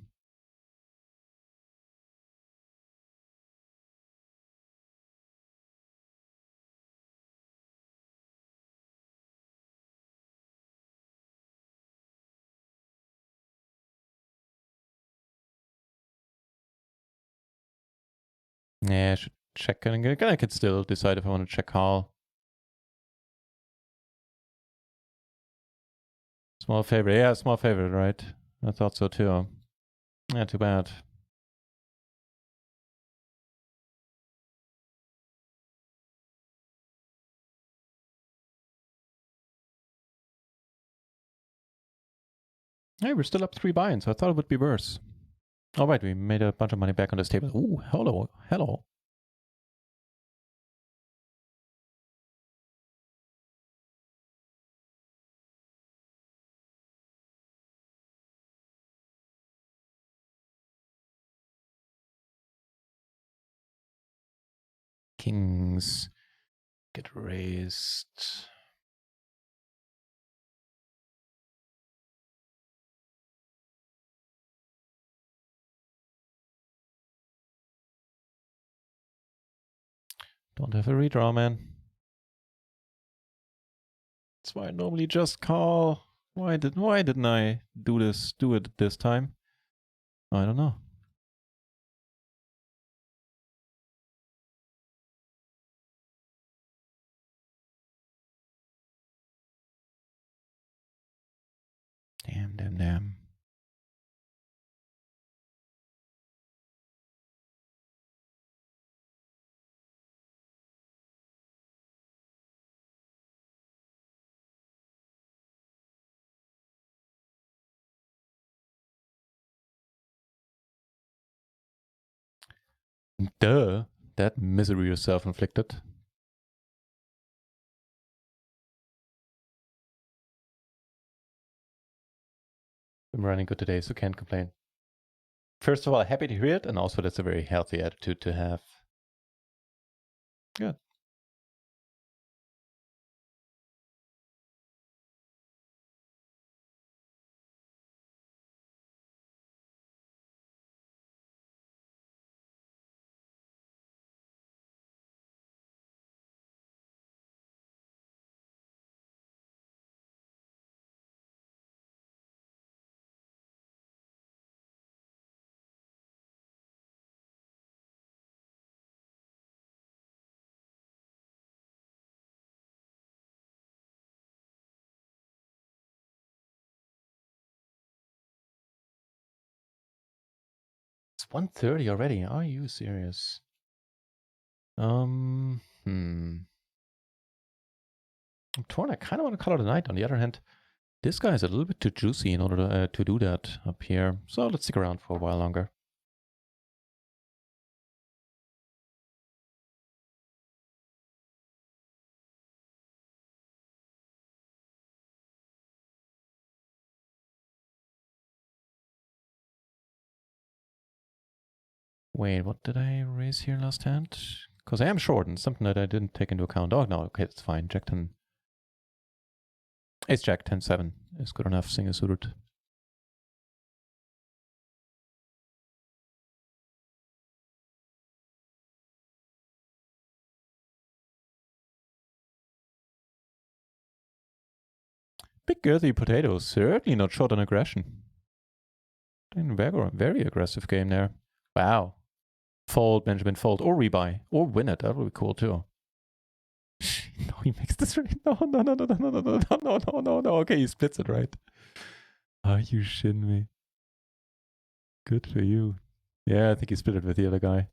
Yeah, I should check. I can still decide if I want to check call. Small favorite. Yeah, small favorite, right? I thought so too. Yeah, too bad. Hey, we're still up 3 buy-ins. I thought it would be worse. All right, we made a bunch of money back on this table. Ooh, hello, hello. Kings get raised. Don't have a redraw, man. That's why I normally just call. Why didn't I do it this time? I don't know. Damn. Duh. That misery is self-inflicted. I'm running good today, so can't complain. First of all, happy to hear it, and also that's a very healthy attitude to have. Good. It's 1:30 already. Are you serious? I'm torn. I kind of want to call it a night. On the other hand, this guy is a little bit too juicy in order to do that up here. So let's stick around for a while longer. Wait, what did I raise here last hand? Because I am short and something that I didn't take into account. Oh, no, okay, it's fine. Jack 10. Ace Jack 10-7 is good enough, single suited. Big girthy potato, certainly not short on aggression. Very aggressive game there. Wow. Fold, Benjamin, fold, or rebuy, or win it. That would be cool too. No, he makes this right. No. Okay, he splits it right. Are you shitting me? Good for you. Yeah, I think he split it with the other guy.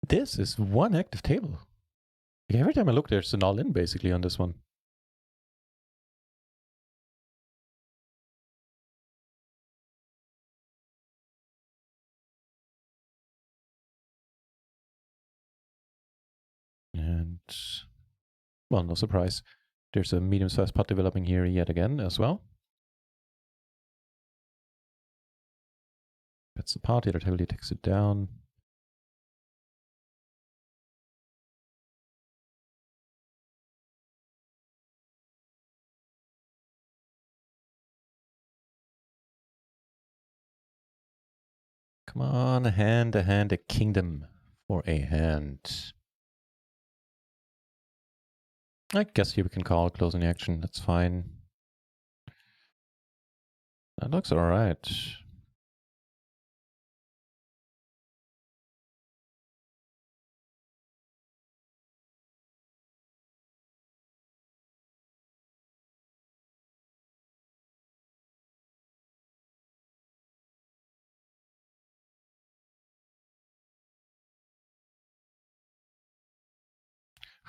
This is one active table. Like every time I look, there's an all-in basically on this one. And, well, no surprise. There's a medium-sized pot developing here yet again as well. That's the pot, the other table takes it down. Come on, a hand, a kingdom for a hand. I guess here we can call closing the action. That's fine. That looks all right.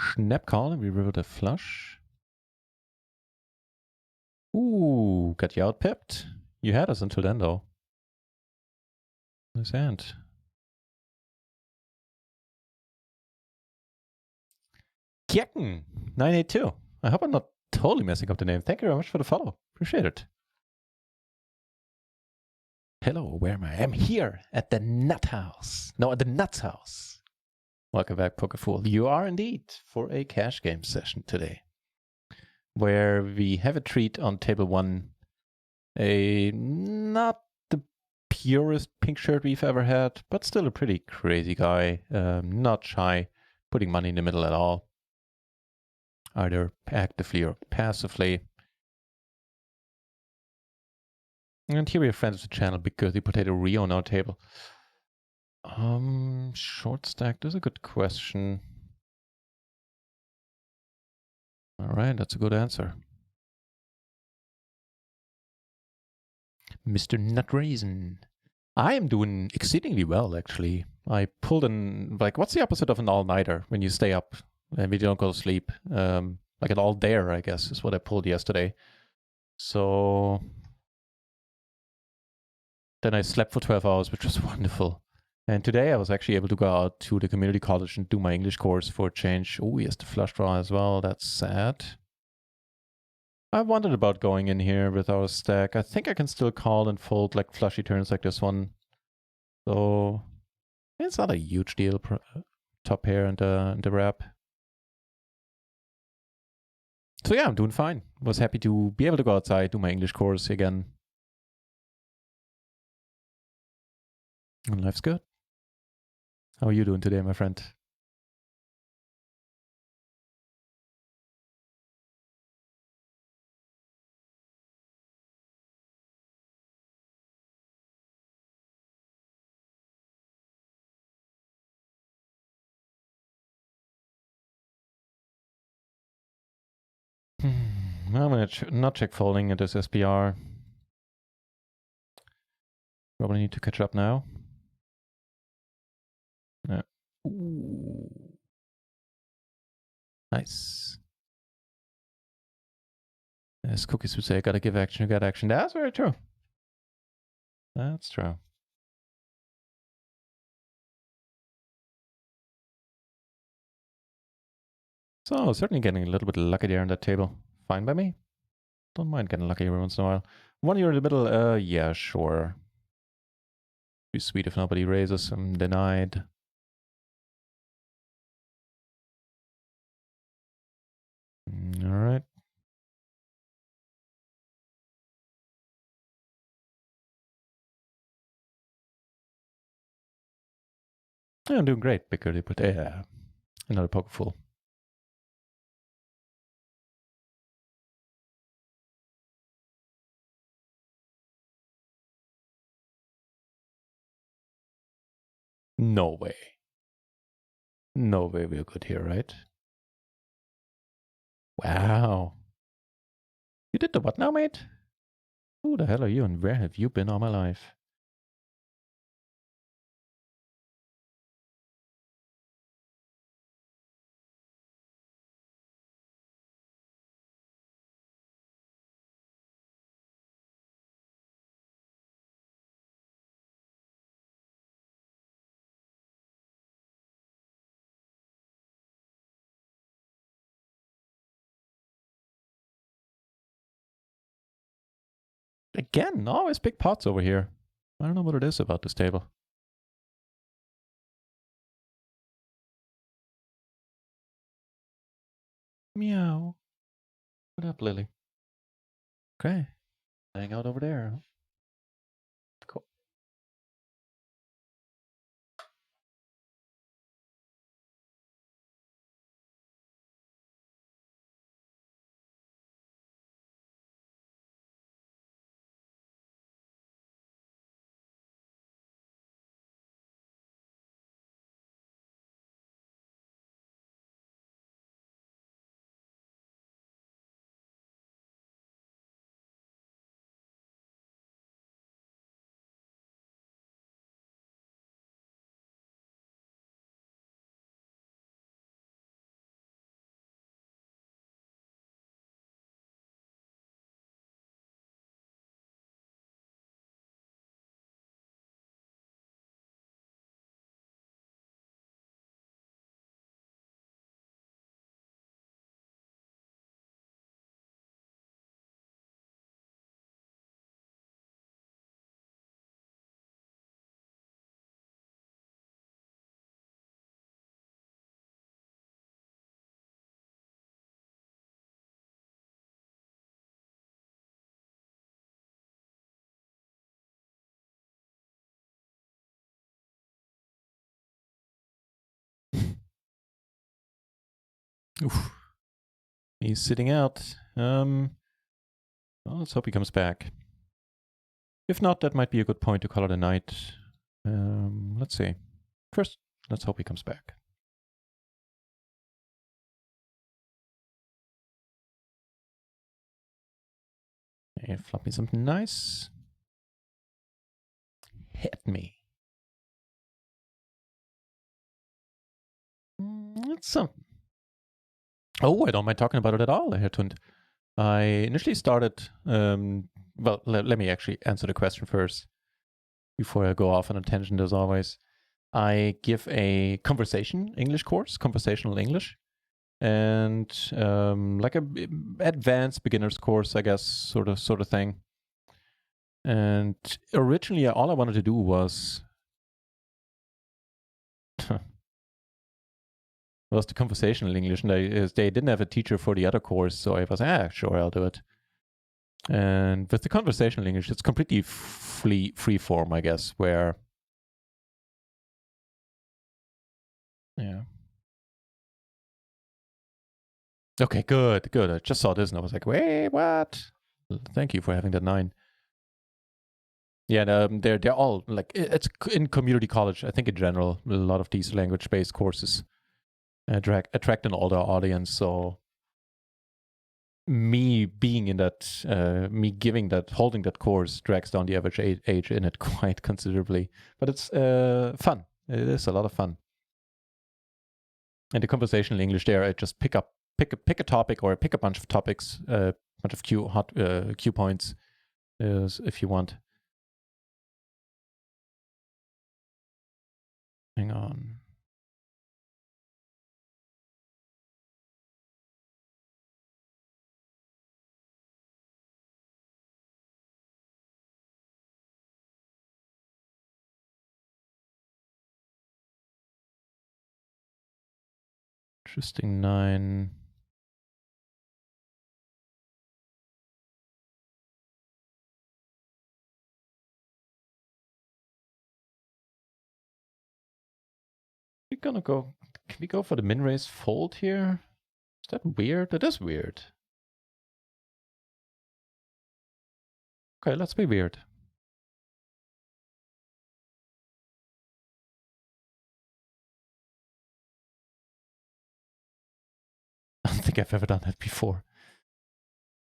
Snap call and we river the flush. Ooh, got you out pipped. You had us until then though. Nice hand. Kjekken 982. I hope I'm not totally messing up the name. Thank you very much for the follow. Appreciate it. Hello, where am I? I'm here at the Nut House. No, at the Nuts House. Welcome back, Pokefool. You are indeed for a cash game session today, where we have a treat on table 1. A not the purest pink shirt we've ever had, but still a pretty crazy guy. Not shy, putting money in the middle at all, either actively or passively. And here we have friends of the channel, Big Girthy Potato Rio on our table. Short stack, that's a good question. All right, that's a good answer. Mr. NutRaisin. I am doing exceedingly well, actually. I pulled an, like, what's the opposite of an all-nighter when you stay up and you don't go to sleep? Like an all-dayer, I guess, is what I pulled yesterday. So then I slept for 12 hours, which was wonderful. And today I was actually able to go out to the community college and do my English course for a change. Oh, he has the flush draw as well. That's sad. I wondered about going in here with our stack. I think I can still call and fold like flushy turns like this one. So it's not a huge deal. Top pair and the wrap. So yeah, I'm doing fine. Was happy to be able to go outside, do my English course again. And life's good. How are you doing today, my friend? I'm gonna not check folding at this SPR. Probably need to catch up now. Yeah. Ooh. Nice. As Cookies would say, gotta give action, you got action. That's very true. That's true. So certainly getting a little bit lucky there on that table. Fine by me. Don't mind getting lucky every once in a while. One here in the middle, yeah, sure. Be sweet if nobody raises. I'm denied. All right. Yeah, I'm doing great, Bickerly, but another Pokeful. No way. No way we're good here, right? Wow. You did the what now, mate? Who the hell are you and where have you been all my life? Again, always big pots over here. I don't know what it is about this table. Meow. What up, Lily? Okay. Hang out over there. Cool. Oof. He's sitting out. Well, let's hope he comes back. If not, that might be a good point to call it a night. Let's see. First, let's hope he comes back. Hey, flop me something nice. Hit me. It's something. Oh, I don't mind talking about it at all, Herr Tund. I initially started, well, let me actually answer the question first before I go off on a tangent as always. I give a conversation English course, conversational English, and like a advanced beginner's course, I guess, sort of thing. And originally, all I wanted to do was the conversational English, and they didn't have a teacher for the other course, so I was sure, I'll do it. And with the conversational English, it's completely free form, I guess, where yeah. Okay, good. I just saw this and I was like, wait, what? Thank you for having that 9. Yeah, and, they're all like, it's in community college. I think in general, a lot of these language-based courses attract an older audience. So me being in that, me holding that course drags down the average age in it quite considerably. But it's fun. It is a lot of fun. And the conversational English there, I just pick a topic or pick a bunch of topics, a bunch of cue points, if you want. Hang on. Interesting 9. Can we go for the min raise fold here? Is that weird? That is weird. Okay, let's be weird. I don't think I've ever done that before.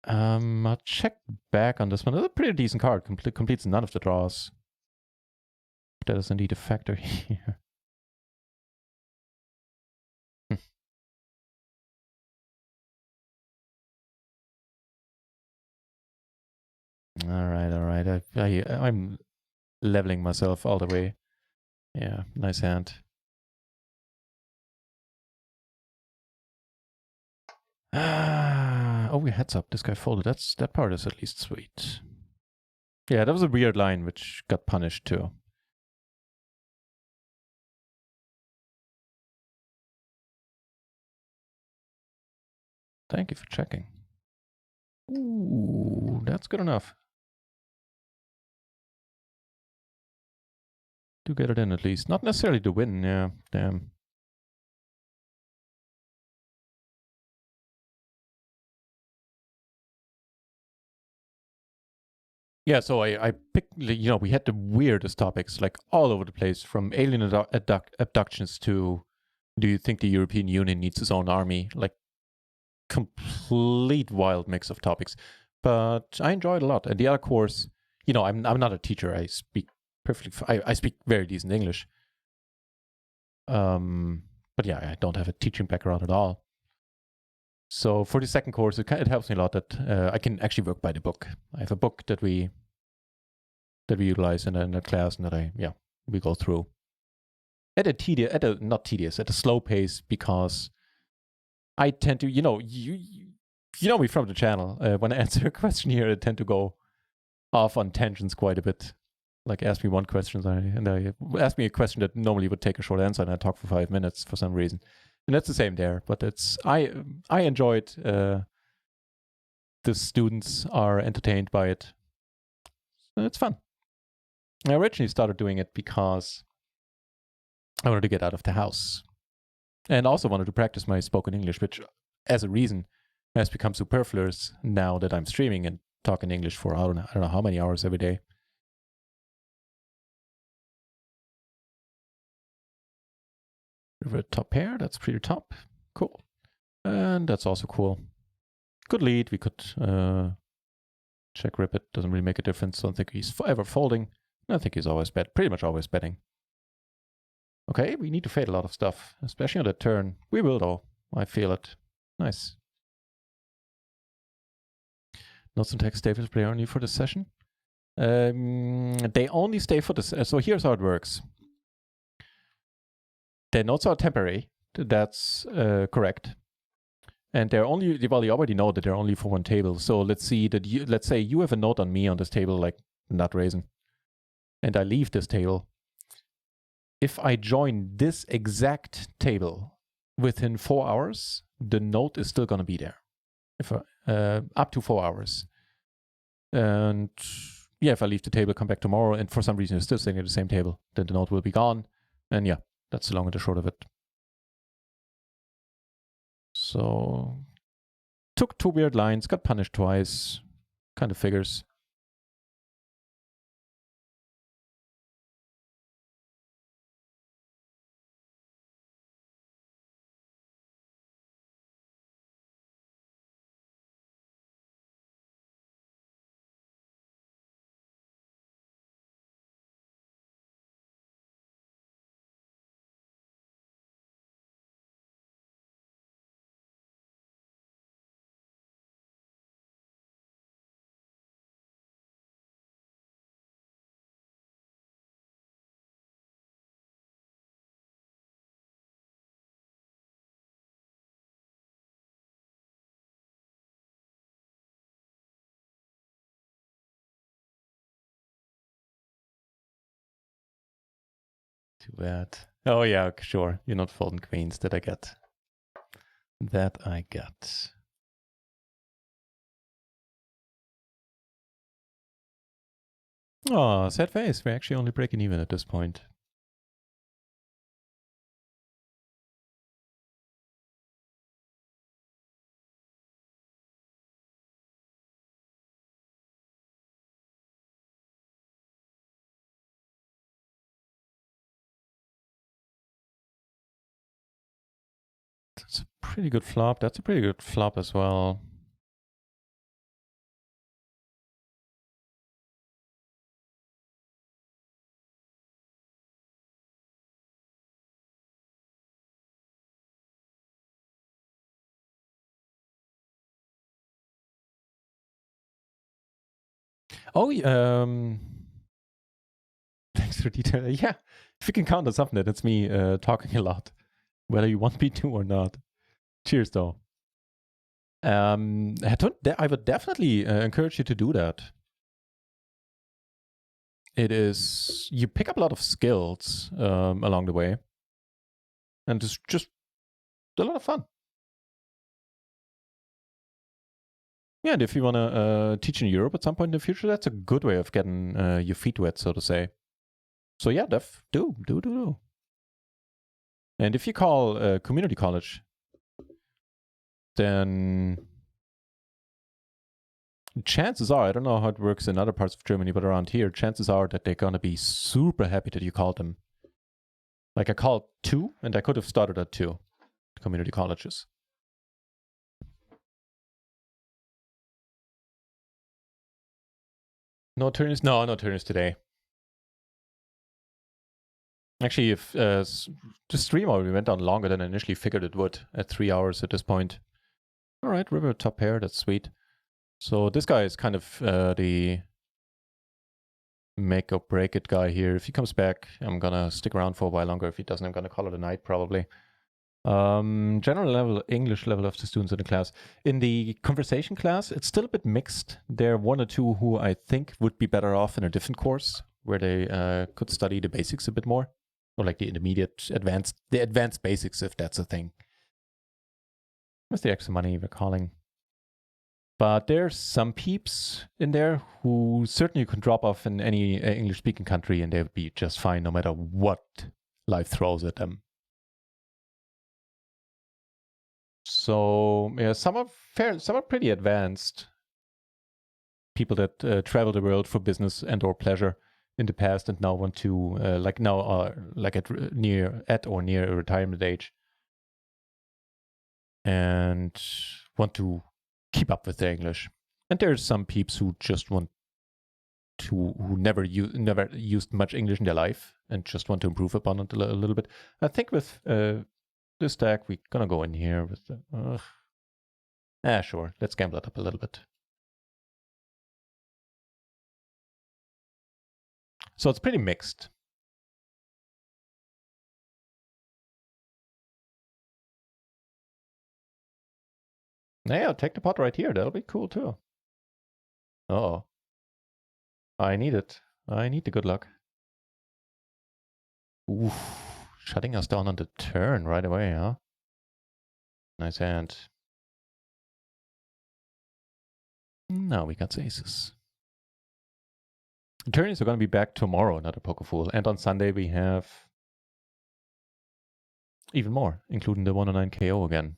I'll check back on this one. It's a pretty decent card. Completes none of the draws. That is indeed a factor here. All right. I'm leveling myself all the way. Yeah, nice hand. Oh, we heads up. This guy folded. That part is at least sweet. Yeah, that was a weird line which got punished too. Thank you for checking. Ooh, that's good enough. To get it in at least. Not necessarily to win, yeah. Damn. Yeah, so I picked, we had the weirdest topics, like all over the place, from alien abductions to do you think the European Union needs its own army? Like, complete wild mix of topics. But I enjoyed a lot. And the other course, I'm not a teacher. I speak perfectly, I speak very decent English. But yeah, I don't have a teaching background at all. So for the second course, it helps me a lot that I can actually work by the book. I have a book that we utilize in that class, and that we go through at a slow pace, because I tend to, you know me from the channel. When I answer a question here, I tend to go off on tangents quite a bit. Like, ask me one question, and I ask me a question that normally would take a short answer, and I talk for 5 minutes for some reason. And that's the same there. But I enjoyed. The students are entertained by it. So it's fun. I originally started doing it because I wanted to get out of the house, and also wanted to practice my spoken English, which as a reason, has become superfluous now that I'm streaming and talking English for I don't know how many hours every day. River top pair, that's pretty top. Cool. And that's also cool. Good lead. We could check rip it. Doesn't really make a difference. Don't think he's ever folding. I think he's always pretty much always betting. Okay, we need to fade a lot of stuff, especially on the turn. We will though. I feel it. Nice. Notes and text stables play only for the session. They only stay for this. So here's how it works. The notes are temporary. That's correct. And they're only, well, you already know that they're only for one table. So let's say you have a note on me on this table, like NutRaisin, and I leave this table. If I join this exact table within 4 hours, the note is still going to be there. If up to 4 hours. And yeah, if I leave the table, come back tomorrow, and for some reason you're still sitting at the same table, then the note will be gone. And yeah, that's the long and the short of it. So, took 2 weird lines, got punished twice, kind of figures. Too bad. Oh yeah, sure. You're not folding queens. That I get. That I get. Oh, sad face. We're actually only breaking even at this point. That's a pretty good flop. That's a pretty good flop as well. Oh, thanks for detail. Yeah, if you can count on something, that's me talking a lot, whether you want me to or not. Cheers, though. I would definitely encourage you to do that. It is, you pick up a lot of skills along the way, and it's just a lot of fun. Yeah, and if you want to teach in Europe at some point in the future, that's a good way of getting your feet wet, so to say. So yeah, do. And if you call community college, then chances are, I don't know how it works in other parts of Germany, but around here, chances are that they're going to be super happy that you called them. Like I called 2, and I could have started at 2 community colleges. No turns today. Actually, if the stream already went on longer than I initially figured it would at 3 hours at this point. All right, river top pair, that's sweet. So this guy is kind of the make or break it guy here. If he comes back, I'm gonna stick around for a while longer. If he doesn't, I'm gonna call it a night probably. General level, English level of the students in the class. In the conversation class, it's still a bit mixed. There are 1 or 2 who I think would be better off in a different course where they could study the basics a bit more. Or like the intermediate, advanced basics, if that's a thing. What's the extra money we're calling? But there's some peeps in there who certainly can drop off in any English-speaking country and they would be just fine no matter what life throws at them. So yeah, some are pretty advanced people that travel the world for business and or pleasure in the past and now want to like at or near a retirement age and want to keep up with their English. And there's some peeps who just want to who never used much English in their life and just want to improve upon it a little bit. I think with this stack we're gonna go in here with the sure, let's gamble it up a little bit. So it's pretty mixed. Yeah, I'll take the pot right here. That'll be cool too. Oh, I need it. I need the good luck. Oof, shutting us down on the turn right away, huh? Nice hand. Now we got aces. Attorneys are going to be back tomorrow, another Pokefool. And on Sunday we have even more, including the 109 KO again.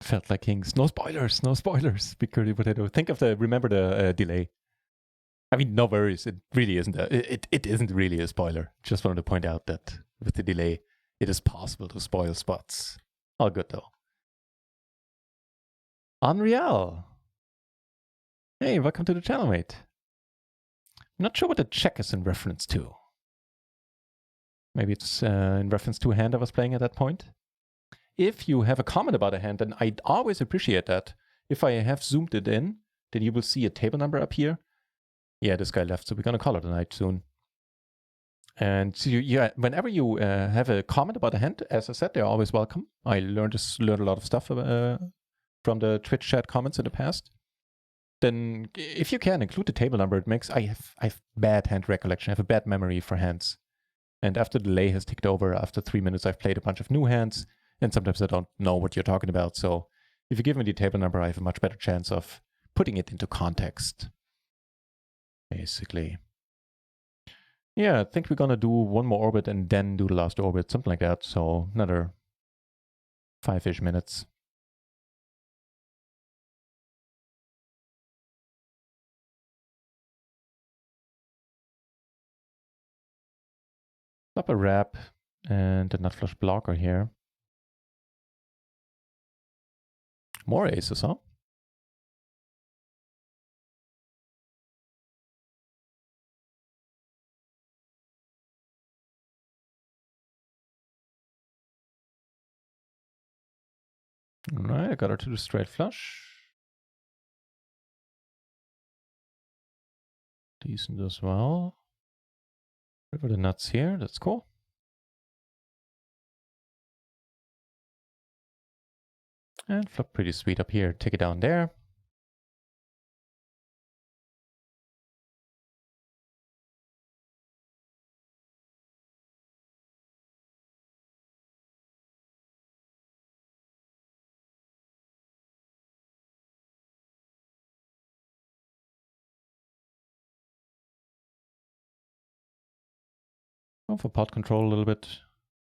Felt like kings. No spoilers, no spoilers. Big curly potato. Remember the delay. I mean, no worries. It really isn't. It isn't really a spoiler. Just wanted to point out that with the delay, it is possible to spoil spots. All good though. Unreal. Hey, welcome to the channel, mate. I'm not sure what the check is in reference to. Maybe it's in reference to a hand I was playing at that point. If you have a comment about a hand, then I'd always appreciate that. If I have zoomed it in, then you will see a table number up here. Yeah, this guy left, so we're going to call it a night soon. And so whenever you have a comment about a hand, as I said, they're always welcome. I learned a lot of stuff from the Twitch chat comments in the past. Then, if you can, include the table number. It makes I have bad hand recollection. I have a bad memory for hands. And after the delay has ticked over, after 3 minutes, I've played a bunch of new hands, and sometimes I don't know what you're talking about. So if you give me the table number, I have a much better chance of putting it into context. Basically. Yeah, I think we're gonna do one more orbit and then do the last orbit, something like that. So another 5-ish minutes. Up a wrap and a nut flush blocker here. More aces, huh? All right, I got her to the straight flush. Decent as well. River the nuts here, that's cool. And flop pretty sweet up here. Take it down there. Go for pot control a little bit.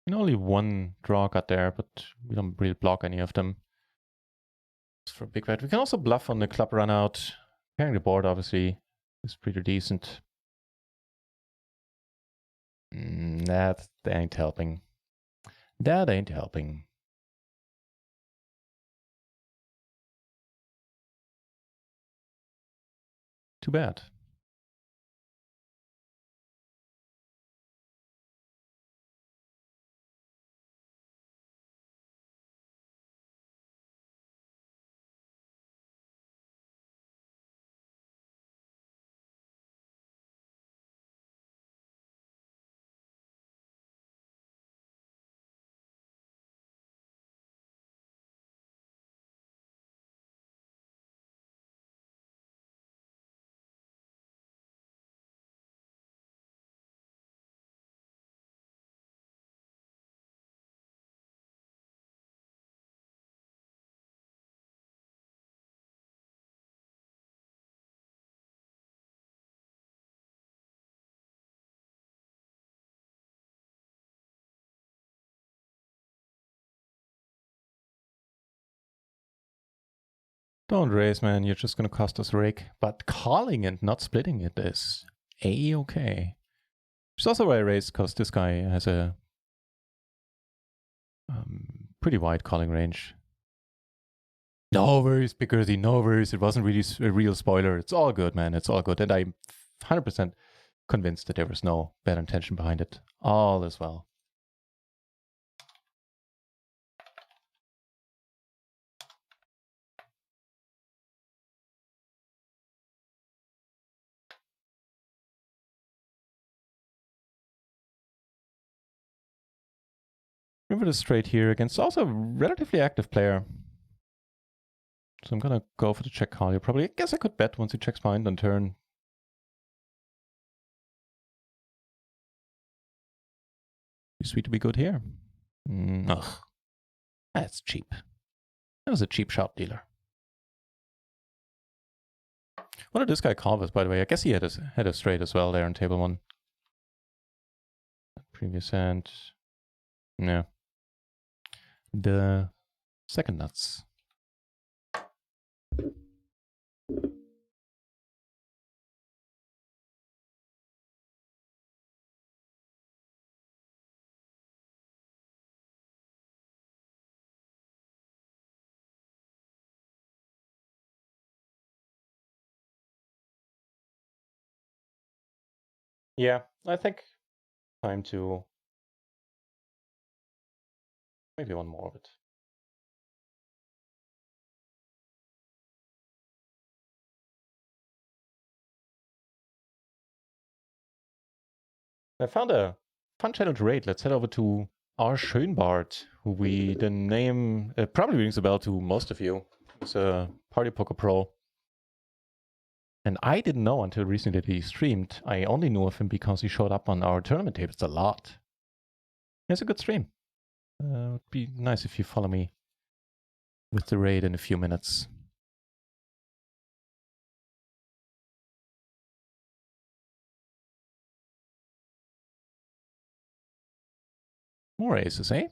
And only one draw got there, but we don't really block any of them. It's for a big bet. We can also bluff on the club run out. Carrying the board, obviously, is pretty decent. That ain't helping. That ain't helping. Too bad. Don't raise, man. You're just gonna cost us rake. But calling and not splitting it is a-okay. Which is also why I raised, because this guy has a pretty wide calling range. No worries, Pickersy, no worries. It wasn't really a real spoiler. It's all good, man. It's all good. And I'm 100% convinced that there was no bad intention behind it. All is well. River is straight here against also a relatively active player. So I'm gonna go for the check call here. Probably, I guess I could bet once he checks behind on turn. Be sweet to be good here. Ugh. That's cheap. That was a cheap shot dealer. What did this guy call us, by the way? I guess he had a straight as well there on table one. Previous hand. Yeah. The second nuts. Yeah, I think time to maybe one more of it. I found a fun channel to rate. Let's head over to R. Schönbart, who the name probably rings a bell to most of you. He's a party poker pro. And I didn't know until recently that he streamed. I only knew of him because he showed up on our tournament tables a lot. It's a good stream. It'd be nice if you follow me with the raid in a few minutes. More aces, eh?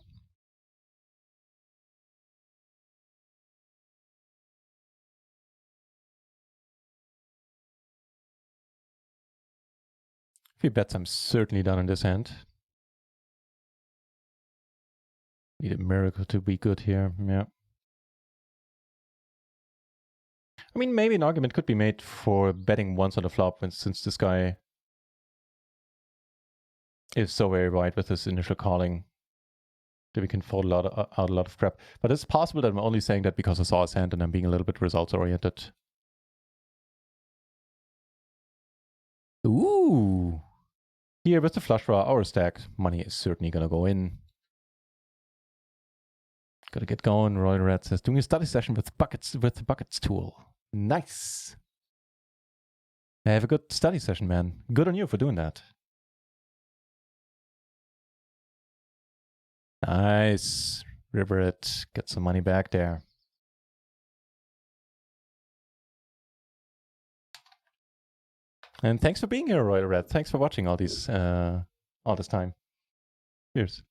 A few bets I'm certainly done in this hand. Need a miracle to be good here, yeah. I mean, maybe an argument could be made for betting once on the flop, since this guy is so very wide with his initial calling that we can fold out a lot of crap. But it's possible that I'm only saying that because I saw his hand and I'm being a little bit results oriented. Ooh. Here with the flush draw, our stack money is certainly gonna go in. Gotta get going. Royal Red says doing a study session with the buckets tool. Nice. Have a good study session, man. Good on you for doing that. Nice. River it. Get some money back there. And thanks for being here, Royal Red. Thanks for watching all this time. Cheers.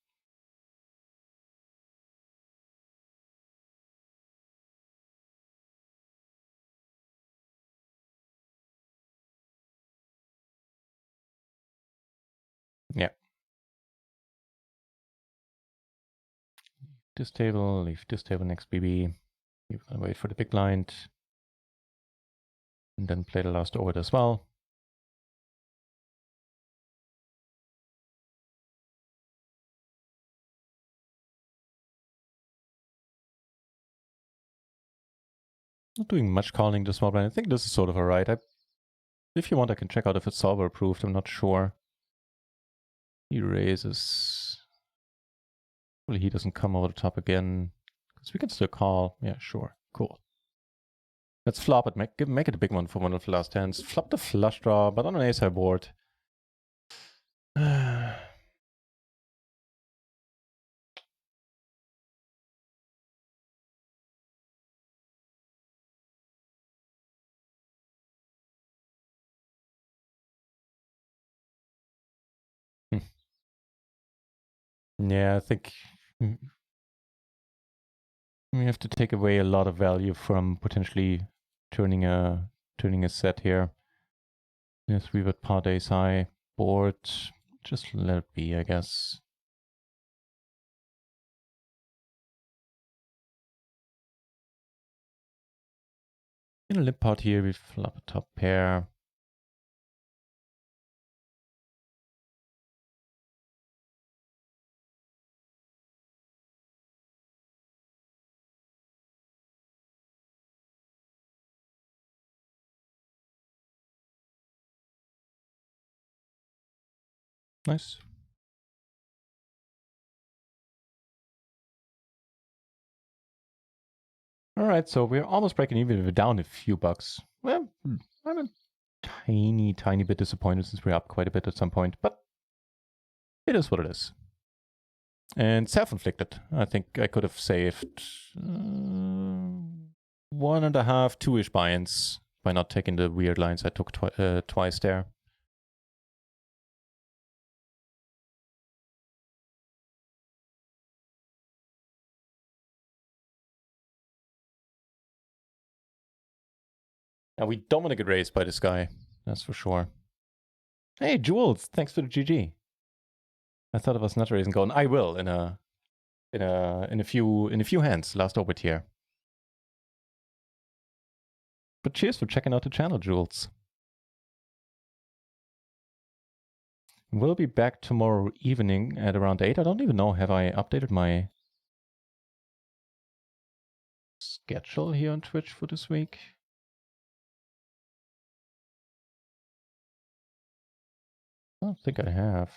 Yeah. This table, leave this table next BB. We're gonna wait for the big blind. And then play the last over as well. Not doing much calling the small blind. I think this is sort of alright. If you want, I can check out if it's solver approved. I'm not sure. He raises. Hopefully he doesn't come over the top again. Because we can still call. Yeah, sure. Cool. Let's flop it. Make it a big one for one of the last hands. Flop the flush draw, but on an ace-high board. Yeah, I think We have to take away a lot of value from potentially turning a set here. Yes, 3-bet pot ace high board. Just let it be, I guess. In a limp pot here, we flop a top pair. Nice. All right, so we're almost breaking even. We're down a few bucks. Well, I'm a tiny bit disappointed since we're up quite a bit at some point, but it is what it is. And self-inflicted. I think I could have saved 1.5, 2-ish buy-ins by not taking the weird lines I took twice there. Now we don't want to get raised by this guy, that's for sure. Hey, Jules, thanks for the GG. I thought it was NutRaisin going. I will in a few hands. Last orbit here. But cheers for checking out the channel, Jules. We'll be back tomorrow evening at around 8. I don't even know. Have I updated my schedule here on Twitch for this week? I don't think I have.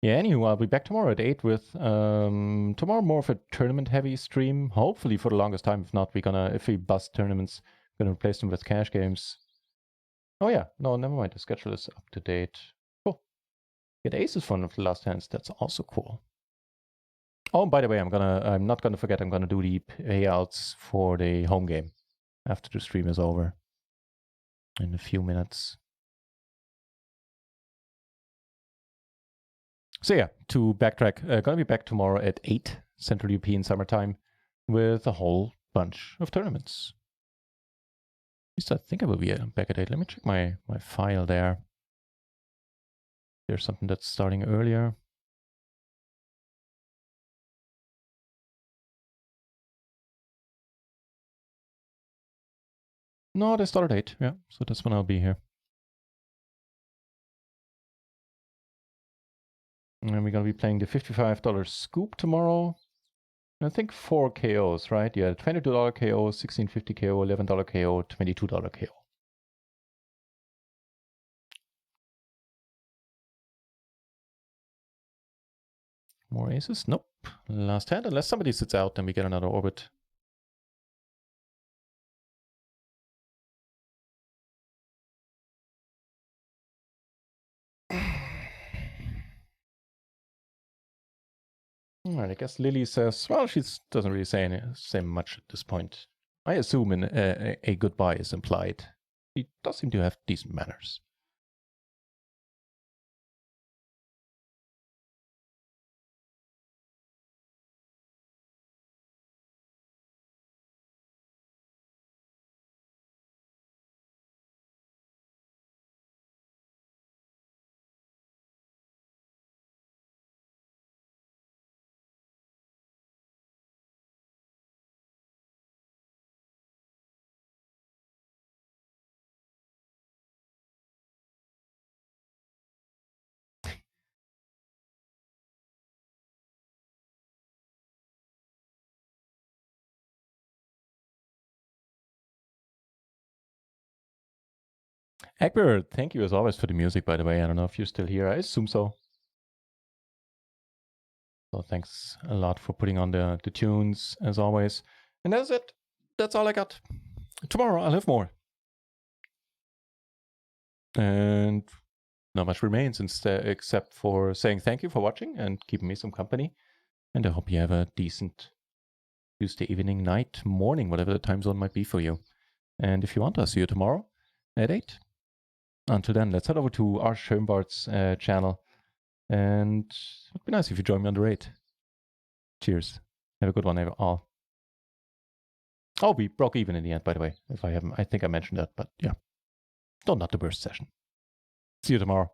Yeah, anywho, I'll be back tomorrow at 8 with tomorrow more of a tournament heavy stream. Hopefully for the longest time. If not, if we bust tournaments, we're gonna replace them with cash games. Oh yeah, no, never mind. The schedule is up to date. Cool. Get aces from the last hands. That's also cool. Oh, and by the way, I'm not gonna forget. I'm gonna do the payouts for the home game after the stream is over in a few minutes. So yeah, to backtrack, gonna be back tomorrow at 8 Central European Summertime with a whole bunch of tournaments. At least I think I will be back at 8. Let me check my file there. There's something that's starting earlier. No, they start at 8. Yeah, so that's when I'll be here. And we're gonna be playing the $55 scoop tomorrow. I think 4 KOs, right? Yeah, $22 KO, $16.50 KO, $11 KO, $22 KO. More aces? Nope. Last hand, unless somebody sits out, then we get another orbit. Alright, I guess Lily says, well, she doesn't really say much at this point. I assume a goodbye is implied. He does seem to have decent manners. Egbert, thank you as always for the music, by the way. I don't know if you're still here. I assume so. So thanks a lot for putting on the tunes, as always. And that's it. That's all I got. Tomorrow I'll have more. And not much remains except for saying thank you for watching and keeping me some company. And I hope you have a decent Tuesday evening, night, morning, whatever the time zone might be for you. And if you want, I'll see you tomorrow at 8. Until then, let's head over to our Schönbart's channel. And it'd be nice if you join me on the raid. Cheers. Have a good one, all. Oh, we broke even in the end, by the way. If I haven't, I think I mentioned that, but yeah. Not the worst session. See you tomorrow.